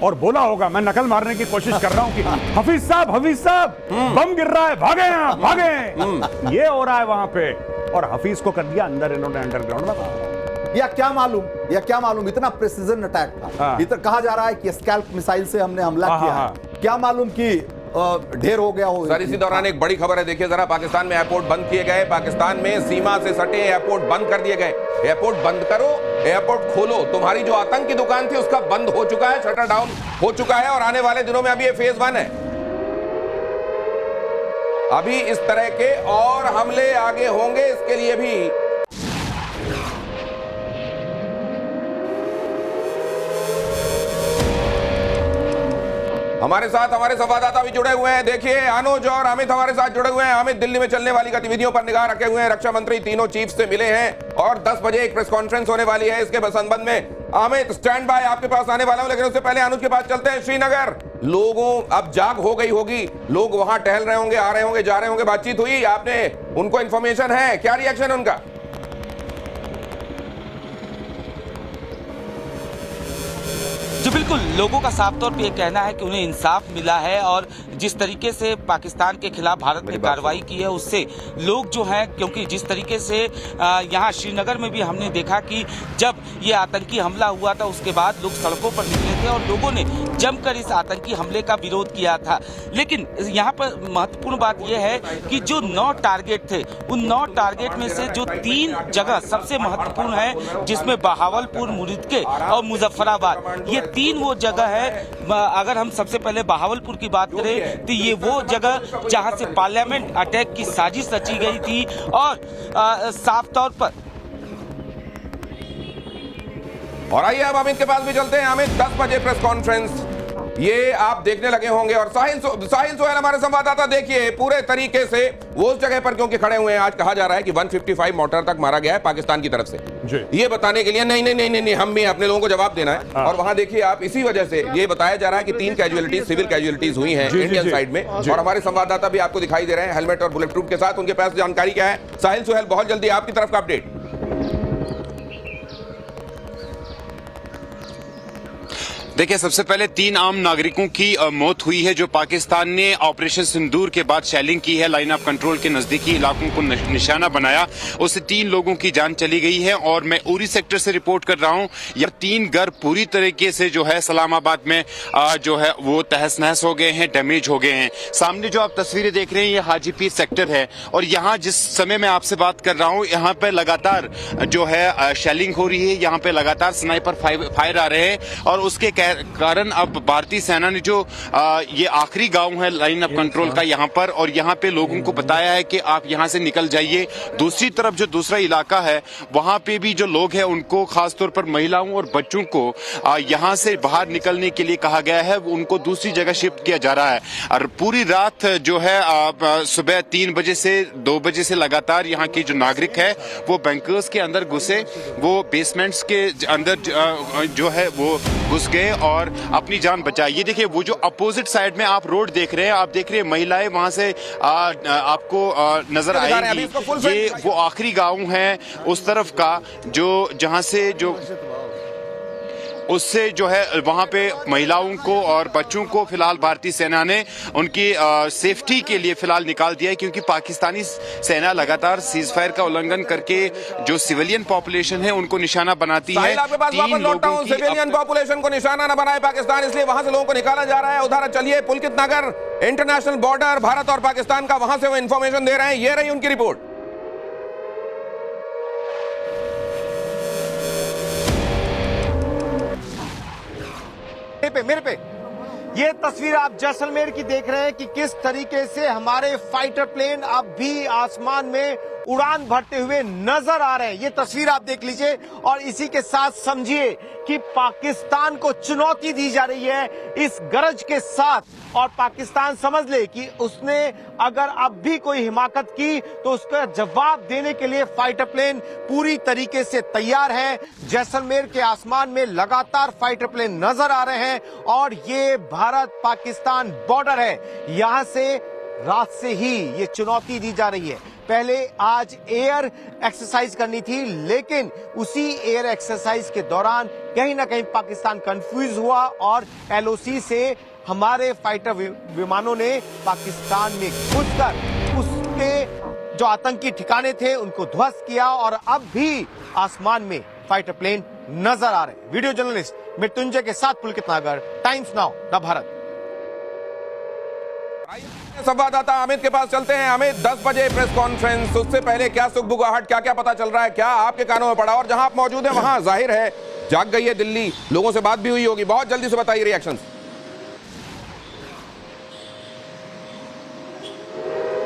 K: और बोला होगा, मैं नकल मारने की कोशिश कर रहा हूं कि हफीज साहब बम गिर रहा है, भागे यहाँ, भागे। ये हो रहा है वहां पे, और हफीज को कर दिया अंदर इन्होंने अंडरग्राउंड में।
A: या क्या मालूम इतना प्रिसीजन अटैक था। इधर कहा जा रहा है कि स्कैल्प मिसाइल से हमने हमला किया है। क्या मालूम कि ढेर हो गया हो।
G: सर, इसी दौरान एक बड़ी खबर है, देखिए जरा। पाकिस्तान में एयरपोर्ट बंद किए गए। पाकिस्तान में सीमा से सटे एयरपोर्ट बंद कर दिए गए। एयरपोर्ट बंद करो, एयरपोर्ट खोलो। तुम्हारी जो आतंक की दुकान थी उसका बंद हो चुका है, शटर डाउन हो चुका है, और आने वाले दिनों में अभी ये फेज 1 है। अभी इस तरह के और हमले आगे होंगे, इसके लिए भी हमारे साथ हमारे संवाददाता भी जुड़े हुए हैं। देखिए, अनुज और अमित हमारे साथ जुड़े हुए हैं। अमित दिल्ली में चलने वाली गतिविधियों पर निगाह रखे हुए हैं। रक्षा मंत्री तीनों चीफ से मिले हैं और 10 बजे एक प्रेस कॉन्फ्रेंस होने वाली है इसके संबंध में। अमित, स्टैंड बाय, आपके पास आने वाला हूं, लेकिन उससे पहले अनुज के पास चलते हैं। श्रीनगर, लोगों अब जाग हो गई होगी, लोग वहां टहल रहे होंगे, आ रहे होंगे, जा रहे होंगे। बातचीत हुई आपने, उनको इंफॉर्मेशन है, क्या रिएक्शन है उनका?
I: जी बिल्कुल, लोगों का साफ तौर पे ये कहना है कि उन्हें इंसाफ मिला है, और जिस तरीके से पाकिस्तान के खिलाफ भारत ने कार्रवाई की है उससे लोग जो हैं, क्योंकि जिस तरीके से यहाँ श्रीनगर में भी हमने देखा कि जब ये आतंकी हमला हुआ था उसके बाद लोग सड़कों पर निकले थे और लोगों ने जमकर इस आतंकी हमले का विरोध किया था। लेकिन यहाँ पर महत्वपूर्ण बात यह है कि जो 9 टारगेट थे, उन 9 टारगेट में से जो 3 जगह सबसे महत्वपूर्ण है, जिसमें बहावलपुर, मुरीदके और मुजफ्फराबाद, ये 3 वो जगह है। अगर हम सबसे पहले बहावलपुर की बात करें तो ये वो जगह जहां से पार्लियामेंट अटैक की साजिश रची गई थी, और साफ तौर पर।
G: और आइए अब अमित के पास भी चलते हैं। अमित, 10 बजे प्रेस कॉन्फ्रेंस ये आप देखने लगे होंगे, और साहिल सोहेल हमारे संवाददाता, देखिए पूरे तरीके से वो उस जगह पर क्योंकि खड़े हुए हैं। आज कहा जा रहा है कि 155 मोर्टार तक मारा गया है पाकिस्तान की तरफ से, ये बताने के लिए नहीं, हम भी अपने लोगों को जवाब देना है। और वहां देखिए आप, इसी वजह से ये बताया जा रहा है कि 3 कैजुअलिटीज, सिविल कैजुअलिटीज हुई हैं इंडियन साइड में, और हमारे संवाददाता भी आपको दिखाई दे रहे हैं हेलमेट और बुलेट प्रूफ के साथ। उनके पास जानकारी क्या है? साहिल सोहेल, बहुत जल्दी आपकी तरफ का अपडेट।
L: देखिए, सबसे पहले 3 आम नागरिकों की मौत हुई है जो पाकिस्तान ने ऑपरेशन सिंदूर के बाद शेलिंग की है, लाइन ऑफ कंट्रोल के नजदीकी इलाकों को निशाना बनाया, उससे 3 लोगों की जान चली गई है। और मैं उरी सेक्टर से रिपोर्ट कर रहा हूं, यह 3 घर पूरी तरीके से जो है सलामाबाद में जो है वो तहस नहस हो गए हैं, डैमेज हो गए हैं। सामने जो आप तस्वीरें देख रहे हैं ये हाजी पीर सेक्टर है, और यहाँ जिस समय मैं आपसे बात कर रहा हूँ यहाँ पे लगातार जो है शेलिंग हो रही है, यहाँ पे लगातार स्नाइपर फायर आ रहे हैं, और उसके कारण अब भारतीय सेना ने जो ये आखिरी गांव है लाइन ऑफ कंट्रोल का यहाँ पर, और यहाँ पे लोगों को बताया है कि आप यहाँ से निकल जाइए। दूसरी तरफ जो दूसरा इलाका है वहाँ पे भी जो लोग हैं उनको खासतौर पर महिलाओं और बच्चों को यहाँ से बाहर निकलने के लिए कहा गया है, उनको दूसरी जगह शिफ्ट किया जा रहा है। और पूरी रात जो है सुबह 3 बजे से 2 बजे से लगातार यहाँ के जो नागरिक है वो बैंकर्स के अंदर घुसे, वो बेसमेंट्स के अंदर जो है वो घुस गए और अपनी जान बचाई। ये देखिए वो जो अपोजिट साइड में आप रोड देख रहे हैं, आप देख रहे हैं महिलाएं वहां से आपको नजर आएंगी। ये वो आखिरी गांव है उस तरफ का जो जहां से जो उससे जो है वहां पे महिलाओं को और बच्चों को फिलहाल भारतीय सेना ने उनकी सेफ्टी के लिए फिलहाल निकाल दिया है, क्योंकि पाकिस्तानी सेना लगातार सीज फायर का उल्लंघन करके जो सिविलियन पॉपुलेशन है उनको निशाना बनाती है।
G: आपके पास वापस लौटता हूं, सिविलियन पॉपुलेशन को निशाना न बनाए पाकिस्तान, इसलिए वहां से लोगों को निकाला जा रहा है। उधर चलिए पुलकित नगर इंटरनेशनल बॉर्डर भारत और पाकिस्तान का, वहां से वो इंफॉर्मेशन दे रहे हैं। ये रही उनकी रिपोर्ट।
F: मेरे पे ये तस्वीर आप जैसलमेर की देख रहे हैं कि किस तरीके से हमारे फाइटर प्लेन अब भी आसमान में उड़ान भरते हुए नजर आ रहे हैं। ये तस्वीर आप देख लीजिए और इसी के साथ समझिए कि पाकिस्तान को चुनौती दी जा रही है इस गरज के साथ, और पाकिस्तान समझ ले कि उसने अगर अब भी कोई हिमाकत की तो उसका जवाब देने के लिए फाइटर प्लेन पूरी तरीके से तैयार है। जैसलमेर के आसमान में लगातार फाइटर प्लेन नजर आ रहे हैं और ये भारत पाकिस्तान बॉर्डर है, यहां से रात से ही ये चुनौती दी जा रही है। पहले आज एयर एक्सरसाइज करनी थी, लेकिन उसी एयर एक्सरसाइज के दौरान कहीं ना कहीं पाकिस्तान कंफ्यूज हुआ और एलओसी से हमारे फाइटर विमानों ने पाकिस्तान में घुसकर उसके जो आतंकी ठिकाने थे उनको ध्वस्त किया और अब भी आसमान में फाइटर प्लेन नजर आ रहे हैं। वीडियो जर्नलिस्ट मृत्युंजय के साथ पुलकित नागर, टाइम्स नाउ द भारत।
G: संवाददाता अमित के पास चलते हैं। अमित, 10 बजे प्रेस कॉन्फ्रेंस, उससे पहले क्या सुखबुगाहट, क्या क्या पता चल रहा है, क्या आपके कानों में पड़ा? और जहां आप मौजूद हैं वहां जाहिर है जाग गई है दिल्ली, लोगों से बात भी हुई होगी, बहुत जल्दी से बताइए रिएक्शंस।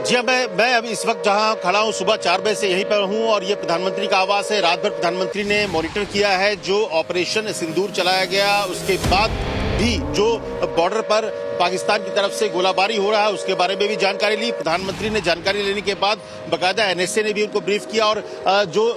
H: जी हाँ, मैं अभी इस वक्त जहां खड़ा हूं सुबह 4 बजे से यहीं पर हूं और ये प्रधानमंत्री का आवास है। रात भर प्रधानमंत्री ने मॉनिटर किया है जो ऑपरेशन सिंदूर चलाया गया, उसके बाद भी जो बॉर्डर पर पाकिस्तान की तरफ से गोलाबारी हो रहा है उसके बारे में भी जानकारी ली। प्रधानमंत्री ने जानकारी लेने के बाद बाकायदा एनएसए ने भी उनको ब्रीफ किया और जो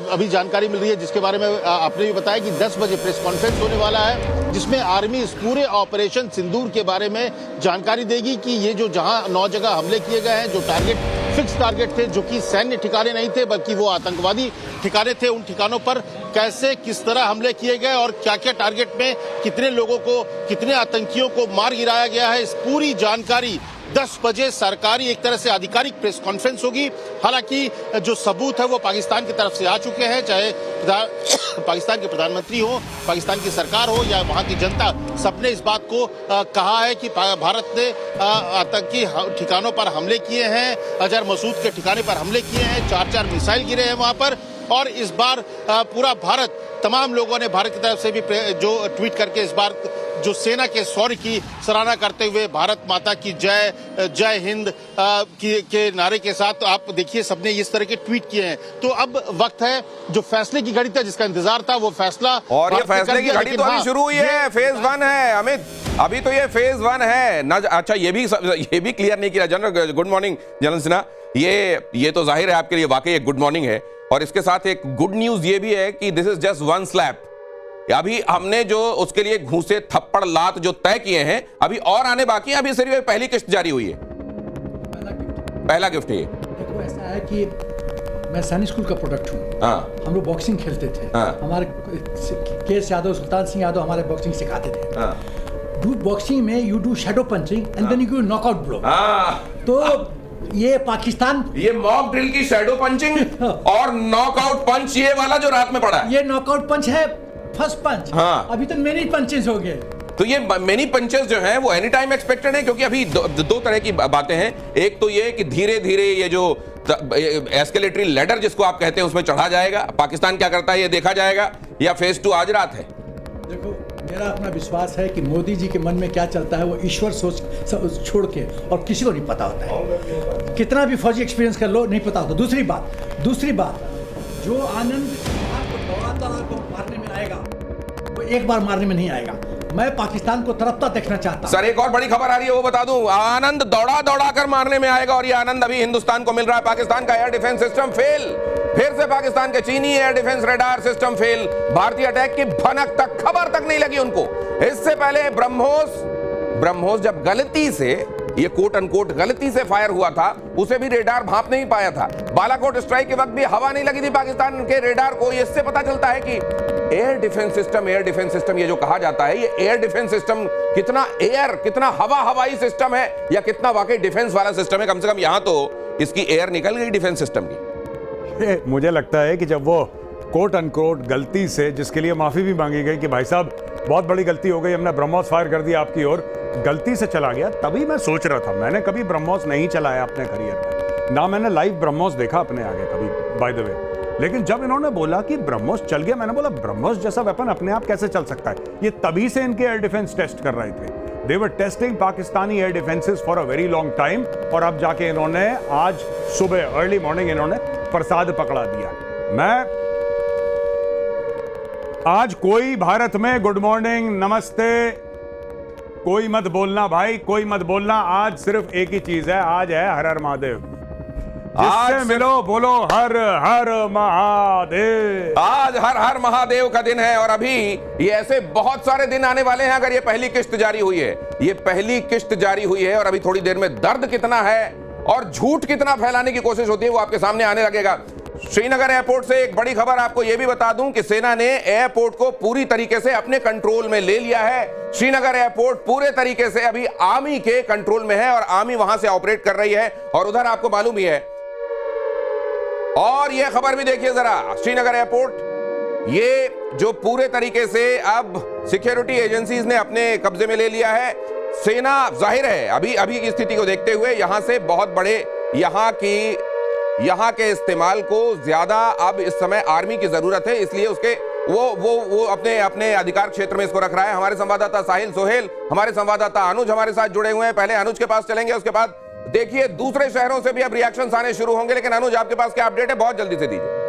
H: अभी जानकारी मिल रही है जिसके बारे में आपने भी बताया कि 10 बजे प्रेस कॉन्फ्रेंस होने वाला है जिसमें आर्मी इस पूरे ऑपरेशन सिंदूर के बारे में जानकारी देगी कि ये जो जहां 9 जगह हमले किए गए हैं, जो टारगेट फिक्स टारगेट थे, जो कि सैन्य ठिकाने नहीं थे बल्कि वो आतंकवादी ठिकाने थे, उन ठिकानों पर कैसे किस तरह हमले किए गए और क्या क्या टारगेट में कितने लोगों को, कितने आतंकियों को मार गिराया गया है, इस पूरी जानकारी 10 बजे सरकारी एक तरह से आधिकारिक प्रेस कॉन्फ्रेंस होगी। हालांकि जो सबूत है वो पाकिस्तान की तरफ से आ चुके हैं, चाहे पाकिस्तान के प्रधानमंत्री हो, पाकिस्तान की सरकार हो या वहां की जनता, सबने इस बात को कहा है कि भारत ने आतंकी ठिकानों पर हमले किए हैं, अजहर मसूद के ठिकाने पर हमले किए हैं, 4 मिसाइल गिरे हैं वहां पर। और इस बार पूरा भारत, तमाम लोगों ने भारत की तरफ से भी जो ट्वीट करके इस बार जो सेना के शौर्य की सराहना करते हुए भारत माता की जय, जय हिंद के नारे के साथ आप देखिए सबने इस तरह के ट्वीट किए हैं। तो अब वक्त है जो फैसले की घड़ी था, जिसका इंतजार था, वो फैसला,
G: और ये फैसले की घड़ी तो अभी शुरू हुई है, फेज 1 है अमित, अभी तो ये फेज 1 है। अच्छा ये भी क्लियर नहीं किया general, good morning general Sinha, ये तो जाहिर है आपके लिए वाकई एक गुड मॉर्निंग है, और इसके साथ एक गुड न्यूज ये भी है कि दिस इज जस्ट 1 स्लैप। अभी हमने जो उसके लिए घूसे थप्पड़ लात जो तय किए हैं अभी और आने बाकी हैं, अभी सिर्फ पहली किस्त जारी हुई है, पहला गिफ्ट है ये।
M: देखो ऐसा है कि मैं सैनिक स्कूल का प्रोडक्ट हूँ।
G: हाँ।
M: हम लोग बॉक्सिंग खेलते थे। हाँ। हमारे केएस यादव, सुल्तान सिंह यादव हमारे बॉक्सिंग सिखाते थे। हाँ। डू बॉक्सिंग में you do shadow punching and then you knockout blow. तो ये पाकिस्तान, ये
G: मॉक ड्रिल की शैडो पंचिंग और नॉकआउट पंच, ये वाला जो रात में पड़ा है,
M: ये नॉकआउट पंच है, फर्स्ट पंच। हाँ। अभी तो मेनी पंचेस हो गए।
G: तो ये मेनी पंचेस जो हैं वो एनी टाइम एक्सपेक्टेड है, क्योंकि अभी दो तरह की बातें हैं। एक तो ये कि धीरे धीरे ये जो एस्केलेटरी लैडर जिसको आप कहते हैं उसमें चढ़ा जाएगा, पाकिस्तान क्या करता है ये देखा जाएगा, या फेज 2 आज रात है।
M: देखो मेरा अपना विश्वास है कि मोदी जी के मन में क्या चलता है वो ईश्वर सोच छोड़ के और किसी को नहीं पता होता है। कितना भी फौजी एक्सपीरियंस कर लो नहीं पता होता। दूसरी बात जो आनंद को मारने में आएगा वो एक बार मारने में नहीं आएगा। मैं पाकिस्तान को तरफता देखना चाहता हूं।
G: सर एक और बड़ी खबर आ रही है वो बता दूं, आनंद दौड़ा कर मारने में आएगा और ये आनंद अभी हिंदुस्तान को मिल रहा है। पाकिस्तान का एयर डिफेंस सिस्टम फेल, फिर से पाकिस्तान के चीनी air defence radar system fail. भारतीय अटैक की भनक तक, खबर तक नहीं लगी उनको। इससे पहले ब्रह्मोस जब गलती से, ये कोट अनकोट गलती से फायर हुआ था, उसे भी रेडार भांप नहीं पाया था। बालाकोट स्ट्राइक के वक्त भी हवा नहीं लगी थी पाकिस्तान के रेडार को। इससे पता चलता है कि एयर डिफेंस सिस्टम ये जो कहा जाता है, ये एयर डिफेंस सिस्टम कितना हवाई सिस्टम है या कितना वाकई डिफेंस वाला सिस्टम है। कम से कम यहां तो इसकी एयर निकल गई डिफेंस सिस्टम की।
K: मुझे लगता है कि जब वो कोट अनकोट गलती से, जिसके लिए माफी भी मांगी गई कि भाई साहब बहुत बड़ी गलती हो गई, हमने ब्रह्मोस फायर कर दिया आपकी ओर, गलती से चला गया, तभी मैं सोच रहा था। मैंने कभी ब्रह्मोस नहीं चलाया अपने करियर में, ना मैंने लाइव ब्रह्मोस देखा अपने आगे कभी, बाय द वे। लेकिन जब इन्होंने बोला कि ब्रह्मोस चल गया, मैंने बोला ब्रह्मोस जैसा वेपन अपने आप कैसे चल सकता है। ये तभी से इनके एयर डिफेंस टेस्ट कर रहे थे। They were testing Pakistani air defences for a very long time, और अब जाके इन्होंने आज सुबह अर्ली मॉर्निंग इन्होंने प्रसाद पकड़ा दिया। मैं आज कोई भारत में गुड मॉर्निंग, नमस्ते कोई मत बोलना भाई, कोई मत बोलना। आज सिर्फ एक ही चीज है, आज है हर हर महादेव। आज मिलो बोलो हर हर महादेव।
G: आज हर हर महादेव का दिन है और अभी ये ऐसे बहुत सारे दिन आने वाले हैं। अगर ये पहली किस्त जारी हुई है, ये पहली किस्त जारी हुई है और अभी थोड़ी देर में दर्द कितना है और झूठ कितना फैलाने की कोशिश होती है वो आपके सामने आने लगेगा। श्रीनगर एयरपोर्ट से एक बड़ी खबर आपको यह भी बता दूं कि सेना ने एयरपोर्ट को पूरी तरीके से अपने कंट्रोल में ले लिया है। श्रीनगर एयरपोर्ट पूरे तरीके से अभी आर्मी के कंट्रोल में है और आर्मी वहां से ऑपरेट कर रही है। और उधर आपको मालूम ही है, और यह खबर भी देखिए जरा, श्रीनगर एयरपोर्ट ये जो पूरे तरीके से अब सिक्योरिटी एजेंसीज ने अपने कब्जे में ले लिया है। सेना जाहिर है अभी की स्थिति को देखते हुए यहां से बहुत बड़े यहां के इस्तेमाल को ज्यादा अब इस समय आर्मी की जरूरत है, इसलिए उसके वो अपने अधिकार क्षेत्र में इसको रख रहा है। हमारे संवाददाता साहिल सोहेल, हमारे संवाददाता अनुज हमारे साथ जुड़े हुए हैं। पहले अनुज के पास चलेंगे, उसके बाद देखिए दूसरे शहरों से भी अब रिएक्शंस आने शुरू होंगे। लेकिन अनुज आपके पास क्या अपडेट है, बहुत जल्दी से दीजिए।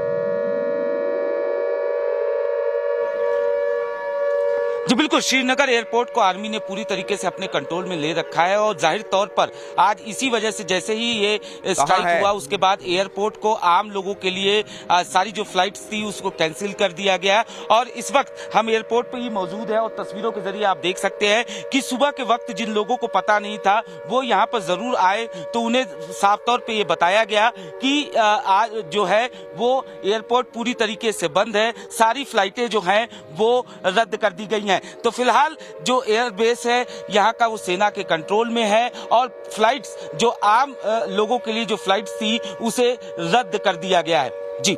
I: जी बिल्कुल, श्रीनगर एयरपोर्ट को आर्मी ने पूरी तरीके से अपने कंट्रोल में ले रखा है और जाहिर तौर पर आज इसी वजह से जैसे ही ये स्ट्राइक हुआ उसके बाद एयरपोर्ट को आम लोगों के लिए सारी जो फ्लाइट्स थी उसको कैंसिल कर दिया गया। और इस वक्त हम एयरपोर्ट पर ही मौजूद है और तस्वीरों के जरिए आप देख सकते हैं कि सुबह के वक्त जिन लोगों को पता नहीं था वो यहाँ पर जरूर आए तो उन्हें साफ तौर पर यह बताया गया कि आज जो है वो एयरपोर्ट पूरी तरीके से बंद है, सारी फ्लाइटें जो हैं वो रद्द कर दी गई हैं। तो फिलहाल जो एयरबेस है यहाँ का वो सेना के कंट्रोल में है और फ्लाइट्स जो आम लोगों के लिए जो फ्लाइट्स थी उसे रद्द कर दिया गया है। जी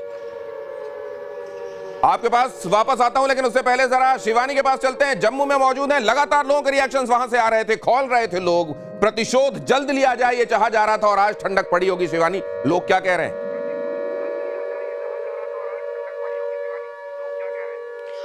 G: आपके पास वापस आता हूं, लेकिन उससे पहले जरा शिवानी के पास चलते हैं। जम्मू में मौजूद हैं, लगातार लोगों के रिएक्शंस वहां से आ रहे थे, खौल रहे थे लोग। प्रतिशोध जल्द लिया जाए ये चाहा जा रहा था और आज ठंडक पड़ी होगी। शिवानी, लोग क्या कह रहे हैं?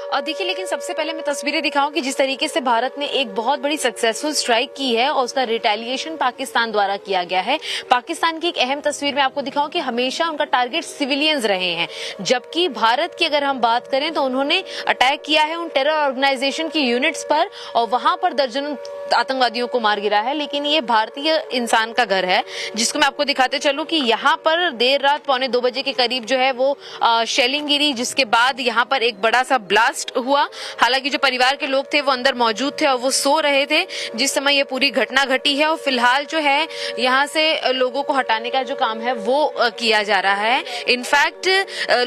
N: और देखिए, लेकिन सबसे पहले मैं तस्वीरें दिखाऊं कि जिस तरीके से भारत ने एक बहुत बड़ी सक्सेसफुल स्ट्राइक की है और उसका रिटेलिएशन पाकिस्तान द्वारा किया गया है। पाकिस्तान की एक अहम तस्वीर में आपको दिखाऊं कि हमेशा उनका टारगेट सिविलियंस रहे हैं, जबकि भारत की अगर हम बात करें तो उन्होंने अटैक किया है उन टेरर ऑर्गेनाइजेशन की यूनिट्स पर और वहां पर दर्जनों आतंकवादियों को मार गिरा है। लेकिन ये भारतीय इंसान का घर है, जिसको मैं आपको दिखाते चलूं कि यहाँ पर देर रात 1:45 बजे के करीब जो है वो शेलिंग गिरी, जिसके बाद यहाँ पर एक बड़ा सा ब्लास्ट हुआ। हालांकि जो परिवार के लोग थे वो अंदर मौजूद थे और वो सो रहे थे जिस समय ये पूरी घटना घटी है। और फिलहाल जो है यहाँ से लोगों को हटाने का जो काम है वो किया जा रहा है। इनफैक्ट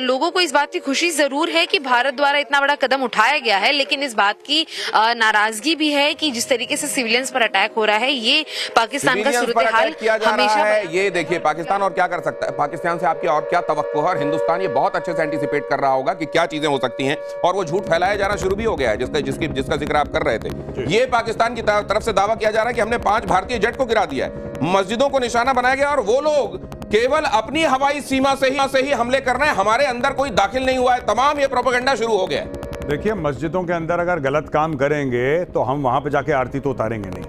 N: लोगों को इस बात की खुशी जरूर है कि भारत द्वारा इतना बड़ा कदम उठाया गया है, लेकिन इस बात की नाराजगी भी है कि जिस तरीके से सिविलियंस पर अटैक हो रहा है, ये पाकिस्तान का सूरत-ए-हाल हमेशा
G: है। ये देखिए पाकिस्तान और क्या कर सकता है, पाकिस्तान से आपकी और क्या तवक्को है, और हिंदुस्तान ये बहुत अच्छे से एंटिसिपेट कर रहा होगा कि क्या चीजें हो सकती हैं। और वो झूठ फैलाया जाना शुरू भी हो गया है जिसका जिक्र आप कर रहे थे। ये पाकिस्तान की तरफ से दावा किया जा रहा है कि हमने 5 भारतीय जेट को गिरा दिया है, मस्जिदों को निशाना बनाया गया और वो लोग केवल अपनी हवाई सीमा से ही हमले कर रहे हैं, हमारे अंदर कोई दाखिल नहीं हुआ है। तमाम ये प्रोपेगेंडा शुरू हो गया है।
K: देखिए, मस्जिदों के अंदर अगर गलत काम करेंगे तो हम वहां पे जाके आरती तो उतारेंगे नहीं।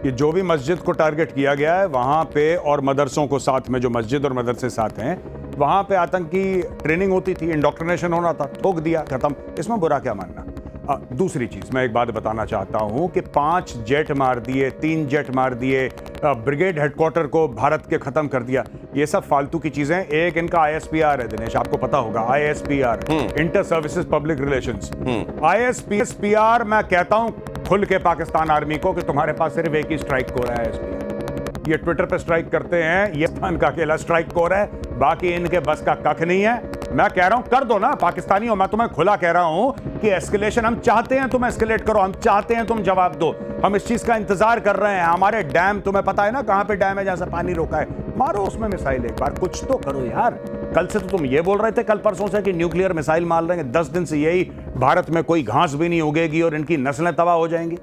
K: ये जो भी मस्जिद को टारगेट किया गया है वहां पे, और मदरसों को साथ में, जो मस्जिद और मदरसे साथ हैं, वहां पे आतंकी ट्रेनिंग होती थी, इंडोक्ट्रिनेशन होना था, ठोक दिया, खत्म। इसमें बुरा क्या मानना। दूसरी चीज मैं एक बात बताना चाहता हूं कि 5 जेट मार दिए, 3 जेट मार दिए, ब्रिगेड हेडक्वार्टर को भारत के खत्म कर दिया, ये सब फालतू की चीजें। एक इनका ISPR है दिनेश, आपको पता होगा, ISPR, inter services public relations. ISPR मैं कहता हूं खुल के पाकिस्तान आर्मी को कि तुम्हारे पास सिर्फ एक ही स्ट्राइक कोर है, ISPR। ये ट्विटर पे स्ट्राइक करते हैं, ये पाकिस्तान का अकेला स्ट्राइक कोर है, बाकी इनके बस का कख नहीं है। मैं कह रहा हूं कर दो ना पाकिस्तानियों, मैं तुम्हें खुला कह रहा हूं कि एस्केलेशन, हम चाहते हैं तुम एस्केलेट करो, हम चाहते हैं तुम जवाब दो, हम इस चीज का इंतजार कर रहे हैं। हमारे डैम, तुम्हें पता है ना कहां पे डैम है जहां से पानी रोका है, मारो उसमें मिसाइल एक बार, कुछ तो करो यार। कल से तो तुम ये बोल रहे थे, कल परसों से, कि न्यूक्लियर मिसाइल मार रहे हैं। 10 दिन से यही, भारत में कोई घास भी नहीं उगेगी और इनकी नस्लें तबाह हो जाएंगी।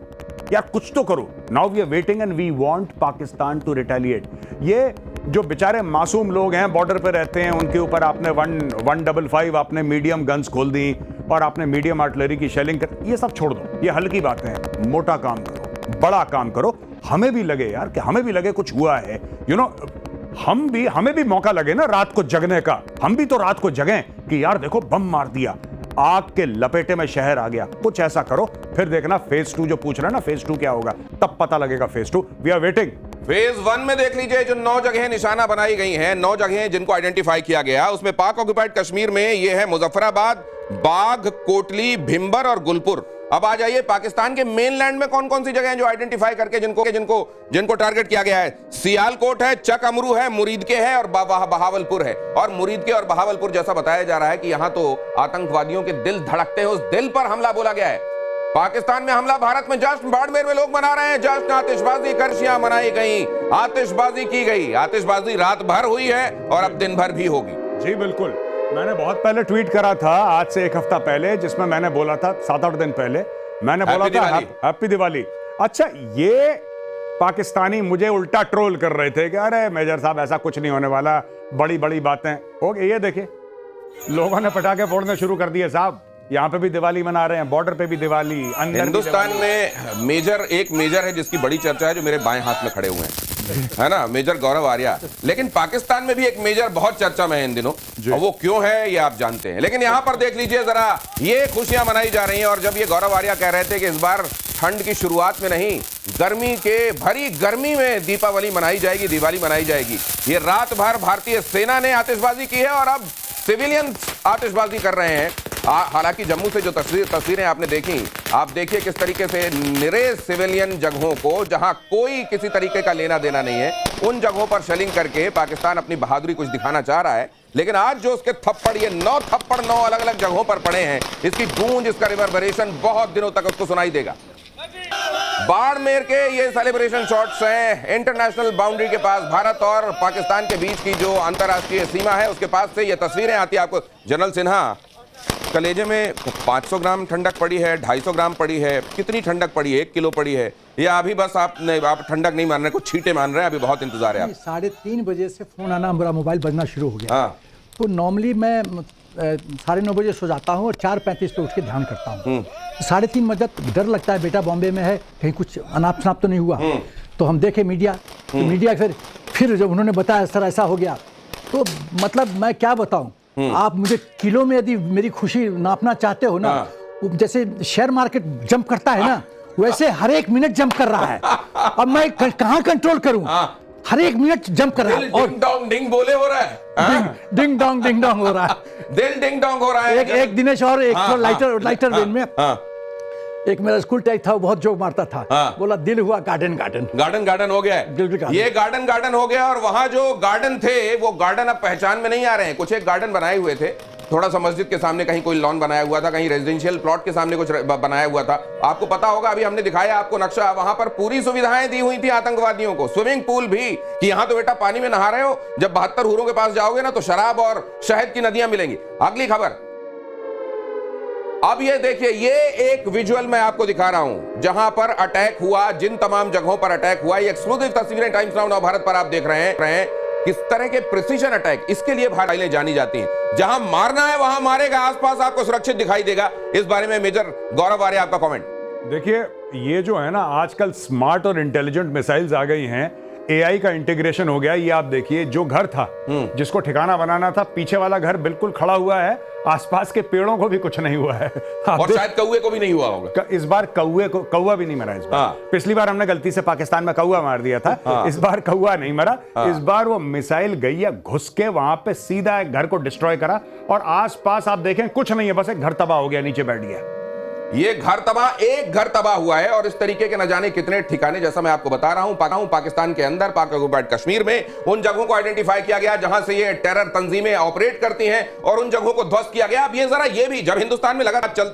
K: यार कुछ तो करो। Now we are waiting and we want Pakistan to retaliate. ये जो बेचारे मासूम लोग हैं, बॉर्डर पे रहते हैं, उनके ऊपर आपने 155 आपने मीडियम गन्स खोल दी और आपने मीडियम आर्टिलरी की शेलिंग कर, ये सब छोड़ दो, ये हल्की बातें हैं। मोटा काम करो, बड़ा काम करो। हमें भी लगे यार, कि हमें भी लगे कुछ हुआ है, यू नो, हमें भी मौका लगे ना रात को जगने का। हम भी तो रात को जगें कि यार देखो बम मार दिया, आग के लपेटे में शहर आ गया। कुछ ऐसा करो, फिर देखना फेज 2 जो पूछ रहा है ना, फेज 2 क्या होगा, तब पता लगेगा phase 2। We are waiting.
G: Phase 1 में देख लीजिए, जो 9 जगह निशाना बनाई गई हैं, 9 जगह जिनको आइडेंटिफाई किया गया, उसमें पाक ऑक्युपाइड कश्मीर में ये है मुजफ्फराबाद, बाघ, कोटली, भिंबर और गुलपुर। अब आ जाइए पाकिस्तान के मेनलैंड में कौन कौन सी जगह हैं जो आइडेंटिफाई करके जिनको टारगेट किया गया है। सियालकोट है, चक अमरू है, मुरीद के है और बहावलपुर है। और मुरीद के और बहावलपुर जैसा बताया जा रहा है कि यहां तो आतंकवादियों के दिल धड़कते हैं, उस दिल पर हमला बोला गया है। पाकिस्तान में हमला, भारत में जश्न, बाड़मेर में लोग मना रहे हैं जश्न, आतिशबाजी, कर्शियां मनाई गई, आतिशबाजी की गई। आतिशबाजी रात भर हुई है और अब दिन भर भी होगी।
K: जी बिल्कुल, मैंने बहुत पहले ट्वीट करा था, आज से 1 हफ्ता पहले, जिसमें मैंने बोला था, 7-8 दिन पहले मैंने बोला था हैप्पी दिवाली। अच्छा, ये पाकिस्तानी मुझे उल्टा ट्रोल कर रहे थे कि अरे मेजर साहब ऐसा कुछ नहीं होने वाला, बड़ी बड़ी बातें हो गई। ये देखिए लोगों ने पटाखे फोड़ने शुरू कर दिए साहब, यहाँ पे भी दिवाली मना रहे हैं, बॉर्डर पे भी दिवाली।
G: हिंदुस्तान में एक मेजर है जिसकी बड़ी चर्चा है, जो मेरे बाएं हाथ में खड़े हुए हैं, है ना, मेजर गौरव आर्या। लेकिन पाकिस्तान में भी एक मेजर बहुत चर्चा में है इन दिनों, और वो क्यों है ये आप जानते हैं। लेकिन यहां पर देख लीजिए जरा, ये खुशियां मनाई जा रही हैं। और जब ये गौरव आर्या कह रहे थे कि इस बार ठंड की शुरुआत में नहीं, गर्मी के भरी गर्मी में दीपावली मनाई जाएगी, दिवाली मनाई जाएगी। ये रात भर भारतीय सेना ने आतिशबाजी की है और अब सिविलियंस आतिशबाजी कर रहे हैं। हालांकि जम्मू से जो तस्वीरें आपने देखी, आप देखिए किस तरीके से निरे सिविलियन जगहों को, जहां कोई किसी तरीके का लेना देना नहीं है, उन जगहों पर शेलिंग करके पाकिस्तान अपनी बहादुरी कुछ दिखाना चाह रहा है। लेकिन आज जो उसके थप्पड़, ये 9 थप्पड़ 9 अलग अलग जगहों पर पड़े हैं, इसकी गूंज, इसका रिवर्बरेशन बहुत दिनों तक उसको सुनाई देगा। बाड़मेर के ये सेलिब्रेशन शॉट्स हैं इंटरनेशनल बाउंड्री के पास, भारत और पाकिस्तान के बीच की जो अंतरराष्ट्रीय सीमा है उसके पास से ये तस्वीरें आती है आपको। जनरल सिन्हा, कलेजे में 500 ग्राम ठंडक पड़ी है, 250 ग्राम पड़ी है, कितनी ठंडक पड़ी है, 1 किलो पड़ी है, या अभी बस आप ठंडक नहीं मान रहे, कुछ छींटे मान रहे हैं, अभी बहुत इंतजार है। आप
M: 3:30 बजे से फोन आना, मेरा मोबाइल बजना शुरू हो गया। तो नॉर्मली मैं 9:30 बजे सो जाता हूँ और 4:35 पे उठ के ध्यान करता हूँ। 3:30 बजे डर लगता है, बेटा बॉम्बे में है, कहीं कुछ अनाप शनाप तो नहीं हुआ। तो हम देखे मीडिया, तो मीडिया फिर जब उन्होंने बताया सर ऐसा हो गया, तो मतलब मैं क्या बताऊं, आप मुझे किलो में यदि मेरी खुशी नापना चाहते हो ना, जैसे शेयर मार्केट जंप करता है ना, वैसे हर एक मिनट जंप कर रहा है। अब मैं कहाँ कंट्रोल करूं, हर एक मिनट जंप कर रहा है। और
G: डिंग डोंग डिंग बोले हो रहा है,
M: डिंग डोंग हो रहा है,
G: दिल डिंग डोंग हो रहा है।
M: एक दिनेश और एक लाइटर वेन में एक मेरा स्कूल टाइप था, बहुत जोक मारता था, बोला दिल हुआ गार्डन
G: हो गया है। ये गार्डन हो गया। और वहां जो गार्डन थे वो गार्डन अब पहचान में नहीं आ रहे हैं। कुछ एक गार्डन बनाए हुए थे, थोड़ा सा मस्जिद के सामने कहीं कोई लॉन बनाया हुआ था, कहीं रेजिडेंशियल प्लॉट के सामने कुछ बनाया हुआ था। आपको पता होगा, अभी हमने दिखाया आपको नक्शा, वहां पर पूरी सुविधाएं दी हुई थी आतंकवादियों को, स्विमिंग पूल भी, कि यहां तो बेटा पानी में नहा रहे हो, जब 72 हूरों के पास जाओगे ना तो शराब और शहद की नदियां मिलेंगी। अगली खबर, अब ये देखिए, ये एक विजुअल मैं आपको दिखा रहा हूं जहां पर अटैक हुआ, जिन तमाम जगहों पर अटैक हुआ। ये एक्सक्लूसिव तस्वीरें टाइम्स नाउ भारत पर आप देख रहे हैं। किस तरह के प्रिसीजन अटैक, इसके लिए भारत जानी जाती हैं। जहां मारना है वहां मारेगा, आसपास आपको सुरक्षित दिखाई देगा। इस बारे में मेजर गौरव आर्य, आपका कमेंट।
K: देखिए, ये जो है ना, आजकल स्मार्ट और इंटेलिजेंट मिसाइल्स आ गई हैं, एआई का इंटीग्रेशन हो गया। ये आप देखिए, जो घर था जिसको ठिकाना बनाना था, पीछे वाला घर बिल्कुल खड़ा हुआ है, आसपास के पेड़ों को भी कुछ नहीं हुआ है।
G: और शायद कौवे को भी नहीं हुआ होगा।
K: इस बार कौवा भी नहीं मरा इस बार। पिछली बार हमने गलती से पाकिस्तान में कौवा मार दिया था, इस बार कौवा नहीं मरा। इस बार वो मिसाइल गई है, घुस के वहां पे सीधा एक घर को डिस्ट्रॉय करा, और आसपास आप देखें कुछ नहीं है, बस एक घर तबाह हो गया, नीचे बैठ गया।
G: ये घर तबाह, एक घर तबाह हुआ है, और इस तरीके के न जाने कितने ठिकाने, जैसा मैं आपको बता रहा हूं, पाकिस्तान के अंदर, पाक ऑक्युपाइड कश्मीर में उन जगहों को आइडेंटिफाई किया गया जहां से ये टेरर तंजीमें ऑपरेट करती हैं, और उन जगहों को ध्वस्त किया गया। अब ये जरा, ये भी जब हिंदुस्तान में लगातार चलते